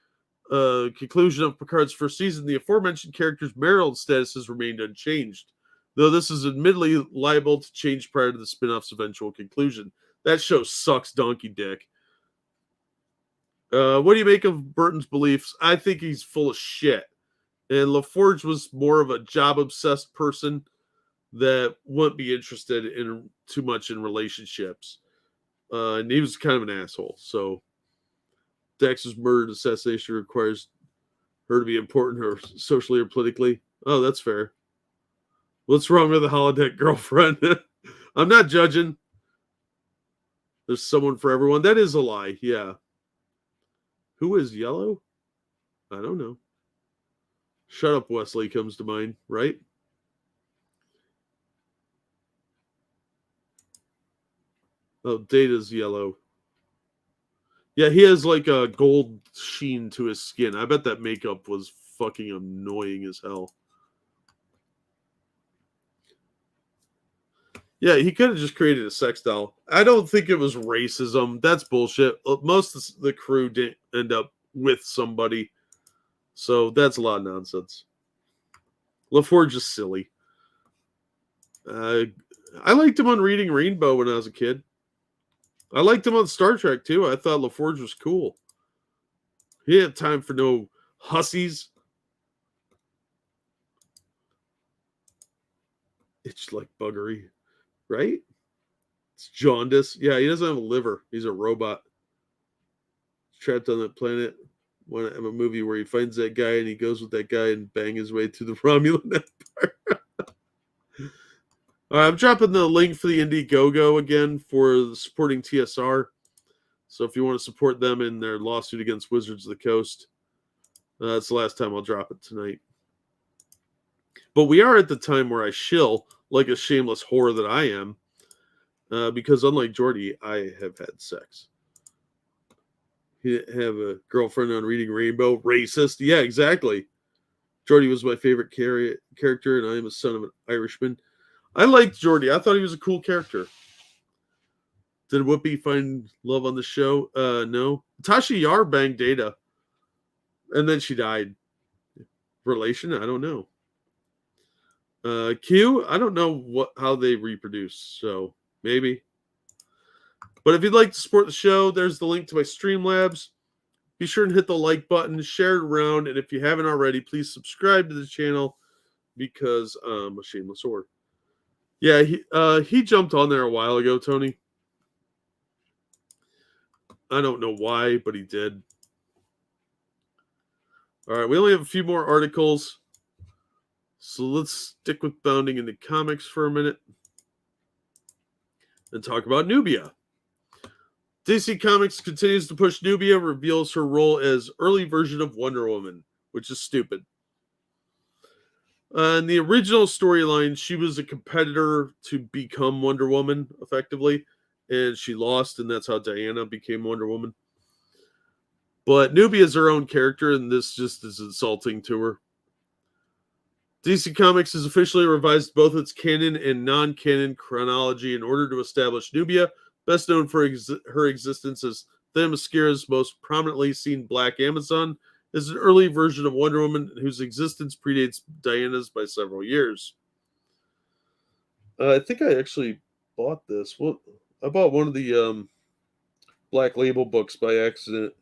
conclusion of Picard's first season, the aforementioned character's marital status has remained unchanged, though this is admittedly liable to change prior to the spin-off's eventual conclusion. That show sucks donkey dick. What do you make of Burton's beliefs? I think he's full of shit. And LaForge was more of a job-obsessed person that wouldn't be interested in too much in relationships. And he was kind of an asshole. So Dax's murder and assassination requires her to be important or socially or politically. Oh, that's fair. What's wrong with the holodeck girlfriend? I'm not judging. There's someone for everyone. That is a lie. Yeah. Who is yellow? I don't know. Shut up, Wesley comes to mind, right? Oh, Data's yellow. Yeah, he has like a gold sheen to his skin. I bet that makeup was fucking annoying as hell. Yeah, he could have just created a sex doll. I don't think it was racism. That's bullshit. Most of the crew didn't end up with somebody. So that's a lot of nonsense. LaForge is silly. I liked him on Reading Rainbow when I was a kid. I liked him on Star Trek too. I thought LaForge was cool. He didn't have time for no hussies. It's like buggery, right? It's jaundice. Yeah, he doesn't have a liver. He's a robot. He's trapped on that planet. Want to have a movie where he finds that guy and he goes with that guy and bang his way through the Romulan Empire. All right, I'm dropping the link for the Indiegogo again for supporting TSR. So if you want to support them in their lawsuit against Wizards of the Coast, that's the last time I'll drop it tonight. But we are at the time where I shill like a shameless whore that I am, because unlike Geordi, I have had sex. He didn't have a girlfriend on Reading Rainbow. Racist. Yeah, exactly. Geordi was my favorite character, and I am a son of an Irishman. I liked Geordi. I thought he was a cool character. Did Whoopi find love on the show? No. Tasha Yar banged Data. And then she died. Relation? I don't know. Q? I don't know how they reproduce. So, maybe. But if you'd like to support the show, there's the link to my Streamlabs. Be sure and hit the like button, share it around, and if you haven't already, please subscribe to the channel because I'm a shameless whore. Yeah, he jumped on there a while ago, Tony. I don't know why, but he did. All right, we only have a few more articles. So let's stick with bounding into comics for a minute and talk about Nubia. DC Comics continues to push Nubia, reveals her role as early version of Wonder Woman, which is stupid. In the original storyline, she was a competitor to become Wonder Woman, effectively, and she lost, and that's how Diana became Wonder Woman. But Nubia is her own character, and this just is insulting to her. DC Comics has officially revised both its canon and non-canon chronology in order to establish Nubia, best known for her existence as Themyscira's most prominently seen Black Amazon, is an early version of Wonder Woman whose existence predates Diana's by several years. I think I actually bought this. Well, I bought one of the Black Label books by accident.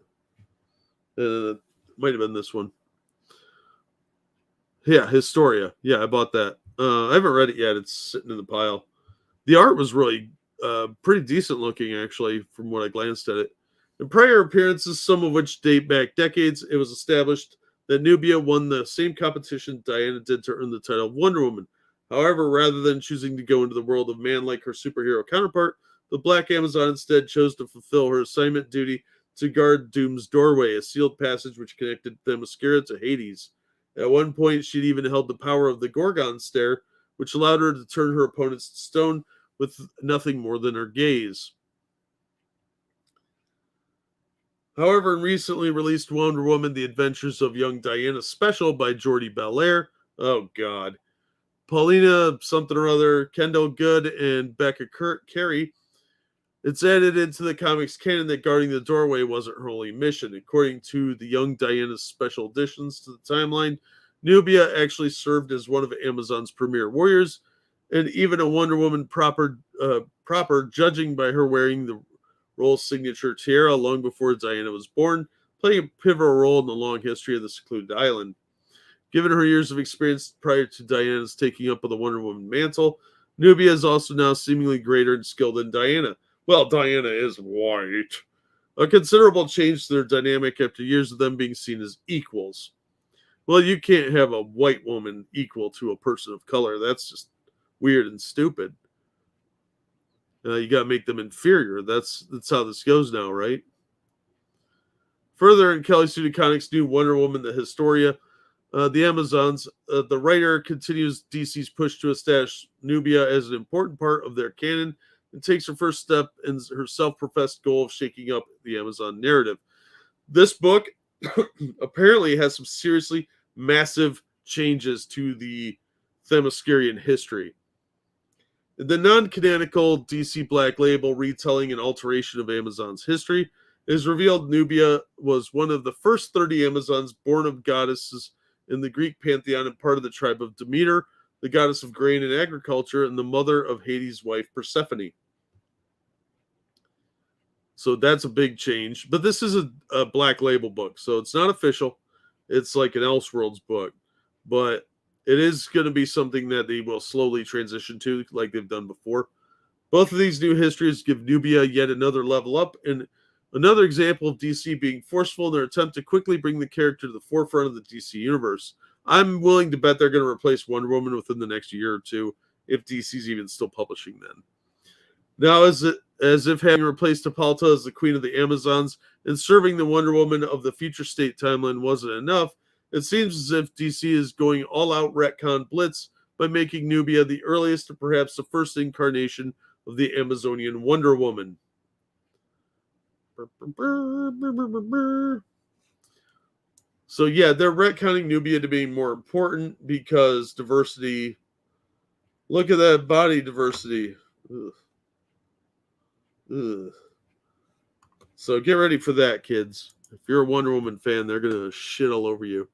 It might have been this one. Yeah, Historia. Yeah, I bought that. I haven't read it yet. It's sitting in the pile. The art was really pretty decent looking, actually, from what I glanced at it. In prior appearances, some of which date back decades, it was established that Nubia won the same competition Diana did to earn the title of Wonder Woman. However, rather than choosing to go into the world of man like her superhero counterpart, the Black Amazon instead chose to fulfill her assignment duty to guard Doom's doorway, a sealed passage which connected Themyscira to Hades. At one point, she'd even held the power of the Gorgon Stare, which allowed her to turn her opponents to stone with nothing more than her gaze. However, in recently released Wonder Woman, The Adventures of Young Diana special by Geordi Belair, oh god, Paulina something or other, Kendall Good, and Becca Carey It's added into the comics canon that guarding the doorway wasn't her only mission. According to the Young Diana's special additions to the timeline, Nubia actually served as one of Amazon's premier warriors, and even a Wonder Woman proper, judging by her wearing the role's signature tiara long before Diana was born, playing a pivotal role in the long history of the secluded island. Given her years of experience prior to Diana's taking up of the Wonder Woman mantle, Nubia is also now seemingly greater and skilled than Diana. Well, Diana is white. A considerable change to their dynamic after years of them being seen as equals. Well, you can't have a white woman equal to a person of color. That's just weird and stupid. You got to make them inferior. That's how this goes now, right? Further, in Kelly Sue DeConnick's new Wonder Woman, the Historia, the Amazons, the writer continues DC's push to establish Nubia as an important part of their canon and takes her first step in her self-professed goal of shaking up the Amazon narrative. This book apparently has some seriously massive changes to the Themyscirian history. The non-canonical DC Black Label retelling and alteration of Amazon's history is revealed Nubia was one of the first 30 Amazons born of goddesses in the Greek pantheon and part of the tribe of Demeter, the goddess of grain and agriculture, and the mother of Hades' wife Persephone. So that's a big change. But this is a Black Label book, so it's not official. It's like an Elseworlds book. But it is going to be something that they will slowly transition to, like they've done before. Both of these new histories give Nubia yet another level up, and another example of DC being forceful in their attempt to quickly bring the character to the forefront of the DC universe. I'm willing to bet they're going to replace Wonder Woman within the next year or two, if DC's even still publishing then. Now, as if having replaced Hippolyta as the Queen of the Amazons and serving the Wonder Woman of the Future State timeline wasn't enough, it seems as if DC is going all-out retcon blitz by making Nubia the earliest and perhaps the first incarnation of the Amazonian Wonder Woman. So yeah, they're retconning Nubia to being more important because diversity. Look at that body diversity. Ugh. Ugh. So get ready for that, kids. If you're a Wonder Woman fan, they're gonna shit all over you.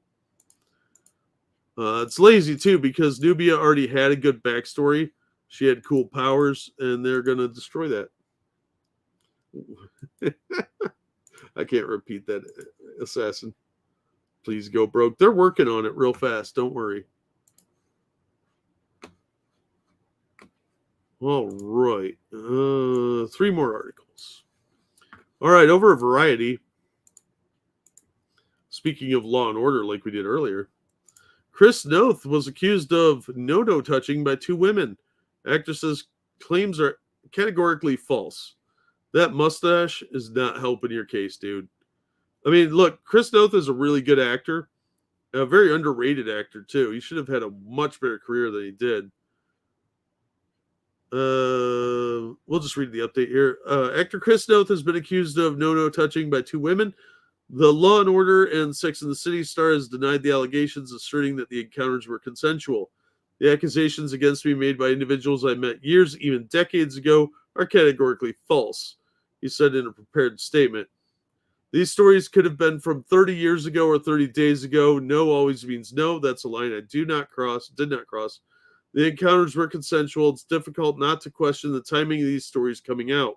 It's lazy too because Nubia already had a good backstory. She had cool powers, and they're gonna destroy that. I can't repeat that, Assassin. Please go broke. They're working on it real fast. Don't worry. All right. 3 more articles. All right. Over at Variety. Speaking of Law and Order, like we did earlier, Chris Noth was accused of no-no touching by 2 women. Actress's claims are categorically false. That mustache is not helping your case, dude. I mean, look, Chris Noth is a really good actor. A very underrated actor, too. He should have had a much better career than he did. We'll just read the update here. Actor Chris Noth has been accused of no-no touching by 2 women. The Law and Order and Sex and the City star has denied the allegations, asserting that the encounters were consensual. The accusations against me made by individuals I met years, even decades ago, are categorically false, he said in a prepared statement. These stories could have been from 30 years ago or 30 days ago. No always means no. That's a line I did not cross. The encounters were consensual. It's difficult not to question the timing of these stories coming out.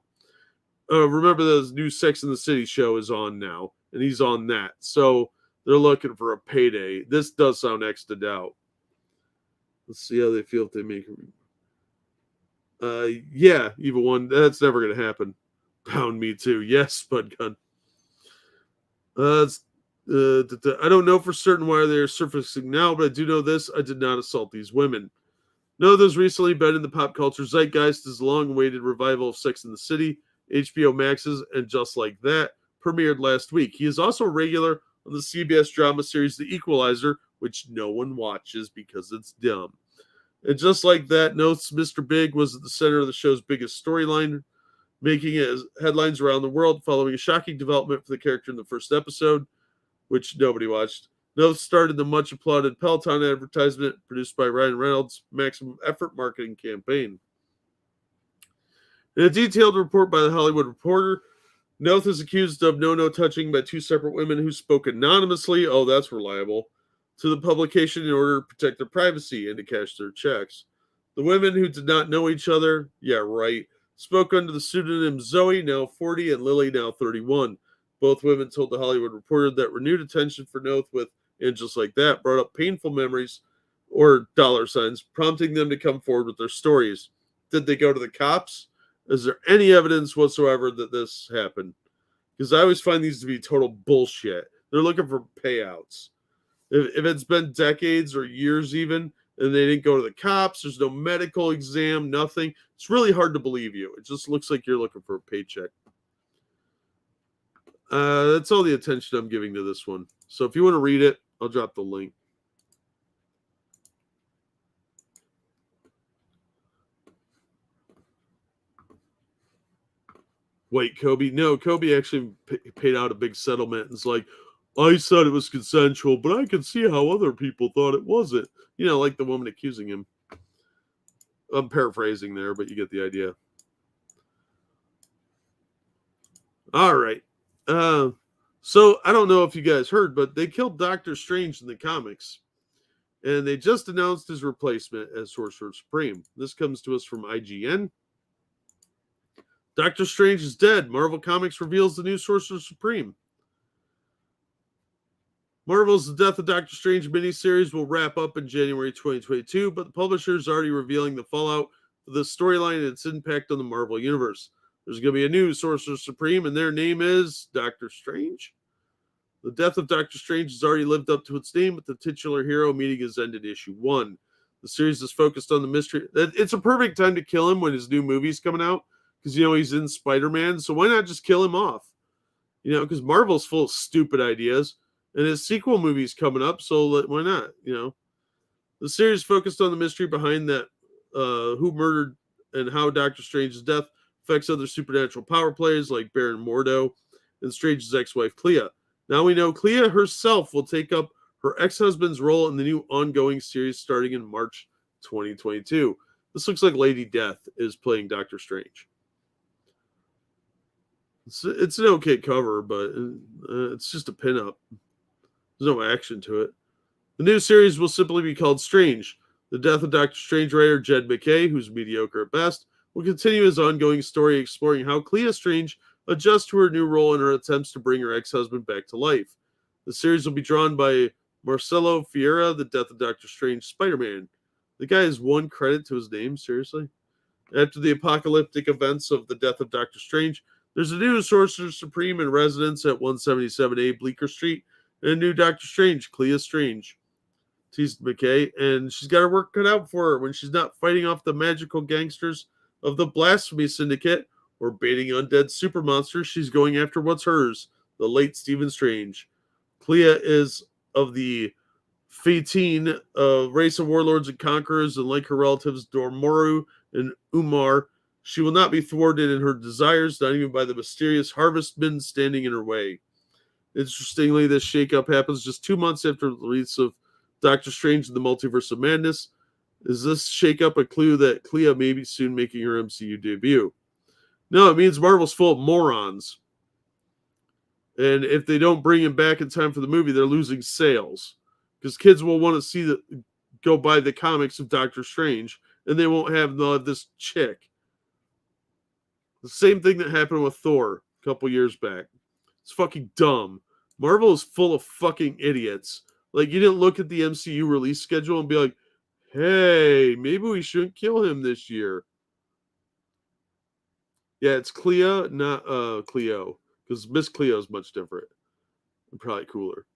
Remember, the new Sex and the City show is on now, and he's on that. So they're looking for a payday. This does sound extra out. Let's see how they feel if they make it. Yeah, Evil One. That's never going to happen. Pound me too. Yes, Spud Gun. I don't know for certain why they're surfacing now, but I do know this. I did not assault these women. No, there's recently been in the pop culture zeitgeist is long-awaited revival of Sex and the City, HBO Max's, and Just Like That, premiered last week. He is also regular on the CBS drama series The Equalizer, which no one watches because it's dumb. And Just Like That, Noth's Mr. Big was at the center of the show's biggest storyline, making it headlines around the world following a shocking development for the character in the first episode, which nobody watched. Noth started the much-applauded Peloton advertisement produced by Ryan Reynolds' Maximum Effort marketing campaign. In a detailed report by The Hollywood Reporter, Noth is accused of no touching by 2 separate women who spoke anonymously, oh, that's reliable, to the publication in order to protect their privacy and to cash their checks. The women, who did not know each other, yeah, right, spoke under the pseudonym Zoe, now 40, and Lily, now 31. Both women told The Hollywood Reporter that renewed attention for Noth with "and just like that" brought up painful memories or $signs, prompting them to come forward with their stories. Did they go to the cops? Is there any evidence whatsoever that this happened? Because I always find these to be total bullshit. They're looking for payouts. If it's been decades or years even, and they didn't go to the cops, there's no medical exam, nothing, it's really hard to believe you. It just looks like you're looking for a paycheck. That's all the attention I'm giving to this one. So if you want to read it, I'll drop the link. Wait, Kobe? No, Kobe actually paid out a big settlement and it's like, I said it was consensual, but I can see how other people thought it wasn't. You know, like the woman accusing him. I'm paraphrasing there, but you get the idea. All right. So I don't know if you guys heard, but they killed Doctor Strange in the comics. And they just announced his replacement as Sorcerer Supreme. This comes to us from IGN. Doctor Strange is dead. Marvel Comics reveals the new Sorcerer Supreme. Marvel's The Death of Doctor Strange miniseries will wrap up in January 2022, but the publisher is already revealing the fallout of the storyline and its impact on the Marvel Universe. There's going to be a new Sorcerer Supreme, and their name is Doctor Strange. The death of Doctor Strange has already lived up to its name, with the titular hero meeting his end in issue 1. The series is focused on the mystery. It's a perfect time to kill him when his new movie's coming out, because, you know, he's in Spider-Man, so why not just kill him off? You know, because Marvel's full of stupid ideas, and his sequel movie's coming up, so why not, you know? The series focused on the mystery behind that, who murdered and how Doctor Strange's death affects other supernatural power players like Baron Mordo and Strange's ex-wife Clea. Now we know Clea herself will take up her ex-husband's role in the new ongoing series starting in March 2022. This looks like Lady Death is playing Doctor Strange. It's an okay cover, but it's just a pinup. There's no action to it. The new series will simply be called Strange. The death of Doctor Strange writer Jed MacKay, who's mediocre at best, will continue his ongoing story exploring how Clea Strange adjusts to her new role in her attempts to bring her ex-husband back to life. The series will be drawn by Marcelo Fiera, The Death of Doctor Strange Spider-Man. The guy has one credit to his name, seriously? After the apocalyptic events of The Death of Doctor Strange, there's a new Sorcerer Supreme in residence at 177A Bleecker Street, and a new Doctor Strange, Clea Strange, teased MacKay, and she's got her work cut out for her when she's not fighting off the magical gangsters of the Blasphemy Syndicate or baiting undead super monsters. She's going after what's hers, the late Stephen Strange. Clea is of the Fatine, race of warlords and conquerors, and like her relatives Dormammu and Umar, she will not be thwarted in her desires, not even by the mysterious harvestmen standing in her way. Interestingly, this shakeup happens just 2 months after the release of Doctor Strange in the Multiverse of Madness. Is this shakeup a clue that Clea may be soon making her MCU debut? No, it means Marvel's full of morons. And if they don't bring him back in time for the movie, they're losing sales. Because kids will want to go buy the comics of Doctor Strange, and they won't have this chick. The same thing that happened with Thor a couple years back. It's fucking dumb. Marvel is full of fucking idiots. Like, you didn't look at the MCU release schedule and be like, hey, maybe we shouldn't kill him this year. Yeah, it's Clea, not Cleo. Because Miss Cleo is much different. And probably cooler.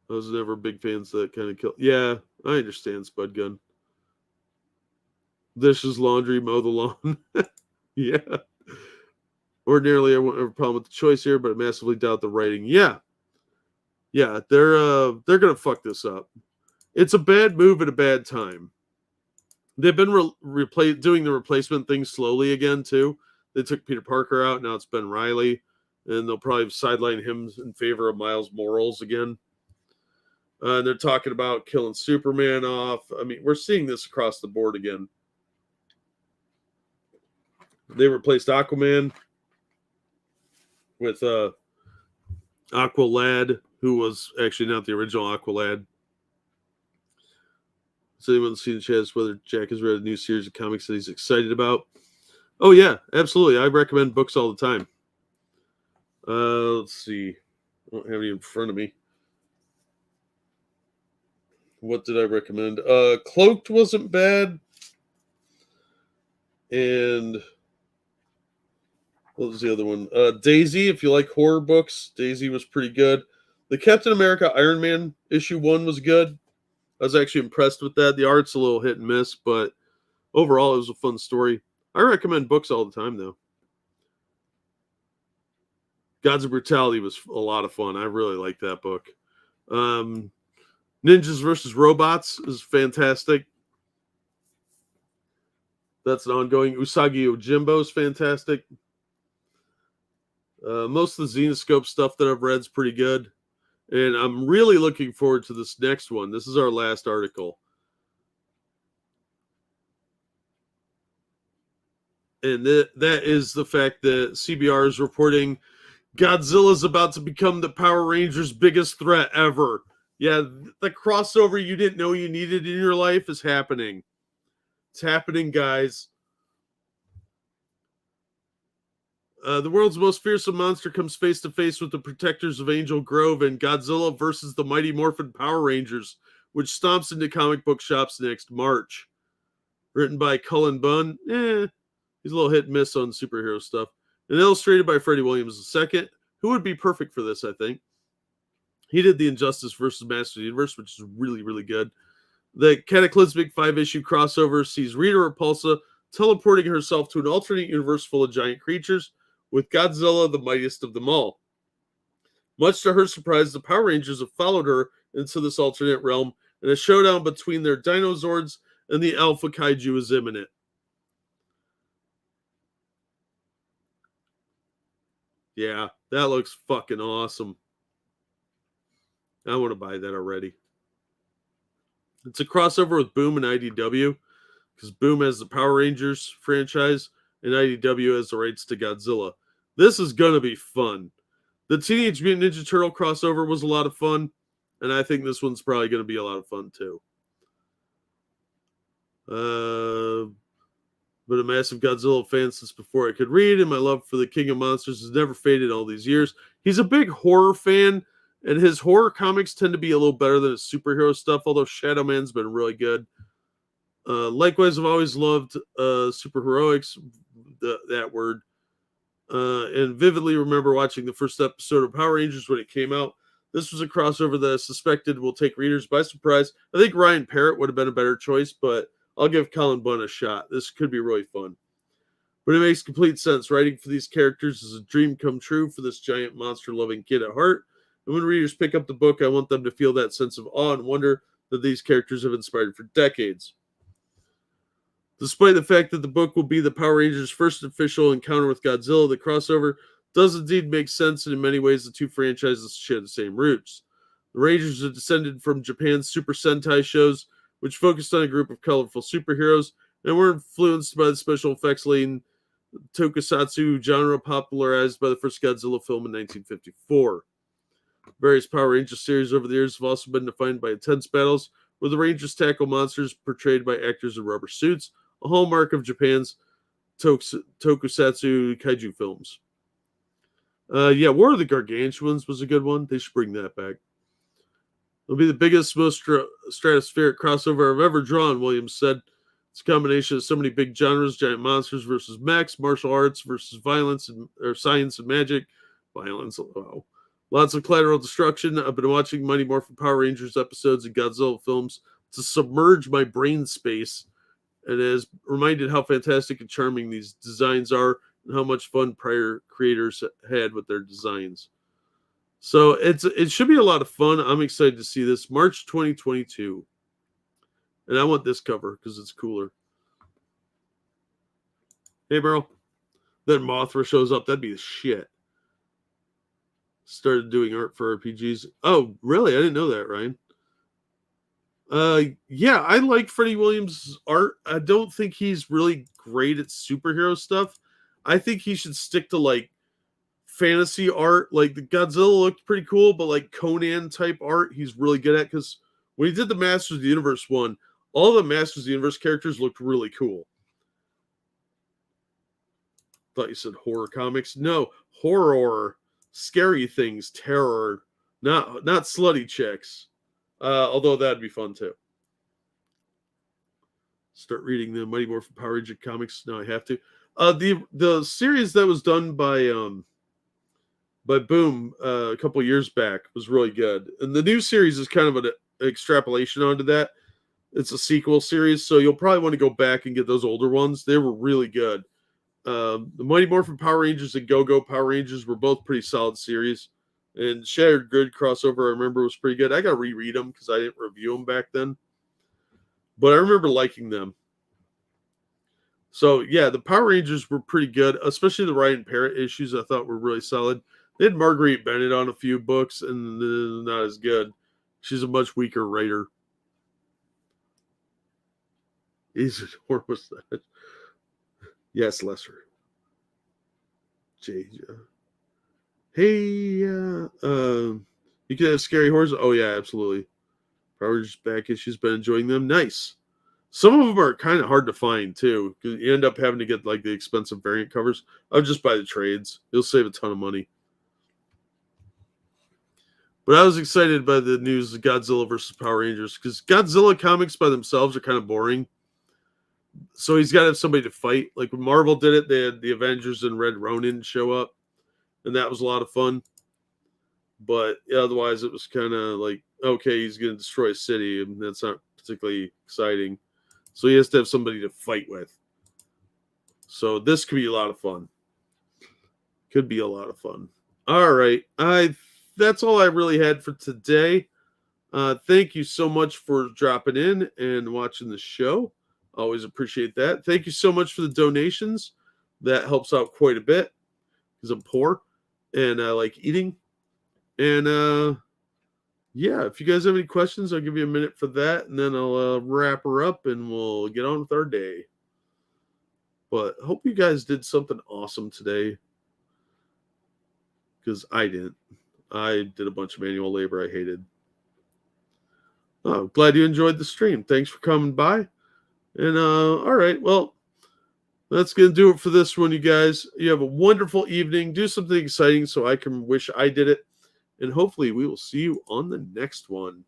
I was never big fans of that kind of kill. Yeah, I understand, Spud Gun. Dishes, laundry, mow the lawn. Yeah. Ordinarily, I won't have a problem with the choice here, but I massively doubt the writing. Yeah, they're gonna fuck this up. It's a bad move at a bad time. They've been doing the replacement thing slowly again too. They took Peter Parker out, now it's Ben Reilly, and they'll probably sideline him in favor of Miles Morales again. And they're talking about killing Superman off. I mean, we're seeing this across the board again. They replaced Aquaman with Aqualad, who was actually not the original Aqualad. Has anyone seen Chaz whether Jack has read a new series of comics that he's excited about? Oh yeah, absolutely. I recommend books all the time. Let's see. I don't have any in front of me. What did I recommend? Cloaked wasn't bad. And what was the other one? Daisy, if you like horror books, Daisy was pretty good. The Captain America Iron Man issue 1 was good. I was actually impressed with that. The art's a little hit and miss, but overall it was a fun story. I recommend books all the time, though. Gods of Brutality was a lot of fun. I really like that book. Ninjas versus Robots is fantastic. That's an ongoing. Usagi Yojimbo is fantastic. Most of the Xenoscope stuff that I've read is pretty good. And I'm really looking forward to this next one. This is our last article. And that is the fact that CBR is reporting Godzilla is about to become the Power Rangers' biggest threat ever. Yeah, the crossover you didn't know you needed in your life is happening. It's happening, guys. The world's most fearsome monster comes face to face with the protectors of Angel Grove and Godzilla versus the Mighty Morphin Power Rangers, which stomps into comic book shops next March. Written by Cullen Bunn. He's a little hit and miss on superhero stuff. And illustrated by Freddie Williams II, who would be perfect for this, I think. He did the Injustice versus Master of the Universe, which is really, really good. The cataclysmic 5-issue crossover sees Rita Repulsa teleporting herself to an alternate universe full of giant creatures, with Godzilla the mightiest of them all. Much to her surprise, the Power Rangers have followed her into this alternate realm, and a showdown between their Dinozords and the Alpha Kaiju is imminent. Yeah, that looks fucking awesome. I want to buy that already. It's a crossover with Boom and IDW, because Boom has the Power Rangers franchise, and IDW has the rights to Godzilla. This is going to be fun. The Teenage Mutant Ninja Turtle crossover was a lot of fun, and I think this one's probably going to be a lot of fun too. But a massive Godzilla fan since before I could read, and my love for the King of Monsters has never faded all these years. He's a big horror fan, and his horror comics tend to be a little better than his superhero stuff, although Shadow Man's been really good. Likewise, I've always loved superheroics, that word, and vividly remember watching the first episode of Power Rangers when it came out. This was a crossover that I suspected will take readers by surprise. I think Ryan Parrott would have been a better choice, but I'll give Cullen Bunn a shot. This could be really fun. But it makes complete sense. Writing for these characters is a dream come true for this giant monster-loving kid at heart. And when readers pick up the book, I want them to feel that sense of awe and wonder that these characters have inspired for decades. Despite the fact that the book will be the Power Rangers' first official encounter with Godzilla, the crossover does indeed make sense, and in many ways the two franchises share the same roots. The Rangers are descended from Japan's Super Sentai shows, which focused on a group of colorful superheroes, and were influenced by the special effects laden tokusatsu genre popularized by the first Godzilla film in 1954. Various Power Rangers series over the years have also been defined by intense battles, where the Rangers tackle monsters portrayed by actors in rubber suits, a hallmark of Japan's tokusatsu kaiju films. War of the Gargantuans was a good one. They should bring that back. It'll be the biggest, most stratospheric crossover I've ever drawn, Williams said. It's a combination of so many big genres: giant monsters versus mechs, martial arts versus violence, or science and magic. Violence, oh. Lots of collateral destruction. I've been watching Mighty Morphin Power Rangers episodes and Godzilla films to submerge my brain space, and has reminded how fantastic and charming these designs are, and how much fun prior creators had with their designs. So it should be a lot of fun. I'm excited to see this. March 2022. And I want this cover because it's cooler. Hey, Meryl. Then Mothra shows up. That'd be the shit. Started doing art for RPGs. Oh, really? I didn't know that, Ryan. Yeah, I like Freddie Williams' art. I don't think he's really great at superhero stuff. I think he should stick to like fantasy art. Like the Godzilla looked pretty cool, but like Conan type art, he's really good at. Because when he did the Masters of the Universe one, all the Masters of the Universe characters looked really cool. Thought you said horror comics. No, horror, scary things, terror, not slutty chicks. Although that'd be fun too. Start reading the Mighty Morphin Power Ranger comics. Now I have to. The series that was done by Boom a couple years back was really good, and the new series is kind of an extrapolation onto that. It's a sequel series, so you'll probably want to go back and get those older ones. They were really good. The Mighty Morphin Power Rangers and Go-Go Power Rangers were both pretty solid series. And Shattered Grid crossover, I remember, was pretty good. I got to reread them because I didn't review them back then. But I remember liking them. So, yeah, the Power Rangers were pretty good, especially the Ryan Parrott issues I thought were really solid. They had Marguerite Bennett on a few books, and not as good. She's a much weaker writer. Is it was that? Yes, Lesser. Jay. Hey, you can have scary horrors. Oh yeah, absolutely. Power Rangers back issues. Been enjoying them. Nice. Some of them are kind of hard to find too, because you end up having to get like the expensive variant covers. I'll just buy the trades. You'll save a ton of money. But I was excited by the news of Godzilla versus Power Rangers because Godzilla comics by themselves are kind of boring. So he's got to have somebody to fight. Like when Marvel did it, they had the Avengers and Red Ronin show up, and that was a lot of fun. But otherwise, it was kind of like, okay, he's going to destroy a city, and that's not particularly exciting. So he has to have somebody to fight with. So this could be a lot of fun. Could be a lot of fun. All right. That's all I really had for today. Thank you so much for dropping in and watching the show. Always appreciate that. Thank you so much for the donations. That helps out quite a bit because I'm poor and I like eating. And yeah, if you guys have any questions, I'll give you a minute for that, and then I'll wrap her up and we'll get on with our day. But hope you guys did something awesome today, because I didn't. I did a bunch of manual labor I hated. Oh, glad you enjoyed the stream. Thanks for coming by. And all right, well, that's going to do it for this one, you guys. You have a wonderful evening. Do something exciting so I can wish I did it. And hopefully we will see you on the next one.